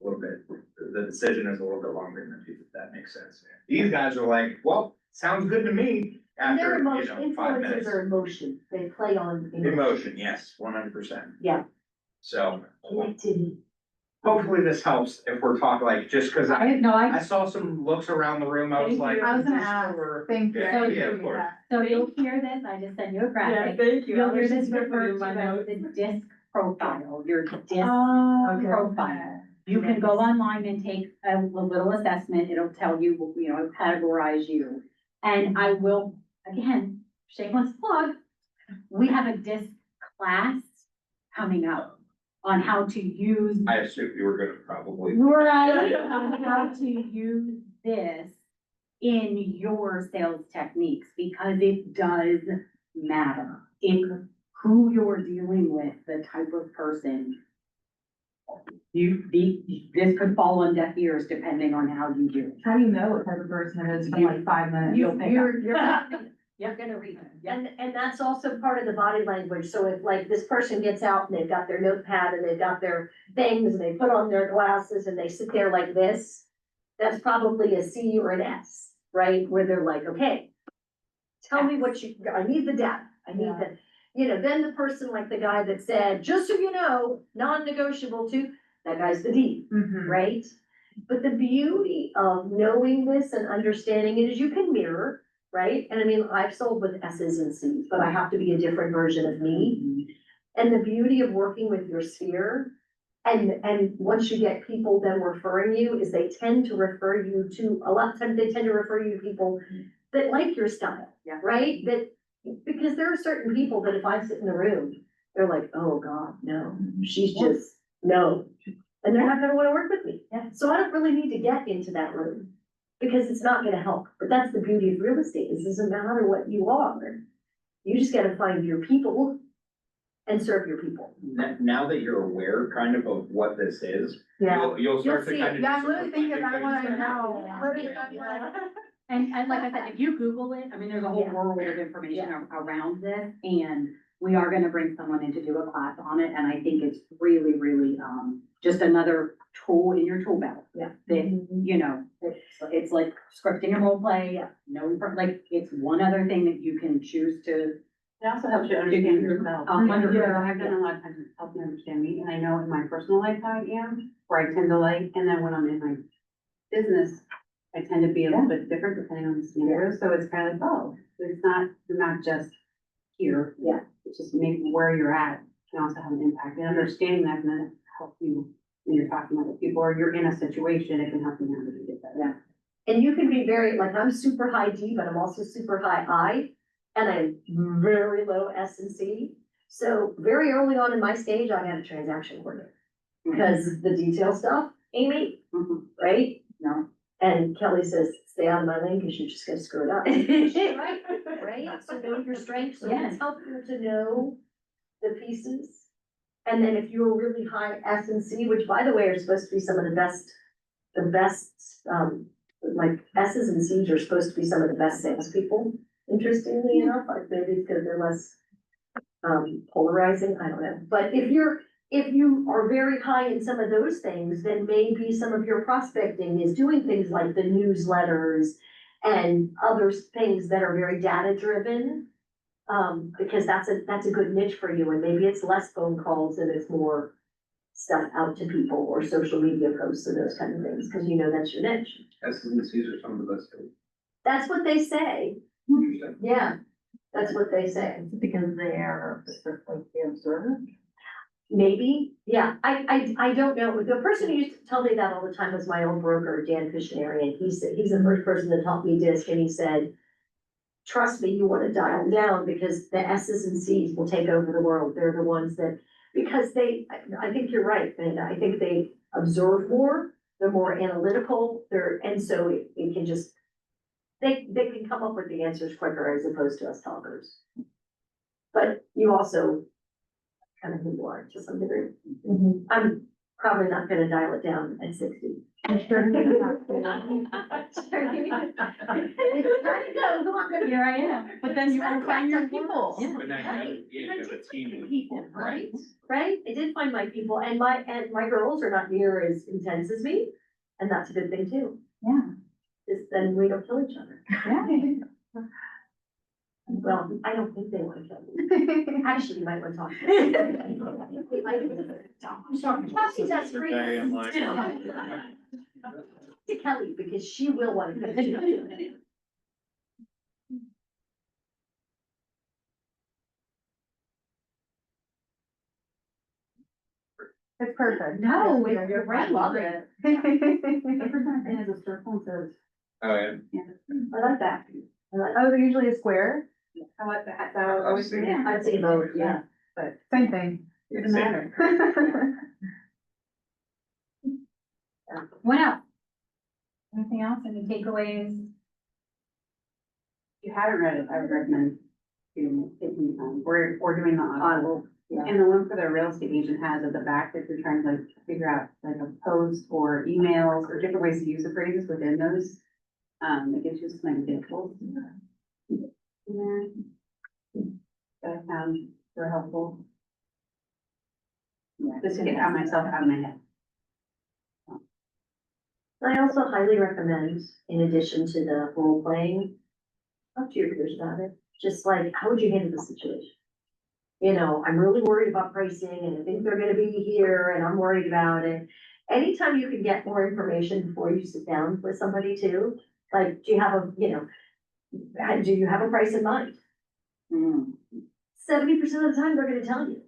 a little bit, the decision is a little bit longer than the if that makes sense. These guys are like, well, sounds good to me, And their after, you emotion, know, 5 influences minutes. are emotion, they play on. Emotion, yes, 100%. Yeah. So Connectivity. hopefully this helps if we're talking like, just cause I No, I saw some looks around the room, I was Thank like. you. I was gonna is this ask. for- Thank you. Yeah, yeah, of course. So you'll hear this, I just sent you a graphic. thank you. You'll hear this referred to as the disc profile, your disc Okay. profile. You can go online and take a little assessment, it'll tell you, you know, categorize you. And I will, again, shameless plug, we have a disc class coming up on how to use, I assume you were gonna probably. right, on how to use this in your sales techniques, because it does matter. Who you're dealing with, the type of person. This could fall on deaf ears depending on how you do it. How do you know what type of person it is from like 5 minutes? You'll pick up. You're gonna read it. Yeah. And that's also part of the body language. So if like this person gets out and they've got their notepad and they've got their things and they put on their glasses and they sit there like this, that's probably a C or an S, right? Where they're like, okay, tell me what you, I need the data. I need the, you know, then the person like the guy that said, just so you know, non-negotiable too, that guy's the D, right? But the beauty of knowing this and understanding it is you can mirror, right? And I mean, I've sold with S's and C's, but I have to be a different version of me. And the beauty of working with your sphere, and once you get people then referring you, is they tend to refer you to, a lot of times they tend to refer you to people that like your style, Yeah. right? That, because there are certain people that if I sit in the room, they're like, oh God, no, she's just, no. And they're not gonna wanna work with me. Yeah. So I don't really need to get into that room, because it's not gonna help. But that's the beauty of real estate, is it doesn't matter what you are. You just gotta find your people and serve your people. Now that you're aware kind of what this is, Yeah. you'll start You'll to see kind it. of. Yeah, I'm really thinking I wanna know. And like I said, if you Google it, I mean, there's a whole Yeah. world of information around this, and we are gonna bring someone in to do a class on it, and I think it's really, really, just another tool in your tool belt. Yeah. That, you know, it's like scripting a role play, Yeah. knowing, like, it's one other thing that you can choose to. It also helps you understand yourself. 100%. Yeah, I've done a lot of times it's helped me understand me, and I know in my personal life how I am, where I tend to like, and then when I'm in my business, I tend to be a little bit different depending on the scenario, so it's kind of like, oh, it's not, you're not just here. Yeah. It's just maybe where you're at can also have an impact, and understanding that can then help you when you're talking to other people, or you're in a situation, it can help you navigate it better. Yeah. And you can be very, like, I'm super high D, but I'm also super high I, and I'm very low S and C. So very early on in my stage, I had a transaction coordinator. Because the detail stuff, Amy, right? No. And Kelly says, stay out of my lane, because you're just gonna screw it up. Right, right? So know your strengths, so it's helpful to know the pieces. And then if you're really high S and C, which by the way, are supposed to be some of the best, like S's and C's are supposed to be some of the best salespeople, interestingly enough, like maybe because they're less polarizing, I don't know. But if you are very high in some of those things, then maybe some of your prospecting is doing things like the newsletters and other things that are very data driven. Because that's a good niche for you, and maybe it's less phone calls and it's more stuff out to people or social media posts and those kind of things, because you know that's your niche. S's and C's are some of the best. That's what they say. Interesting. Yeah, that's what they say. Because they are strictly observed. Maybe, yeah, I don't know. The person who used to tell me that all the time was my old broker, Dan Cushionary, and he said, he's the first person that taught me disc, and he said, trust me, you wanna dial down, because the S's and C's will take over the world. They're the ones that, because I think you're right, and I think they observe more, they're more analytical, and so it can just, they can come up with the answers quicker as opposed to us talkers. But you also kind of who you are to some degree. I'm probably not gonna dial it down at 60. I'm sure you have to. Here I am, but then you won't find your people. But now you have a team of People, right? Right? I did find my people, and my girls are not near as intense as me, and that's a good thing too. Yeah. Is then we don't kill each other. Yeah. Well, I don't think they want to kill me. Actually, you might want to talk. to them. Kelsey does great. To Kelly, because she will want to. kill you. It's perfect. No, you're right. I love it. And as a circle, so. Oh, yeah. I like that. I like, Oh, they're usually a square? I like that. I was thinking- I'd say both, yeah. But same thing, doesn't Same. matter. What else? Anything else, any takeaways? If you haven't read it, I would recommend taking or doing the audible. Yeah. And the one for the real estate agent has at the back, if you're trying to like figure out like a post or emails or different ways to use the phrases within those. It gives you some examples. In there. That I found were helpful. Yeah, just to get myself out of my head. I also highly recommend, in addition to the role playing, talk to your peers about it. Just like, how would you handle the situation? You know, I'm really worried about pricing and I think they're gonna be here and I'm worried about it. Anytime you can get more information before you sit down with somebody too, like, do you have a, you know, do you have a price in mind? 70% of the time, they're gonna tell you.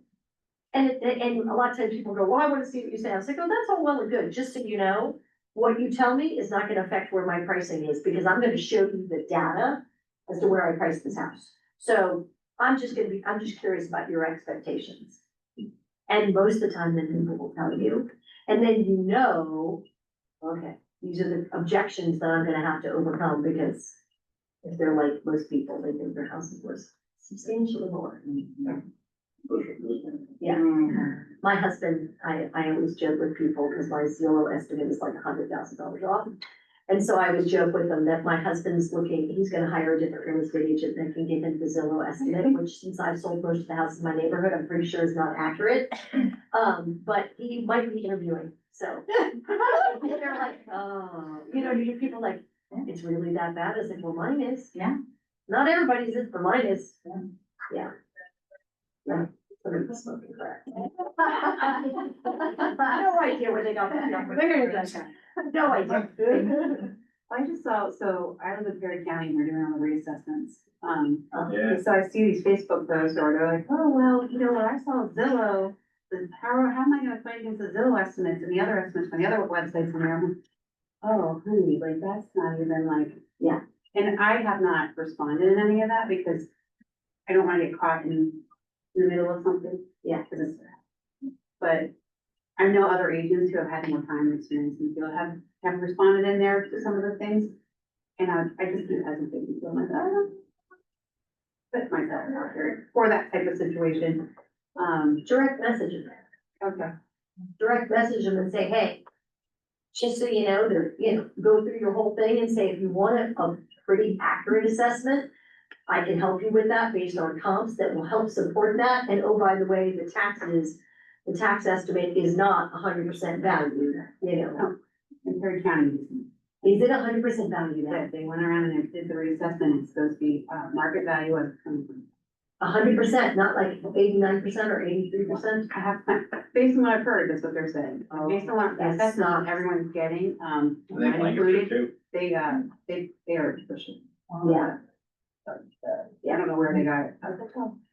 And a lot of times people go, well, I wanna see what you say. I was like, oh, that's all well and good, just so you know, what you tell me is not gonna affect where my pricing is, because I'm gonna show you the data as to where I priced this house. So I'm just curious about your expectations. And most of the time, then people will tell you, and then you know, okay, these are the objections that I'm gonna have to overcome, because if they're like most people, they think their house is worth substantially more. Yeah, my husband, I always joke with people, because my Zillow estimate is like $100,000 off. And so I would joke with them that my husband's looking, he's gonna hire a different real estate agent that can give him the Zillow estimate, which since I've sold most of the houses in my neighborhood, I'm pretty sure is not accurate. But he might be interviewing, so. They're like, oh, you know, you get people like, it's really that bad? I was like, well, mine is. Yeah. Not everybody's is, but mine is. Yeah. Yeah. Somebody's smoking crack. No idea where they got that number. They're gonna do that. No idea. I just saw, so I live in Perry County, and we're doing all the reassessments. Yeah. So I see these Facebook posts, or they're like, oh, well, you know, when I saw Zillow, how am I gonna fight against the Zillow estimates and the other estimates from the other websites in there? I'm like, oh, honey, like, that's not even like, Yeah. And I have not responded in any of that, because I don't wanna get caught in the middle of something. Yeah. 'Cause it's, but I know other agents who have had more time and experience and feel have responded in there to some of the things. And I just keep hesitating, so I'm like, oh, put myself out there for that type of situation. Direct message them. Okay. Direct message them and say, hey, just so you know, they're, you know, go through your whole thing and say, if you want a pretty accurate assessment, I can help you with that based on comps that will help support that. And oh, by the way, the tax estimate is not 100% valued, you know. In Perry County, Is it 100% valued? that they went around and did the reassessment, it's supposed to be, market value of. 100%, not like 89% or 83%? I have, based on what I've heard, that's what they're saying. Based on what the That's assessment not- everyone's getting, I think mine language included, too. they are pushing. Yeah. I don't know where they got it.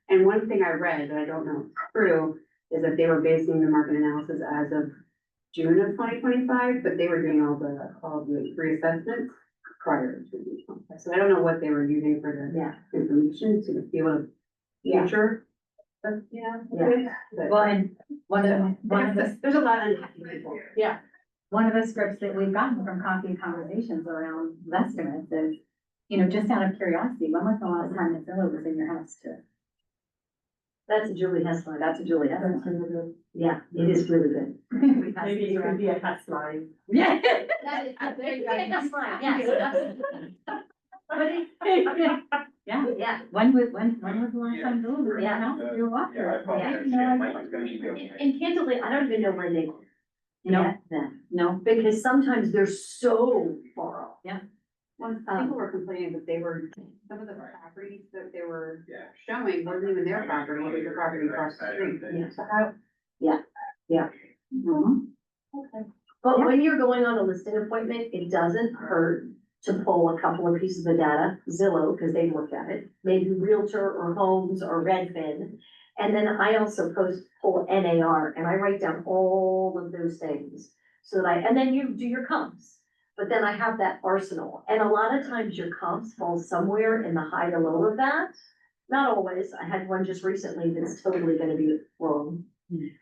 And one thing I read that I don't know if it's true is that they were basing the market analysis as of June of 2025, but they were doing all the reassessments prior to 2025. So I don't know what they were using for the Yeah. information to be able to future. But, Yeah. But- Well, and one of the, There's a lot of unhappy people. Yeah. one of the scripts that we've gotten from Coffee Conversations around estimates is, you know, just out of curiosity, when was the last time that Zillow was in your house to That's a Julie Hess line. That's a Julie. That's really good. Yeah, it is really good. Maybe it could be a Hess line. Yeah. That is, there you go, Hess line, yes. But it, Yeah, yeah, when was the last time Julie was in the Yeah. house? You walked Yeah, I her. apologize. Yeah. Mike was gonna be and doing it. and candidly, I don't even know where they No, get them, no. because sometimes they're so far off. When people were complaining that they were, some of the properties that they were Yeah. showing wasn't even their property, it was the property across the street. Yeah. So how, Mhm. But when you're going on a listing appointment, it doesn't hurt to pull a couple of pieces of data, Zillow, because they've looked at it, maybe Realtor or Homes or Redfin. And then I also pull NAR, and I write down all of those things. So that and then you do your comps, but then I have that arsenal, and a lot of times your comps fall somewhere in the high to low of that. Not always, I had one just recently that's totally gonna be wrong,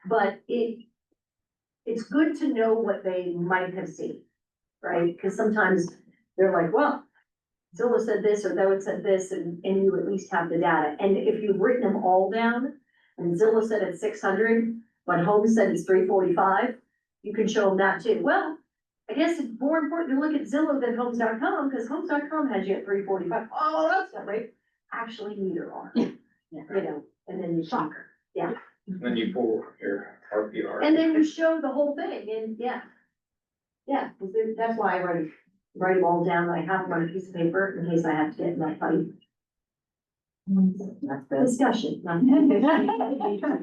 but it's good to know what they might have seen, right? Because sometimes they're like, well, Zillow said this, or though it said this, and you at least have the data. And if you've written them all down, and Zillow said it's 600, but Home said it's 345, you can show them that too. Well, I guess it's more important to look at Zillow than Homes.com, because Homes.com has you at 345. Oh, that's not right. Actually, neither are, you know, and then you shocker. Then you pull your RPR. And then you show the whole thing, and yeah. Yeah, 'cause that's why I write them all down, I have them on a piece of paper in case I have to get in that fight. That's good. Discussion, not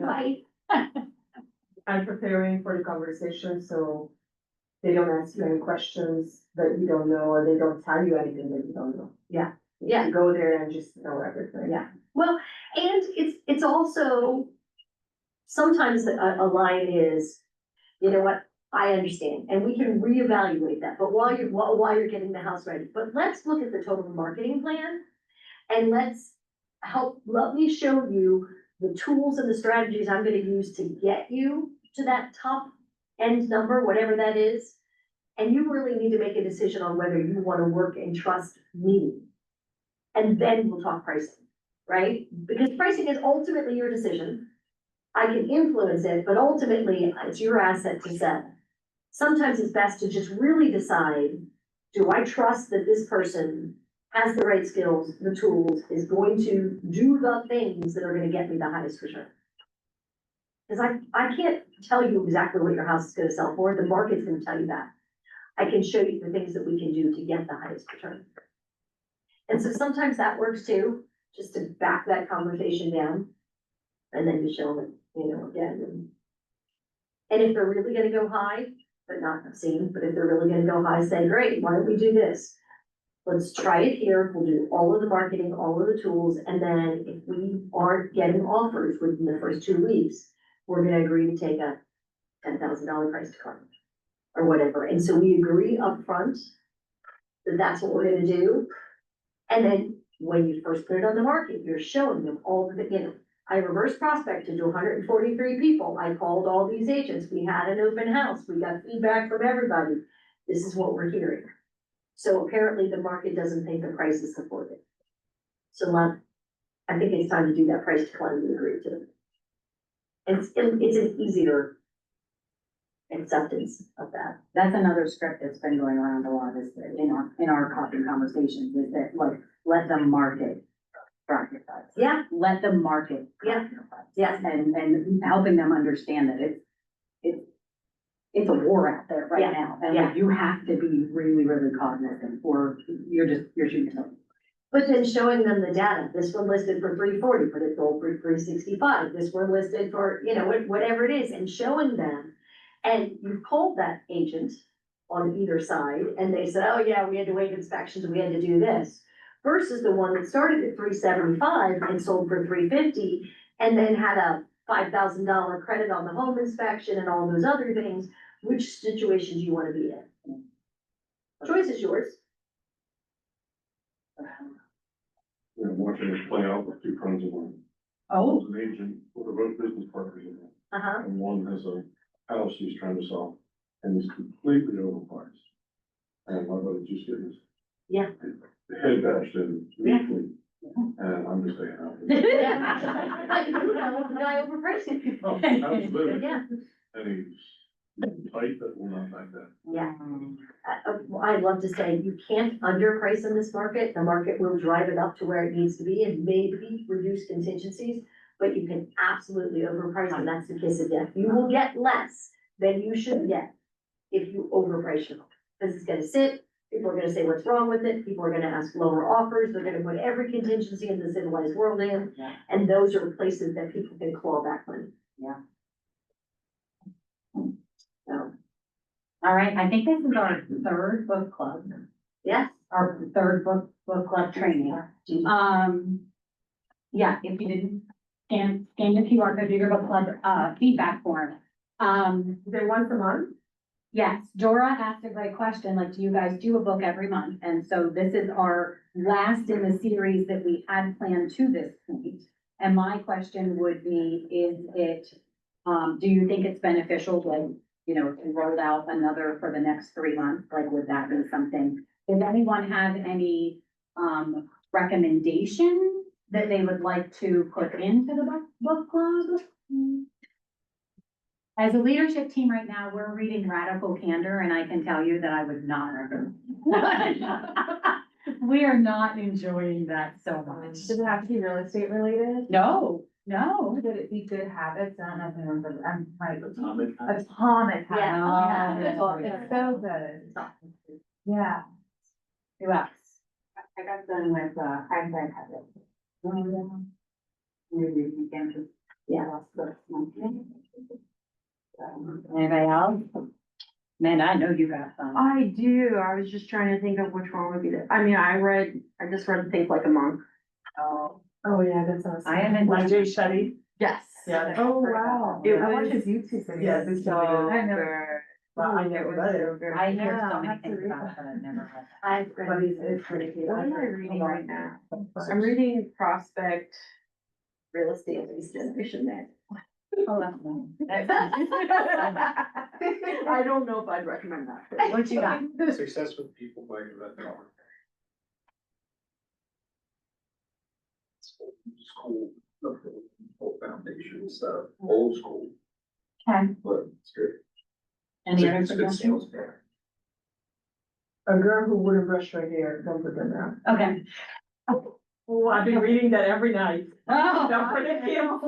fight. I'm preparing for the conversation, so they don't ask you any questions that you don't know, or they don't tell you anything that you don't know. Yeah. You go there and just know everything. Yeah. Well, and it's also, sometimes a line is, you know what, I understand, and we can reevaluate that, but while you're getting the house ready, but let's look at the total marketing plan. And let me show you the tools and the strategies I'm gonna use to get you to that top end number, whatever that is. And you really need to make a decision on whether you wanna work and trust me. And then we'll talk pricing, right? Because pricing is ultimately your decision. I can influence it, but ultimately it's your asset to sell. Sometimes it's best to just really decide, do I trust that this person has the right skills, the tools, is going to do the things that are gonna get me the highest return? Cause I can't tell you exactly what your house is gonna sell for, the market's gonna tell you that. I can show you the things that we can do to get the highest return. And so sometimes that works too, just to back that conversation down. And then you show them, you know, again. And if they're really gonna go high, but not obscene, but if they're really gonna go high, say, great, why don't we do this? Let's try it here, we'll do all of the marketing, all of the tools, and then if we aren't getting offers within the first 2 weeks, we're gonna agree to take a $10,000 price decline. Or whatever, and so we agree upfront that that's what we're gonna do. And then when you first put it on the market, you're showing them all the, you know, I reverse prospected to 143 people, I called all these agents, we had an open house, we got feedback from everybody. This is what we're hearing. So apparently the market doesn't think the price is supported. So I think it's time to do that price decline we agreed to. It's an easier acceptance of that. That's another script that's been going around a lot, is that in our coffee conversations, is that, like, let them market drop your price. Yeah, Let them market drop your price. yeah. And helping them understand that it's a war out there right Yeah, now, and yeah. like, you have to be really, really cognizant, or you're shooting yourself. But then showing them the data, this one listed for 340, but it sold for 365, this one listed for, you know, whatever it is, and showing them. And you've called that agent on either side, and they said, oh yeah, we had to waive inspections, we had to do this. Versus the one that started at 375 and sold for 350, and then had a $5,000 credit on the home inspection and all those other things. Which situation do you wanna be in? Choice is yours. You know, watching this play out with 2 friends of mine. Oh. One's an agent with a both business partners in it, Uh-huh, and one has a house he's trying to sell, and it's completely overpriced. And my buddy just getting his yeah, head bashed in Yeah. weekly, And I'm just saying. I overpriced it. Oh, absolutely. Yeah. Any type that will not like that. Yeah. I'd love to say you can't underprice in this market. The market will drive it up to where it needs to be and maybe reduce contingencies. But you can absolutely overprice, and that's the kiss of death. You will get less than you should get if you overprice your home. This is gonna sit, people are gonna say what's wrong with it, people are gonna ask lower offers, they're gonna put every contingency in the civilized world in. Yeah. And those are places that people can claw back money. Yeah. So, All right, I think this is our third book club, yes. our third book club training. Yeah, if you didn't scan the QR code, do your book club, feedback form. Is it once a month? Yes, Dora asked a great question, like, do you guys do a book every month? And so this is our last in the series that we had planned to this point. And my question would be, is it, do you think it's beneficial, like, you know, to roll out another for the next 3 months? Like, would that be something? Does anyone have any, recommendations that they would like to put into the book club? As a leadership team right now, we're reading Radical Candor, and I can tell you that I would not recommend. We are not enjoying that so much. Does it have to be real estate related? No. Could it be good habits? I don't know if anyone, but I'm like, Atomic. atomic Yeah. habits. Oh, It's so good. Yeah. Who else? I got done with, hindsight habits. Yeah. Anybody else? Man, I know you got some. I do, I was just trying to think of which one would be the, I mean, I just read Think Like a Monk. Oh, Oh, yeah, that's awesome. I haven't- Like Jay Shetty? Yes. Yeah. Oh, wow. It I watch was- his YouTube videos. Yeah, this So video. I know. good. Well, I It never was read so it. good. I hear Yeah, so I'll many have to things read about it, that. but I've never read I've But read it's pretty good. What am I reading right now? I'm reading Prospect Real Estate Lease Generation Net. Oh, that's nice. I don't know if I'd recommend that. What you got? Success with people by Red Collar. School, whole foundation stuff, old school, Okay. but it's good. Any other It's a good suggestions? sales guy. A girl who wouldn't brush her hair, don't put them down. Okay. Oh, I've been reading that every night. Oh, Don't put it down.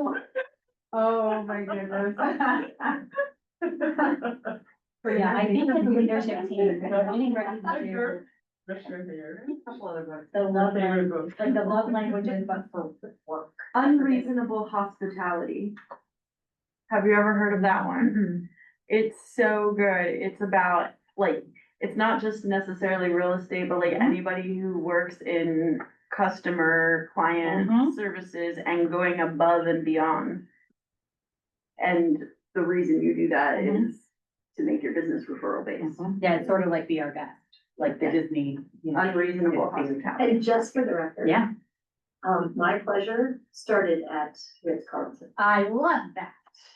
Oh, my goodness. yeah, I think as a leadership team, we're getting ready to do Brush your hair. the love Favorite language, book. like the love languages, but for work. Unreasonable Hospitality. Have you ever heard of that one? It's so good. It's about, like, it's not just necessarily real estate, but like anybody who works in customer, client Mhm. services and going above and beyond. And the reason you do that Mhm. is to make your business referral based. Yeah, it's sort of like Be Our Guest, like the Disney, you know. Unreasonable hospitality. And just for the record. Yeah. My pleasure started at Ritz-Carlton. I love that.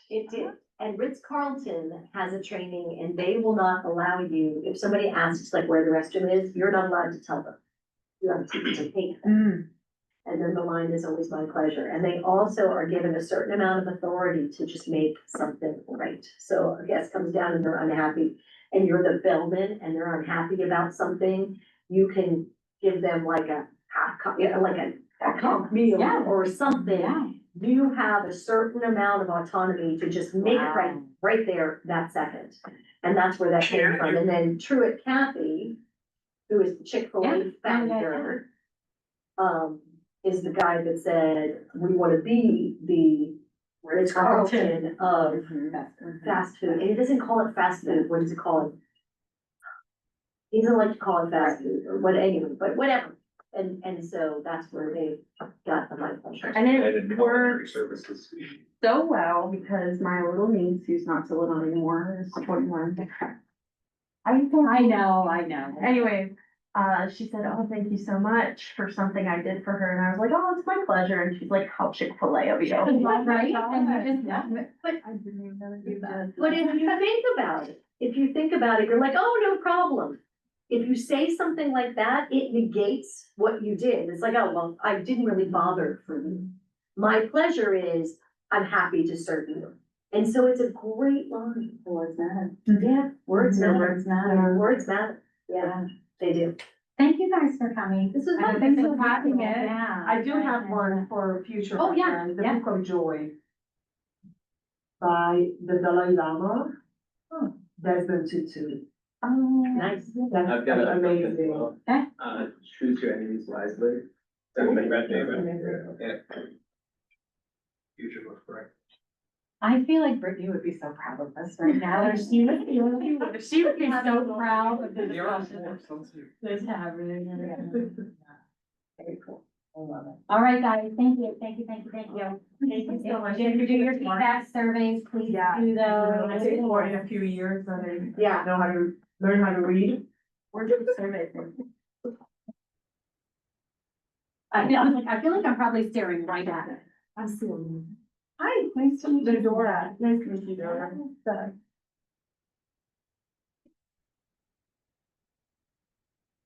It did. And Ritz-Carlton has a training and they will not allow you, if somebody asks like where the restroom is, you're not allowed to tell them. You have to take them. And then the line is always my pleasure. And they also are given a certain amount of authority to just make something right. So a guest comes down and they're unhappy and you're the bellman and they're unhappy about something, you can give them like a half cup, you know, like a comp meal Yeah. or something. Yeah. You have a certain amount of autonomy to just make it right, Wow. right there, that second. And that's where that came from. And then Truett Cathy, who is the Chick-fil-A founder, is the guy that said, we wanna be the Ritz-Carlton of fast food. And he doesn't call it fast food, what does he call it? He doesn't like to call it fast food or what, anyway, but whatever. And so that's where they got the high pleasure. And it And culinary works services. so well because my little niece, who's not so little anymore, is 21. I know. Anyway, she said, "Oh, thank you so much for something I did for her," and I was like, "Oh, it's my pleasure." And she's like, "How Chick-fil-A of you." Right? And you just know it. But I didn't even know that you did that. But if you think about it, you're like, oh, no problem. if you say something like that, it negates what you did. It's like, oh, well, I didn't really bother for you. My pleasure is, I'm happy to serve you. And so it's a great line. Words matter. Yeah, words matter. Words matter. Words matter. Yeah, they do. Thank you guys for coming. This is I fun. think Thanks for it's having helpful. it. Yeah. I do have one for future Oh, yeah, reference, the yeah. Book of Joy by the Dalai Lama. Desmond Tutu. Oh, Nice. That's I've got a book as amazing. well. Okay. Choose your enemies wisely. That's my red favorite. Yeah. Future looks bright. I feel like Brittany would be so proud of us right now. She would be so proud of the discussion that's happening. Very cool. I love it. All right, guys, thank you, thank you, thank you, thank you. Thank you so much. If you do your feedback surveys, please Yeah. do I take more those. in a few years and then Yeah. know how to learn how to read. We're doing surveys. I mean, I was like, I feel like I'm probably staring right at it. Absolutely. Hi, nice to meet you. Dora, nice to meet you, Dora.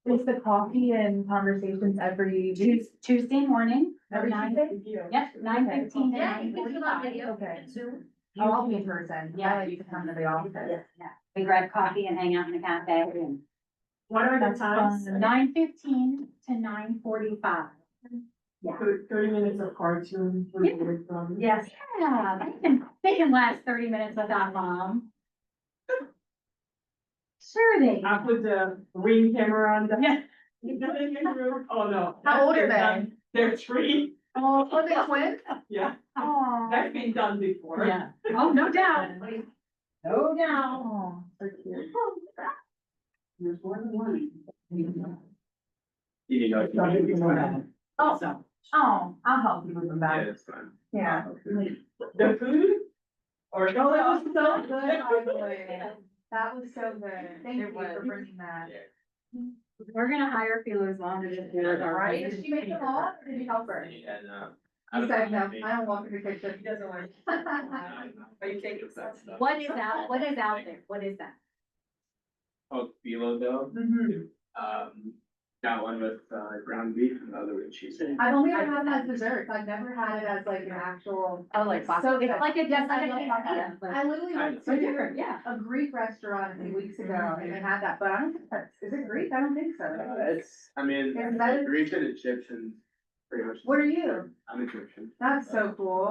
Is the coffee and conversations every Tuesday morning, Every nine, Tuesday? yep, 9:15 to Yeah, you can do it on 9:45. video. Okay. Zoom. Oh, I'll be in person. Yeah. I like to come to the office. Yeah, we grab coffee and hang out in the cafe and. What are the That's times? 9:15 to 9:45. 30 minutes of cartoon. Yes. Yeah, they can last 30 minutes without mom. Sure they. I put the ring camera on the. Yeah. Oh, no. How old are they? They're 3, Oh, are they twins? yeah, Oh. that's been done before. Yeah. Oh, no doubt. No doubt. Oh, so cute. There's more than one. You know. Oh, so. Oh, I'll help you with them Yeah, back. it's fine. Yeah. The food? Or no, That was it so good, by the way. That was so good. Thank It you was. for bringing that. We're gonna hire Philo's mom to just do it. Right? Did she make them all, or did you help her? And, He said, no, I don't want to take them. He doesn't want. Are you taking some stuff? What is out, what is out there? What is that? Oh, phyllo dough. Got one with, ground beef and the other with cheese. I've only ever had it as desserts. I've never had it as like an actual. Oh, like So pasta. good. It's like a, Yes, just like I a love pasta. pasta. I literally went So to different, yeah. a Greek restaurant a few weeks ago and they had that, but I don't think that's, is it Greek? I don't think so. It's, I mean, Is that- Greek and Egyptian, pretty much. What are you? I'm Egyptian. That's so cool.